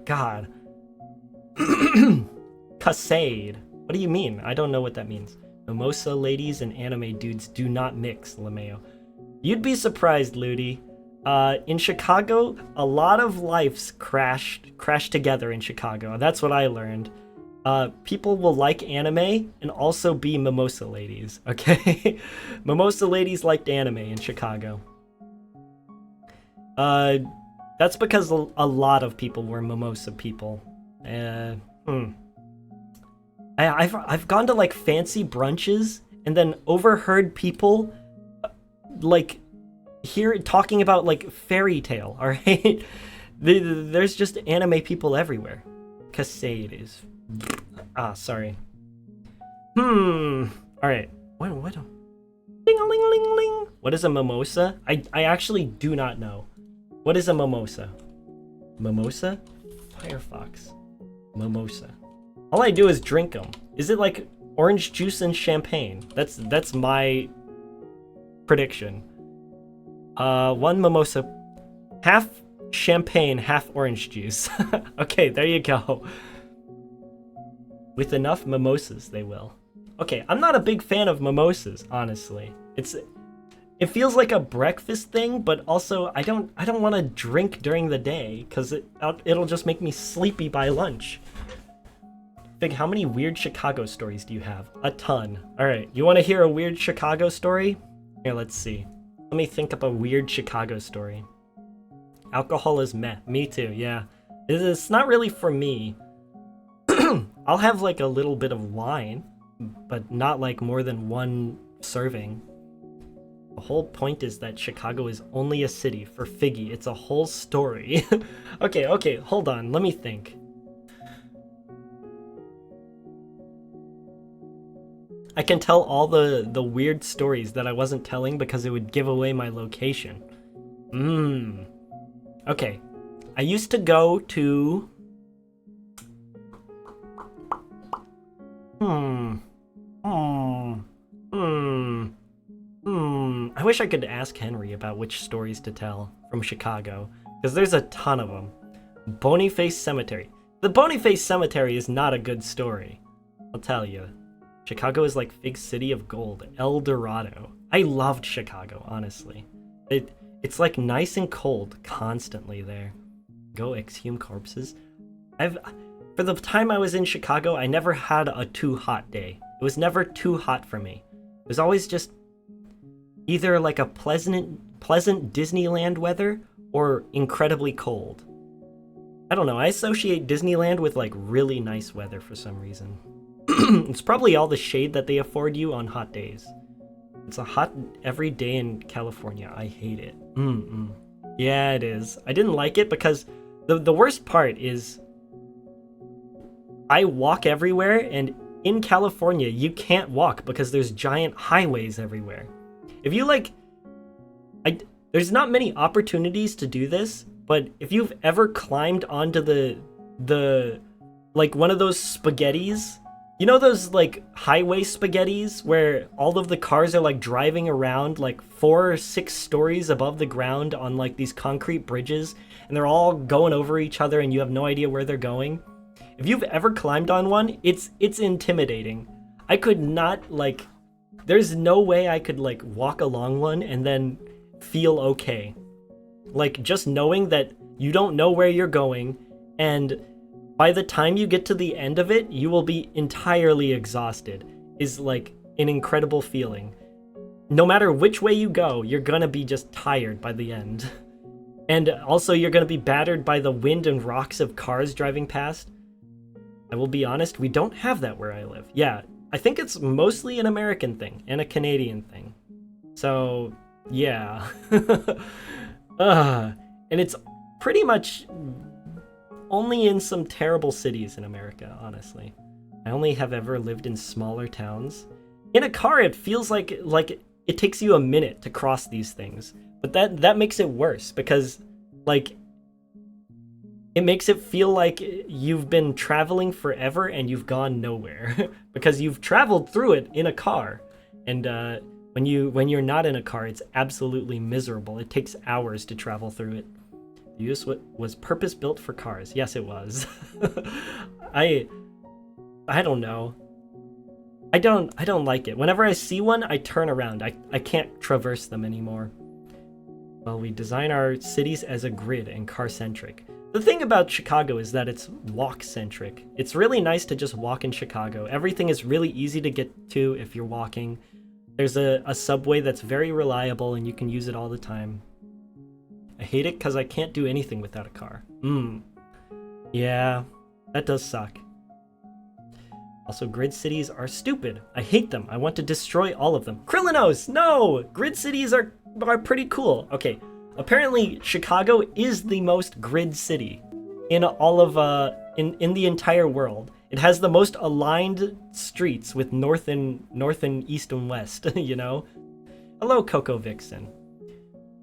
God. Cascade. What do you mean? I don't know what that means. Mimosa ladies and anime dudes do not mix, LeMayo. You'd be surprised, Ludi. In Chicago, a lot of lives crash together in Chicago. That's what I learned. People will like anime and also be mimosa ladies, okay? Mimosa ladies liked anime in Chicago. That's because a lot of people were mimosa people. I've gone to like fancy brunches and then overheard people like here talking about like fairy tale. All right, there's just anime people everywhere. Cascade is sorry. All right. What? Ding-a-ling-a-ling-a-ling. What is a mimosa? I actually do not know. What is a mimosa? Mimosa? Firefox. Mimosa. All I do is drink them. Is it like orange juice and champagne? That's my prediction. One mimosa, half champagne, half orange juice. Okay, there you go. With enough mimosas, they will. Okay, I'm not a big fan of mimosas, honestly. It feels like a breakfast thing, but also I don't want to drink during the day because it'll just make me sleepy by lunch. Fig, how many weird Chicago stories do you have? A ton. All right, you want to hear a weird Chicago story? Here, let's see. Let me think up a weird Chicago story. Alcohol is meh. Me too, yeah. It's not really for me. I'll have like a little bit of wine, but not like more than one serving. The whole point is that Chicago is only a city. For Figgy, it's a whole story. Okay, hold on. Let me think. I can tell all the weird stories that I wasn't telling because it would give away my location. Okay. I used to go to... I wish I could ask Henry about which stories to tell from Chicago, because there's a ton of them. Bonyface Cemetery. The Bonyface Cemetery is not a good story. I'll tell you. Chicago is like Fig City of Gold, El Dorado. I loved Chicago, honestly. It's like nice and cold constantly there. Go exhume corpses. For the time I was in Chicago, I never had a too hot day. It was never too hot for me. It was always just either like a pleasant Disneyland weather or incredibly cold. I don't know, I associate Disneyland with like really nice weather for some reason. It's probably all the shade that they afford you on hot days. It's a hot every day in California. I hate it. Yeah, it is. I didn't like it because the worst part is I walk everywhere, and in California you can't walk because there's giant highways everywhere. If you like, there's not many opportunities to do this, but if you've ever climbed onto the like one of those spaghettis, you know those like highway spaghettis where all of the cars are like driving around like 4 or 6 stories above the ground on like these concrete bridges, and they're all going over each other and you have no idea where they're going? If you've ever climbed on one, it's intimidating. I could not like There's no way I could like walk along one and then feel okay. Like just knowing that you don't know where you're going, and by the time you get to the end of it, you will be entirely exhausted is like an incredible feeling. No matter which way you go, you're gonna be just tired by the end. And also you're gonna be battered by the wind and rocks of cars driving past. I will be honest, we don't have that where I live. Yeah, I think it's mostly an American thing and a Canadian thing. So, yeah. And it's pretty much only in some terrible cities in America, honestly. I only have ever lived in smaller towns. In a car, it feels like it takes you a minute to cross these things. But that makes it worse because, like, it makes it feel like you've been traveling forever and you've gone nowhere because you've traveled through it in a car. And when you're not in a car, it's absolutely miserable. It takes hours to travel through it. The US was purpose built for cars. Yes, it was. I don't know. I don't like it. Whenever I see one, I turn around. I can't traverse them anymore. Well, we design our cities as a grid and car-centric. The thing about Chicago is that it's walk-centric. It's really nice to just walk in Chicago. Everything is really easy to get to if you're walking. There's a subway that's very reliable and you can use it all the time. I hate it because I can't do anything without a car. Yeah, that does suck. Also, grid cities are stupid. I hate them. I want to destroy all of them. Krylinos, no! Grid cities are pretty cool. Okay, apparently Chicago is the most grid city in all of in the entire world. It has the most aligned streets with north and east and west, you know? Hello, Coco Vixen.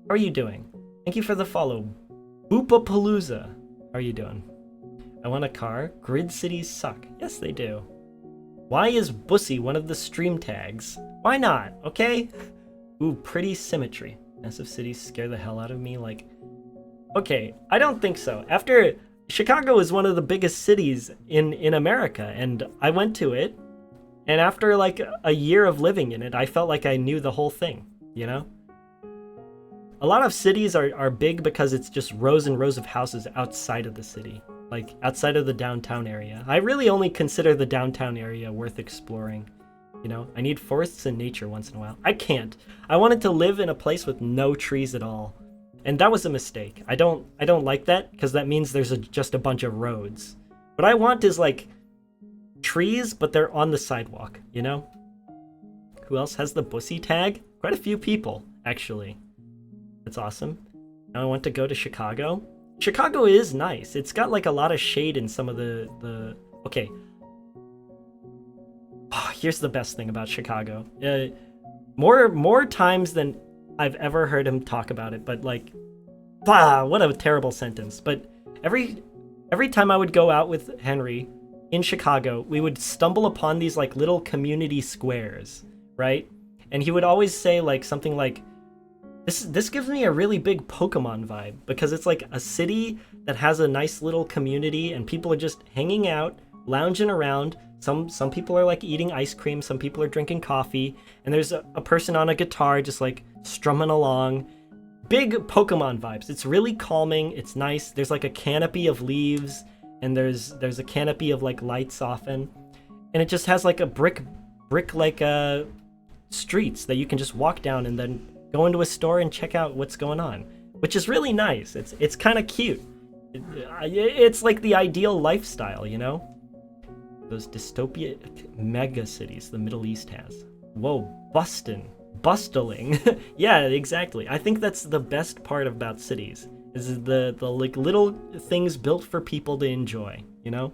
How are you doing? Thank you for the follow. Boopapalooza. How are you doing? I want a car. Grid cities suck. Yes, they do. Why is Bussy one of the stream tags? Why not? Okay? Ooh, pretty symmetry. Massive cities scare the hell out of me, like... Okay, I don't think so. After... Chicago is one of the biggest cities in America, and I went to it, and after like a year of living in it, I felt like I knew the whole thing, you know? A lot of cities are big because it's just rows and rows of houses outside of the city, like outside of the downtown area. I really only consider the downtown area worth exploring. You know, I need forests and nature once in a while. I can't. I wanted to live in a place with no trees at all. And that was a mistake. I don't like that because that means there's just a bunch of roads. What I want is like trees, but they're on the sidewalk, you know? Who else has the Bussy tag? Quite a few people, actually. That's awesome. Now I want to go to Chicago. Chicago is nice. It's got like a lot of shade in some of the... Okay. Oh, here's the best thing about Chicago. More times than I've ever heard him talk about it, but like, what a terrible sentence. But every time I would go out with Henry in Chicago, we would stumble upon these like little community squares, right? And he would always say like something like, this gives me a really big Pokemon vibe, because it's like a city that has a nice little community and people are just hanging out, lounging around. Some people are like eating ice cream, some people are drinking coffee, and there's a person on a guitar just like strumming along. Big Pokemon vibes. It's really calming. It's nice. There's like a canopy of leaves, and there's a canopy of like lights often, and it just has like a brick like streets that you can just walk down and then go into a store and check out what's going on, which is really nice. It's kind of cute. It's like the ideal lifestyle, you know? Those dystopia mega cities the Middle East has. Whoa, bustling. Yeah, exactly. I think that's the best part about cities, is the like little things built for people to enjoy, you know?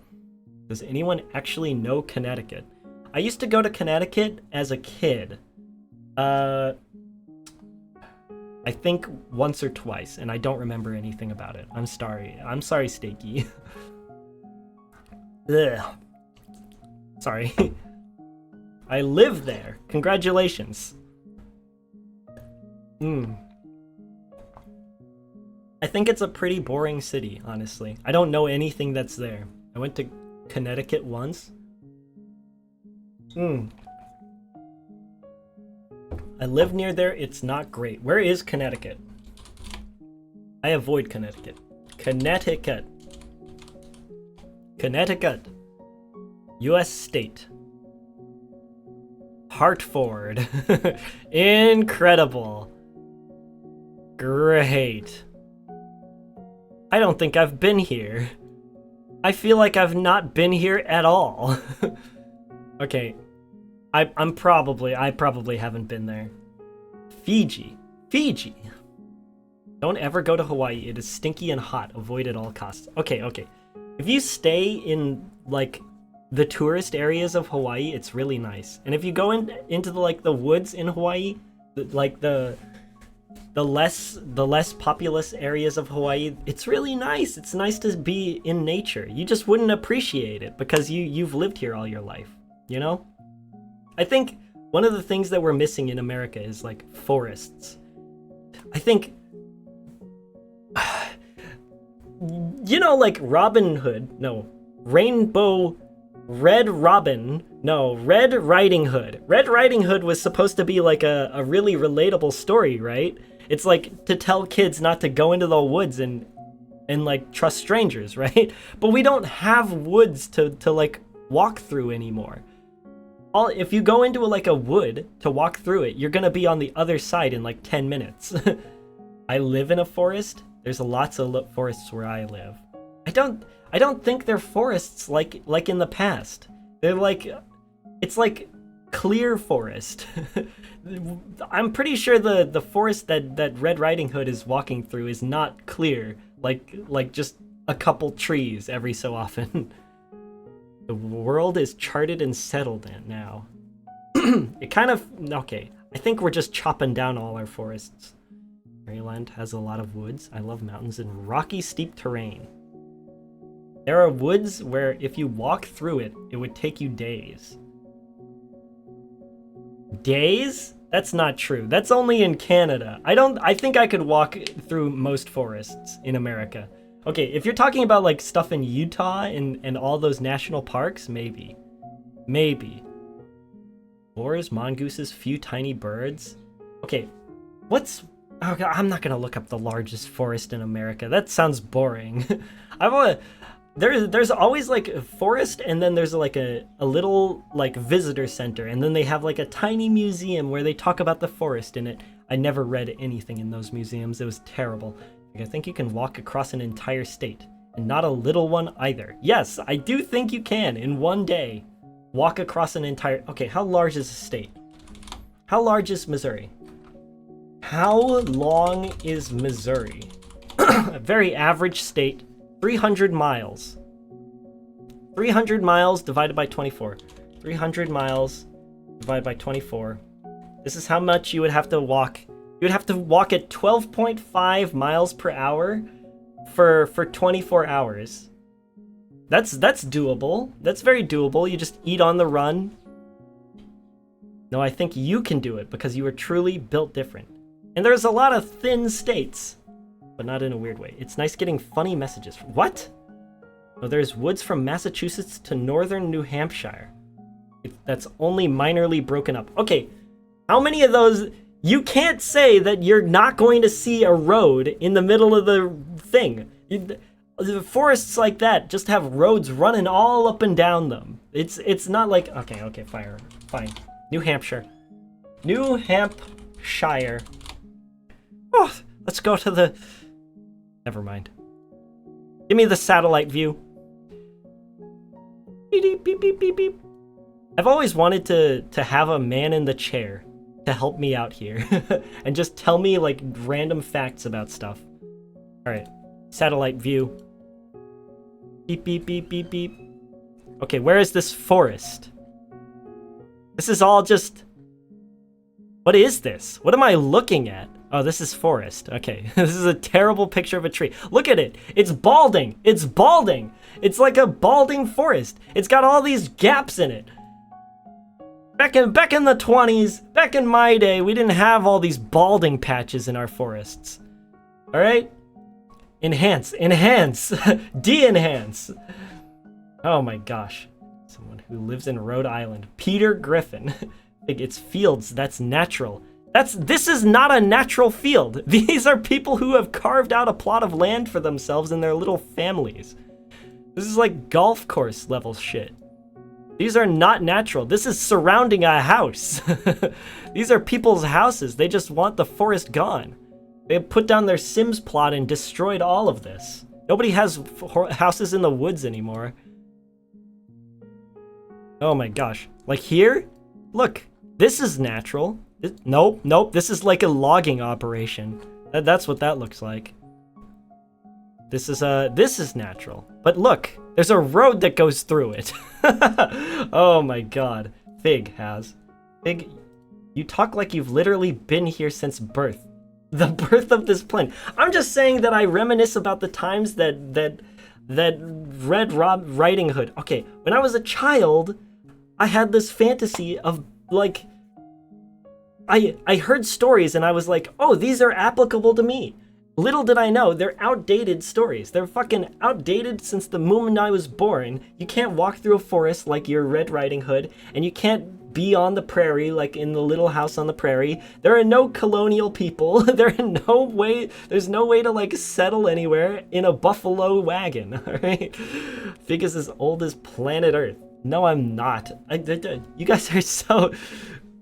Does anyone actually know Connecticut? I used to go to Connecticut as a kid. I think once or twice, and I don't remember anything about it. I'm sorry, Stakey. Ugh. Sorry. I live there. Congratulations. I think it's a pretty boring city, honestly. I don't know anything that's there. I went to Connecticut once. I live near there. It's not great. Where is Connecticut? I avoid Connecticut. Connecticut. Connecticut. U.S. state. Hartford. Incredible. Great. I don't think I've been here. I feel like I've not been here at all. Okay. I probably haven't been there. Fiji. Fiji. Don't ever go to Hawaii. It is stinky and hot. Avoid at all costs. Okay. If you stay in, like, the tourist areas of Hawaii, it's really nice. And if you go into the woods in Hawaii, like the less populous areas of Hawaii, it's really nice. It's nice to be in nature. You just wouldn't appreciate it because you've lived here all your life, you know? I think one of the things that we're missing in America is like forests. I think you know, like Red Riding Hood. Red Riding Hood was supposed to be like a really relatable story, right? It's like to tell kids not to go into the woods and like trust strangers, right? But we don't have woods to like walk through anymore. If you go into a wood to walk through it, you're gonna be on the other side in like 10 minutes. I live in a forest. There's lots of forests where I live. I don't think they're forests like in the past. They're like, it's like clear forest. I'm pretty sure the forest that Red Riding Hood is walking through is not clear, like just a couple trees every so often. The world is charted and settled in now. It kind of, okay, I think we're just chopping down all our forests. Maryland has a lot of woods. I love mountains and rocky, steep terrain. There are woods where if you walk through it, it would take you days. Days? That's not true. That's only in Canada. I think I could walk through most forests in America. Okay, if you're talking about like stuff in Utah and all those national parks, maybe. Boars, mongooses, few tiny birds. Okay, okay, I'm not gonna look up the largest forest in America. That sounds boring. There's always like a forest, and then there's like a little like visitor center, and then they have like a tiny museum where they talk about the forest in it. I never read anything in those museums. It was terrible. I think you can walk across an entire state, and not a little one either. Yes, I do think you can in one day walk across an entire. Okay, how large is a state? How large is Missouri? How long is Missouri? A very average state. 300 miles. 300 miles divided by 24. 300 miles divided by 24. This is how much you would have to walk. You would have to walk at 12.5 miles per hour for 24 hours. That's doable. That's very doable. You just eat on the run. No, I think you can do it because you are truly built different. And there's a lot of thin states. But not in a weird way. It's nice getting funny messages. What? Oh, there's woods from Massachusetts to northern New Hampshire. That's only minorly broken up. Okay, how many of those? You can't say that you're not going to see a road in the middle of the thing. The forests like that just have roads running all up and down them. It's not like, okay, fine. New Hampshire. New Hampshire. Oh, let's go to the... Never mind. Give me the satellite view. Beep, beep, beep, beep, beep. I've always wanted to have a man in the chair to help me out here and just tell me like random facts about stuff. All right, satellite view. Beep, beep, beep, beep, beep. Okay, where is this forest? This is all just... What is this? What am I looking at? Oh, this is forest. Okay, this is a terrible picture of a tree. Look at it. It's balding. It's balding. It's like a balding forest. It's got all these gaps in it. Back in the 20s, back in my day, we didn't have all these balding patches in our forests. All right? Enhance, de-enhance. Oh my gosh. Someone who lives in Rhode Island. Peter Griffin. It's fields, that's natural. This is not a natural field. These are people who have carved out a plot of land for themselves and their little families. This is like golf course level shit. These are not natural. This is surrounding a house. These are people's houses. They just want the forest gone. They put down their Sims plot and destroyed all of this. Nobody has houses in the woods anymore. Oh my gosh. Like here? Look, this is natural. Nope, this is like a logging operation. That's what that looks like. This is natural. But look, there's a road that goes through it. Oh my god. Fig has. Fig, you talk like you've literally been here since birth. The birth of this planet. I'm just saying that I reminisce about the times that Red Riding Hood. Okay, when I was a child, I had this fantasy of like I heard stories and I was like, oh, these are applicable to me. Little did I know, they're outdated stories. They're fucking outdated since the moment I was born. You can't walk through a forest like you're Red Riding Hood, and you can't be on the prairie like in the Little House on the Prairie. There are no colonial people. There's no way to like settle anywhere in a buffalo wagon, alright? Fig is as old as planet Earth. No, I'm not. You guys are so...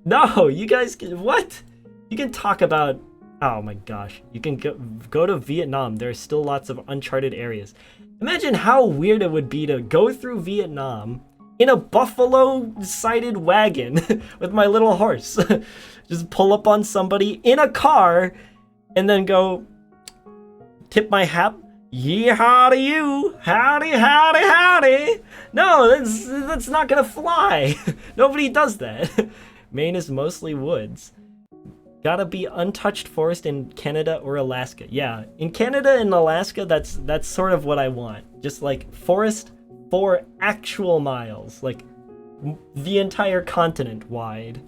No, you guys can, what? You can talk about, oh my gosh, you can go to Vietnam. There are still lots of uncharted areas. Imagine how weird it would be to go through Vietnam in a buffalo-sided wagon with my little horse. Just pull up on somebody in a car and then go, tip my hat. Yeehaw to you! Howdy, howdy, howdy! No, that's not gonna fly. Nobody does that. Maine is mostly woods. Gotta be untouched forest in Canada or Alaska. Yeah, in Canada and Alaska, that's sort of what I want. Just like forest for actual miles, like the entire continent wide.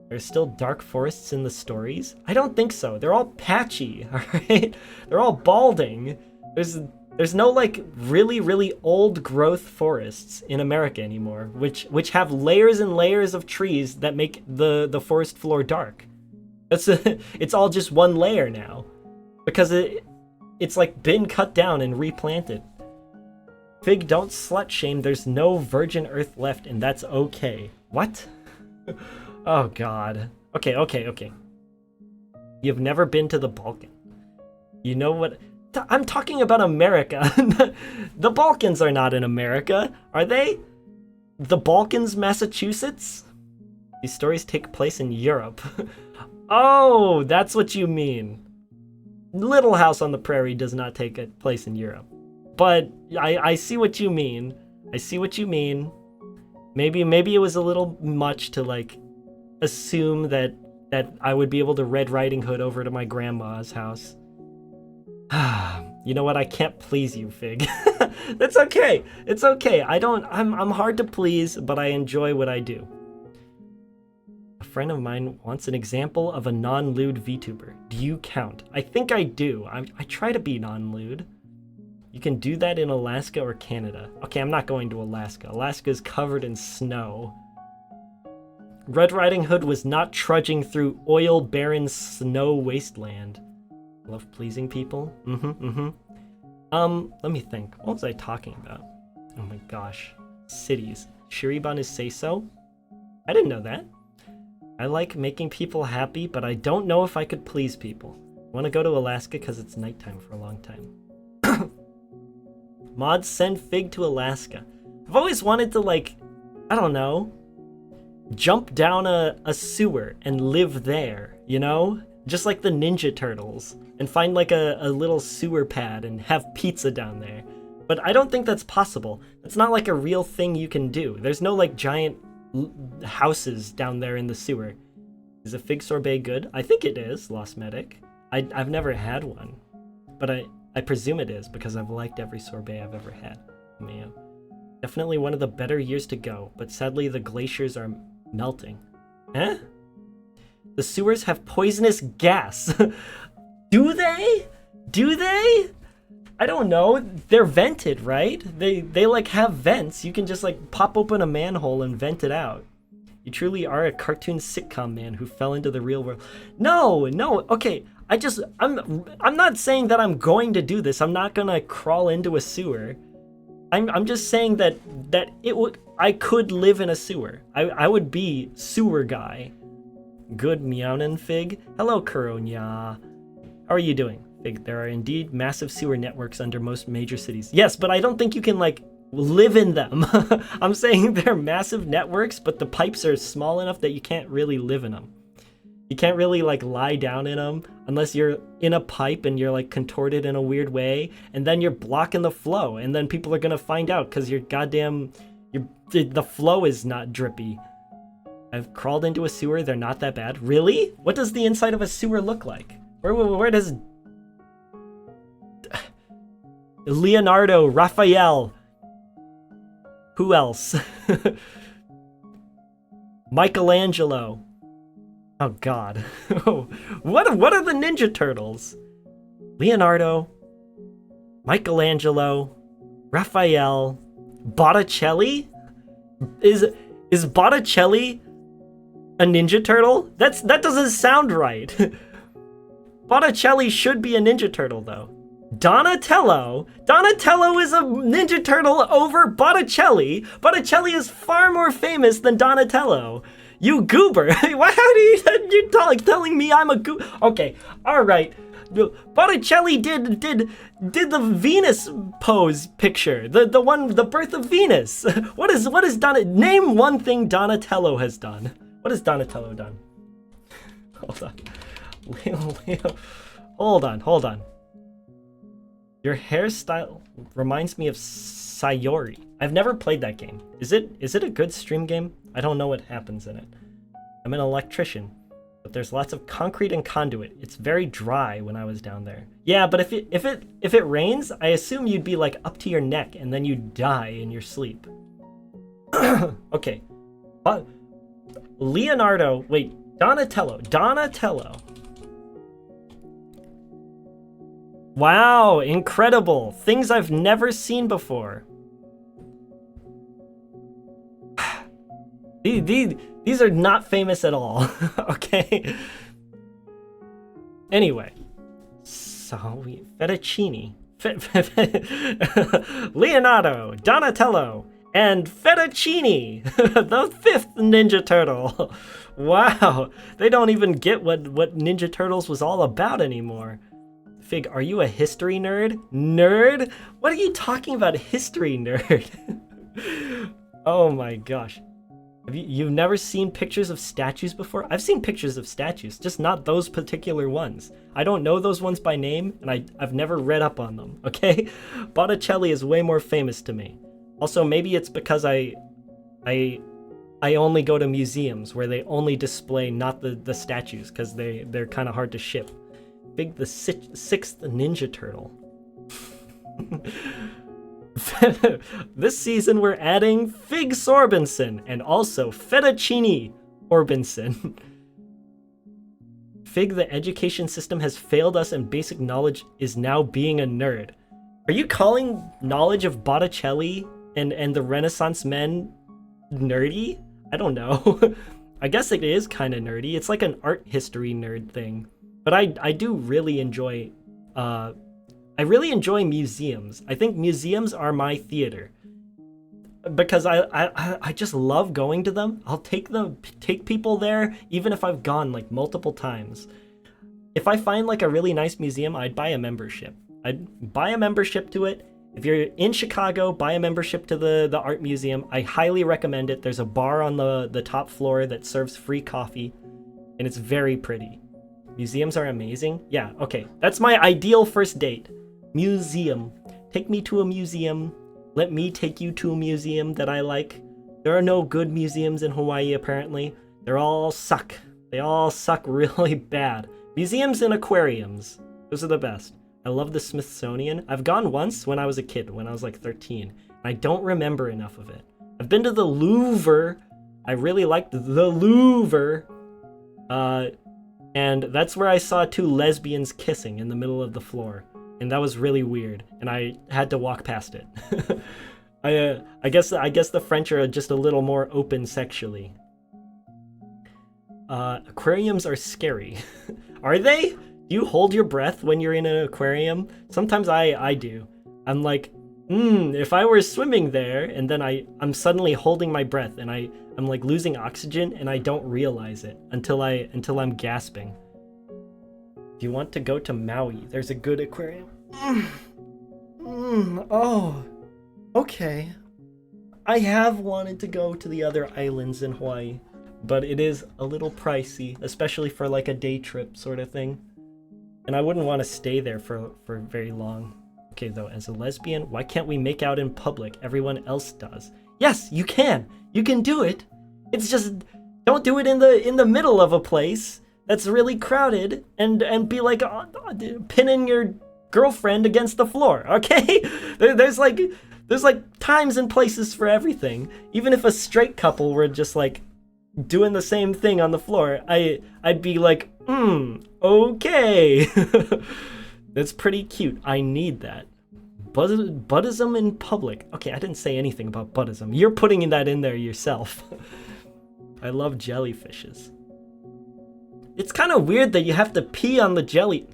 There's still dark forests in the stories? I don't think so. They're all patchy, alright? They're all balding. There's no like really old growth forests in America anymore, which have layers and layers of trees that make the forest floor dark. It's all just one layer now, because it's like been cut down and replanted. Fig, don't slut shame. There's no virgin earth left, and that's okay. What? Oh god. Okay. You've never been to the Balkan. You know what? I'm talking about America. The Balkans are not in America, are they? The Balkans, Massachusetts? These stories take place in Europe. Oh, that's what you mean. Little House on the Prairie does not take place in Europe. But I see what you mean. I see what you mean. Maybe it was a little much to like assume that I would be able to Red Riding Hood over to my grandma's house. You know what? I can't please you, Fig. That's okay. It's okay. I'm hard to please, but I enjoy what I do. A friend of mine wants an example of a non-lewd VTuber. Do you count? I think I do. I try to be non-lewd. You can do that in Alaska or Canada. Okay, I'm not going to Alaska. Alaska is covered in snow. Red Riding Hood was not trudging through oil-barren snow wasteland. Love pleasing people? Let me think. What was I talking about? Oh my gosh. Cities. Shiriban is say-so? I didn't know that. I like making people happy, but I don't know if I could please people. I want to go to Alaska because it's nighttime for a long time. Mods, send Fig to Alaska. I've always wanted to, like, I don't know, jump down a sewer and live there, you know? Just like the Ninja Turtles, and find like a little sewer pad and have pizza down there. But I don't think that's possible. That's not like a real thing you can do. There's no like giant houses down there in the sewer. Is a fig sorbet good? I think it is, Lost Medic. I've never had one, but I presume it is because I've liked every sorbet I've ever had. Man, definitely one of the better years to go, but sadly the glaciers are melting. Eh? The sewers have poisonous gas. Do they? Do they? I don't know. They're vented, right? They like have vents. You can just like pop open a manhole and vent it out. You truly are a cartoon sitcom man who fell into the real world. No, okay. I'm not saying that I'm going to do this. I'm not gonna crawl into a sewer. I'm just saying that I could live in a sewer. I would be sewer guy. Good meownin' Fig. Hello, Kuronya. How are you doing? Fig, there are indeed massive sewer networks under most major cities. Yes, but I don't think you can, like, live in them. I'm saying they're massive networks, but the pipes are small enough that you can't really live in them. You can't really, like, lie down in them unless you're in a pipe and you're, like, contorted in a weird way, and then you're blocking the flow, and then people are gonna find out because the flow is not drippy. I've crawled into a sewer. They're not that bad. Really? What does the inside of a sewer look like? Where does Leonardo, Raphael? Who else? Michelangelo. Oh God. What are the Ninja Turtles? Leonardo, Michelangelo, Raphael, Botticelli? Is Botticelli a Ninja Turtle? That doesn't sound right. Botticelli should be a Ninja Turtle though. Donatello is a Ninja Turtle over Botticelli. Botticelli is far more famous than Donatello. You goober. Why are you telling me I'm a goober? Okay, all right. Botticelli did the Venus pose picture. The birth of Venus. What is name one thing Donatello has done. What has Donatello done? Hold on. Leo. Hold on. Your hairstyle reminds me of Sayori. I've never played that game. Is it a good stream game? I don't know what happens in it. I'm an electrician, but there's lots of concrete and conduit. It's very dry when I was down there. Yeah, but if it rains, I assume you'd be like up to your neck and then you'd die in your sleep. Okay. Leonardo, wait, Donatello. Wow, incredible. Things I've never seen before. These are not famous at all. Okay. Anyway. So, fettuccine. Leonardo, Donatello, and Fettuccine, the fifth Ninja Turtle. Wow, they don't even get what Ninja Turtles was all about anymore. Fig, are you a history nerd? Nerd? What are you talking about, history nerd? Oh my gosh. You've never seen pictures of statues before? I've seen pictures of statues, just not those particular ones. I don't know those ones by name, and I've never read up on them, okay? Botticelli is way more famous to me. Also, maybe it's because I only go to museums where they only display not the statues, because they're kind of hard to ship. Big the sixth Ninja Turtle. This season we're adding Fig Sorbinson and also Fettuccine Orbinson. Fig, the education system has failed us and basic knowledge is now being a nerd. Are you calling knowledge of Botticelli and the Renaissance men nerdy? I don't know. I guess it is kind of nerdy. It's like an art history nerd thing. But I do really enjoy I really enjoy museums. I think museums are my theater because I just love going to them. I'll take people there even if I've gone like multiple times. If I find like a really nice museum, I'd buy a membership. I'd buy a membership to it. If you're in Chicago, buy a membership to the art museum. I highly recommend it. There's a bar on the top floor that serves free coffee and it's very pretty. Museums are amazing. Yeah, okay. That's my ideal first date. Museum. Take me to a museum. Let me take you to a museum that I like. There are no good museums in Hawaii, apparently. They're all suck. They all suck really bad. Museums and aquariums. Those are the best. I love the Smithsonian. I've gone once when I was a kid, when I was like 13. I don't remember enough of it. I've been to the Louvre. I really liked the Louvre. And that's where I saw two lesbians kissing in the middle of the floor. And that was really weird, and I had to walk past it. I guess the French are just a little more open sexually. Aquariums are scary. Are they? Do you hold your breath when you're in an aquarium? Sometimes I do. I'm like, if I were swimming there and then I'm suddenly holding my breath and I'm like losing oxygen and I don't realize it until I'm gasping. If you want to go to Maui, there's a good aquarium. Oh, okay. I have wanted to go to the other islands in Hawaii, but it is a little pricey, especially for like a day trip sort of thing. And I wouldn't want to stay there for very long. Okay, though, as a lesbian, why can't we make out in public? Everyone else does. Yes, you can. You can do it. It's just don't do it in the middle of a place that's really crowded and be like pinning your girlfriend against the floor. Okay, there's like times and places for everything. Even if a straight couple were just like doing the same thing on the floor, I'd be like, okay. That's pretty cute. I need that. Buddhism in public. Okay, I didn't say anything about Buddhism. You're putting that in there yourself. I love jellyfishes. It's kind of weird that you have to pee on the jelly.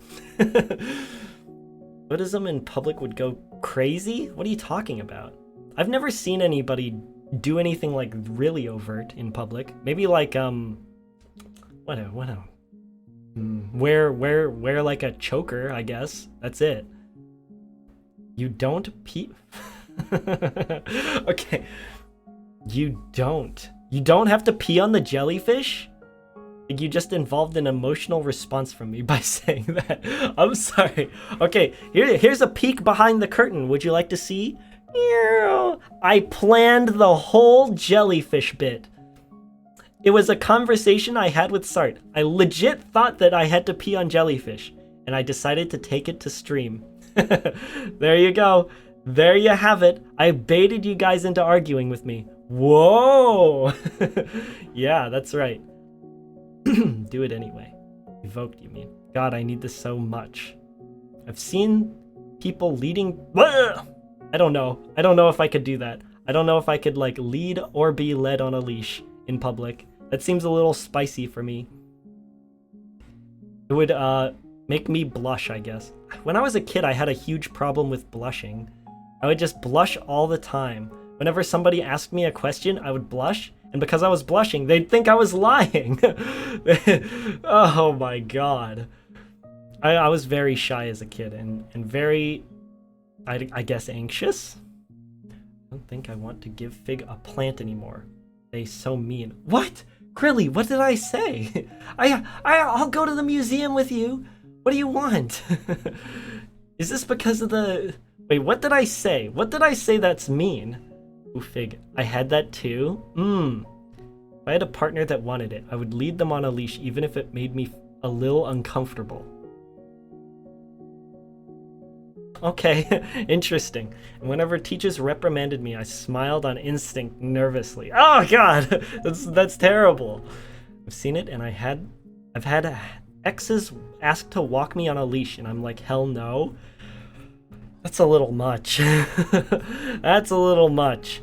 Buddhism in public would go crazy? What are you talking about? I've never seen anybody do anything like really overt in public. Maybe like wear like a choker, I guess. That's it. You don't pee. Okay. You don't have to pee on the jellyfish? You just involved an emotional response from me by saying that. I'm sorry. Okay, here's a peek behind the curtain. Would you like to see? I planned the whole jellyfish bit. It was a conversation I had with Sart. I legit thought that I had to pee on jellyfish, and I decided to take it to stream. There you go. There you have it. I baited you guys into arguing with me. Whoa! Yeah, that's right. Do it anyway. Evoked, you mean? God, I need this so much. I've seen people leading... I don't know. I don't know if I could do that. I don't know if I could, like, lead or be led on a leash in public. That seems a little spicy for me. It would, make me blush, I guess. When I was a kid, I had a huge problem with blushing. I would just blush all the time. Whenever somebody asked me a question, I would blush. And because I was blushing, they'd think I was lying. Oh my god. I was very shy as a kid and very, I guess, anxious. I don't think I want to give Fig a plant anymore. They so mean. What? Krilly, what did I say? I'll go to the museum with you. What do you want? Is this because of the... Wait, what did I say? What did I say that's mean? Ooh, Fig, I had that too? If I had a partner that wanted it, I would lead them on a leash even if it made me a little uncomfortable. Okay, interesting. And whenever teachers reprimanded me, I smiled on instinct nervously. Oh god, that's terrible. I've seen it and I've had exes ask to walk me on a leash and I'm like, hell no. That's a little much. That's a little much.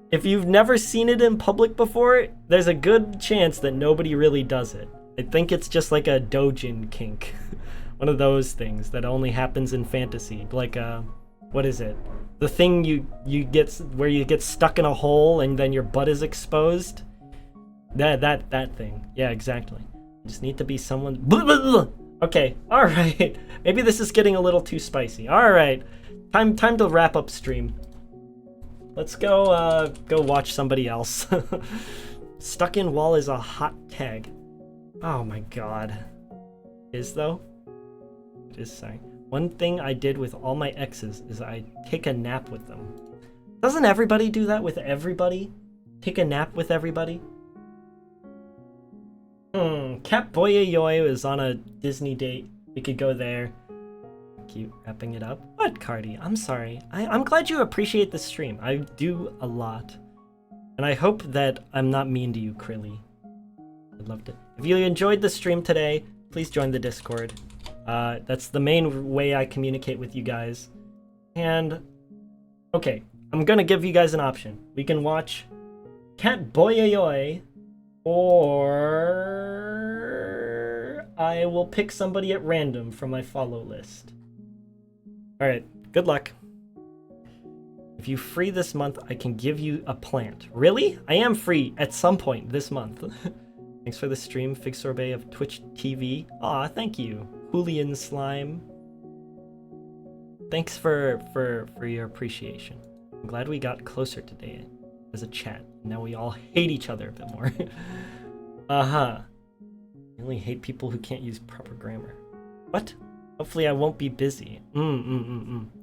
If you've never seen it in public before, there's a good chance that nobody really does it. I think it's just like a dojin kink. One of those things that only happens in fantasy. Like, what is it? The thing you get, where you get stuck in a hole and then your butt is exposed? That thing. Yeah, exactly. You just need to be someone... Okay, alright. Maybe this is getting a little too spicy. Alright. Time to wrap up stream. Let's go watch somebody else. Stuck in wall is a hot tag. Oh my god. Is though? Just sorry. One thing I did with all my exes is I take a nap with them. Doesn't everybody do that with everybody? Take a nap with everybody? Cat Boyayoi is on a Disney date. We could go there. Keep wrapping it up. What, Cardi? I'm sorry. I'm glad you appreciate the stream. I do a lot. And I hope that I'm not mean to you, Krilly. I'd love to. If you enjoyed the stream today, please join the Discord. That's the main way I communicate with you guys. And, okay, I'm gonna give you guys an option. We can watch Cat Boyayoi, Or I will pick somebody at random from my follow list. Alright, good luck. If you free this month, I can give you a plant. Really? I am free at some point this month. Thanks for the stream, Fig Sorbet of Twitch TV. Aw, thank you. Julian Slime. Thanks for your appreciation. I'm glad we got closer today as a chat. Now we all hate each other a bit more. Uh-huh. I only hate people who can't use proper grammar. What? Hopefully I won't be busy.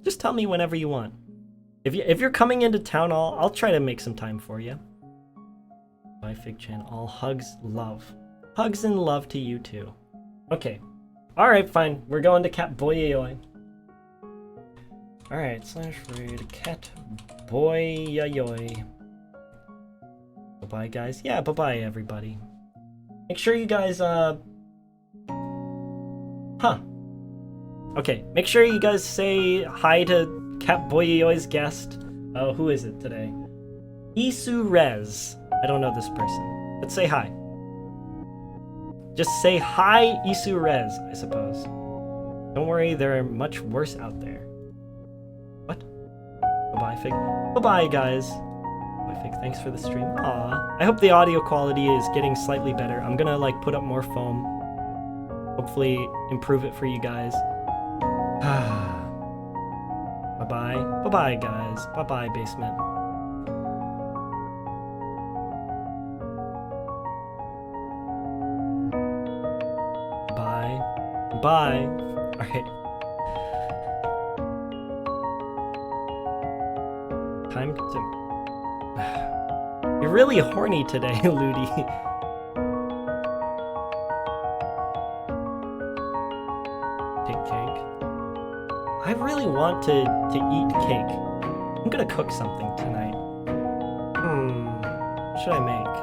Just tell me whenever you want. If you're coming into town, I'll try to make some time for you. Bye, FigChan. All hugs, love. Hugs and love to you too. Okay. Alright, fine. We're going to Cat Boy. Alright, /raid Cat Boy. Bye-bye, guys. Yeah, bye-bye, everybody. Make sure you guys, Okay, make sure you guys say hi to Cat Boyo's guest. Oh, who is it today? Isu Rez. I don't know this person. Let's say hi. Just say hi, Isu Rez, I suppose. Don't worry, there are much worse out there. What? Bye-bye, Fig. Bye-bye, guys. Bye, Fig. Thanks for the stream. Aw. I hope the audio quality is getting slightly better. I'm gonna, like, put up more foam. Hopefully improve it for you guys. Bye-bye. Bye-bye, guys. Bye-bye, basement. Bye. Bye. Alright. Time to... You're really horny today, Ludi. Take cake. I really want to eat cake. I'm gonna cook something tonight. What should I make?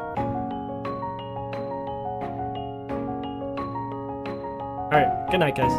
Alright, good night, guys.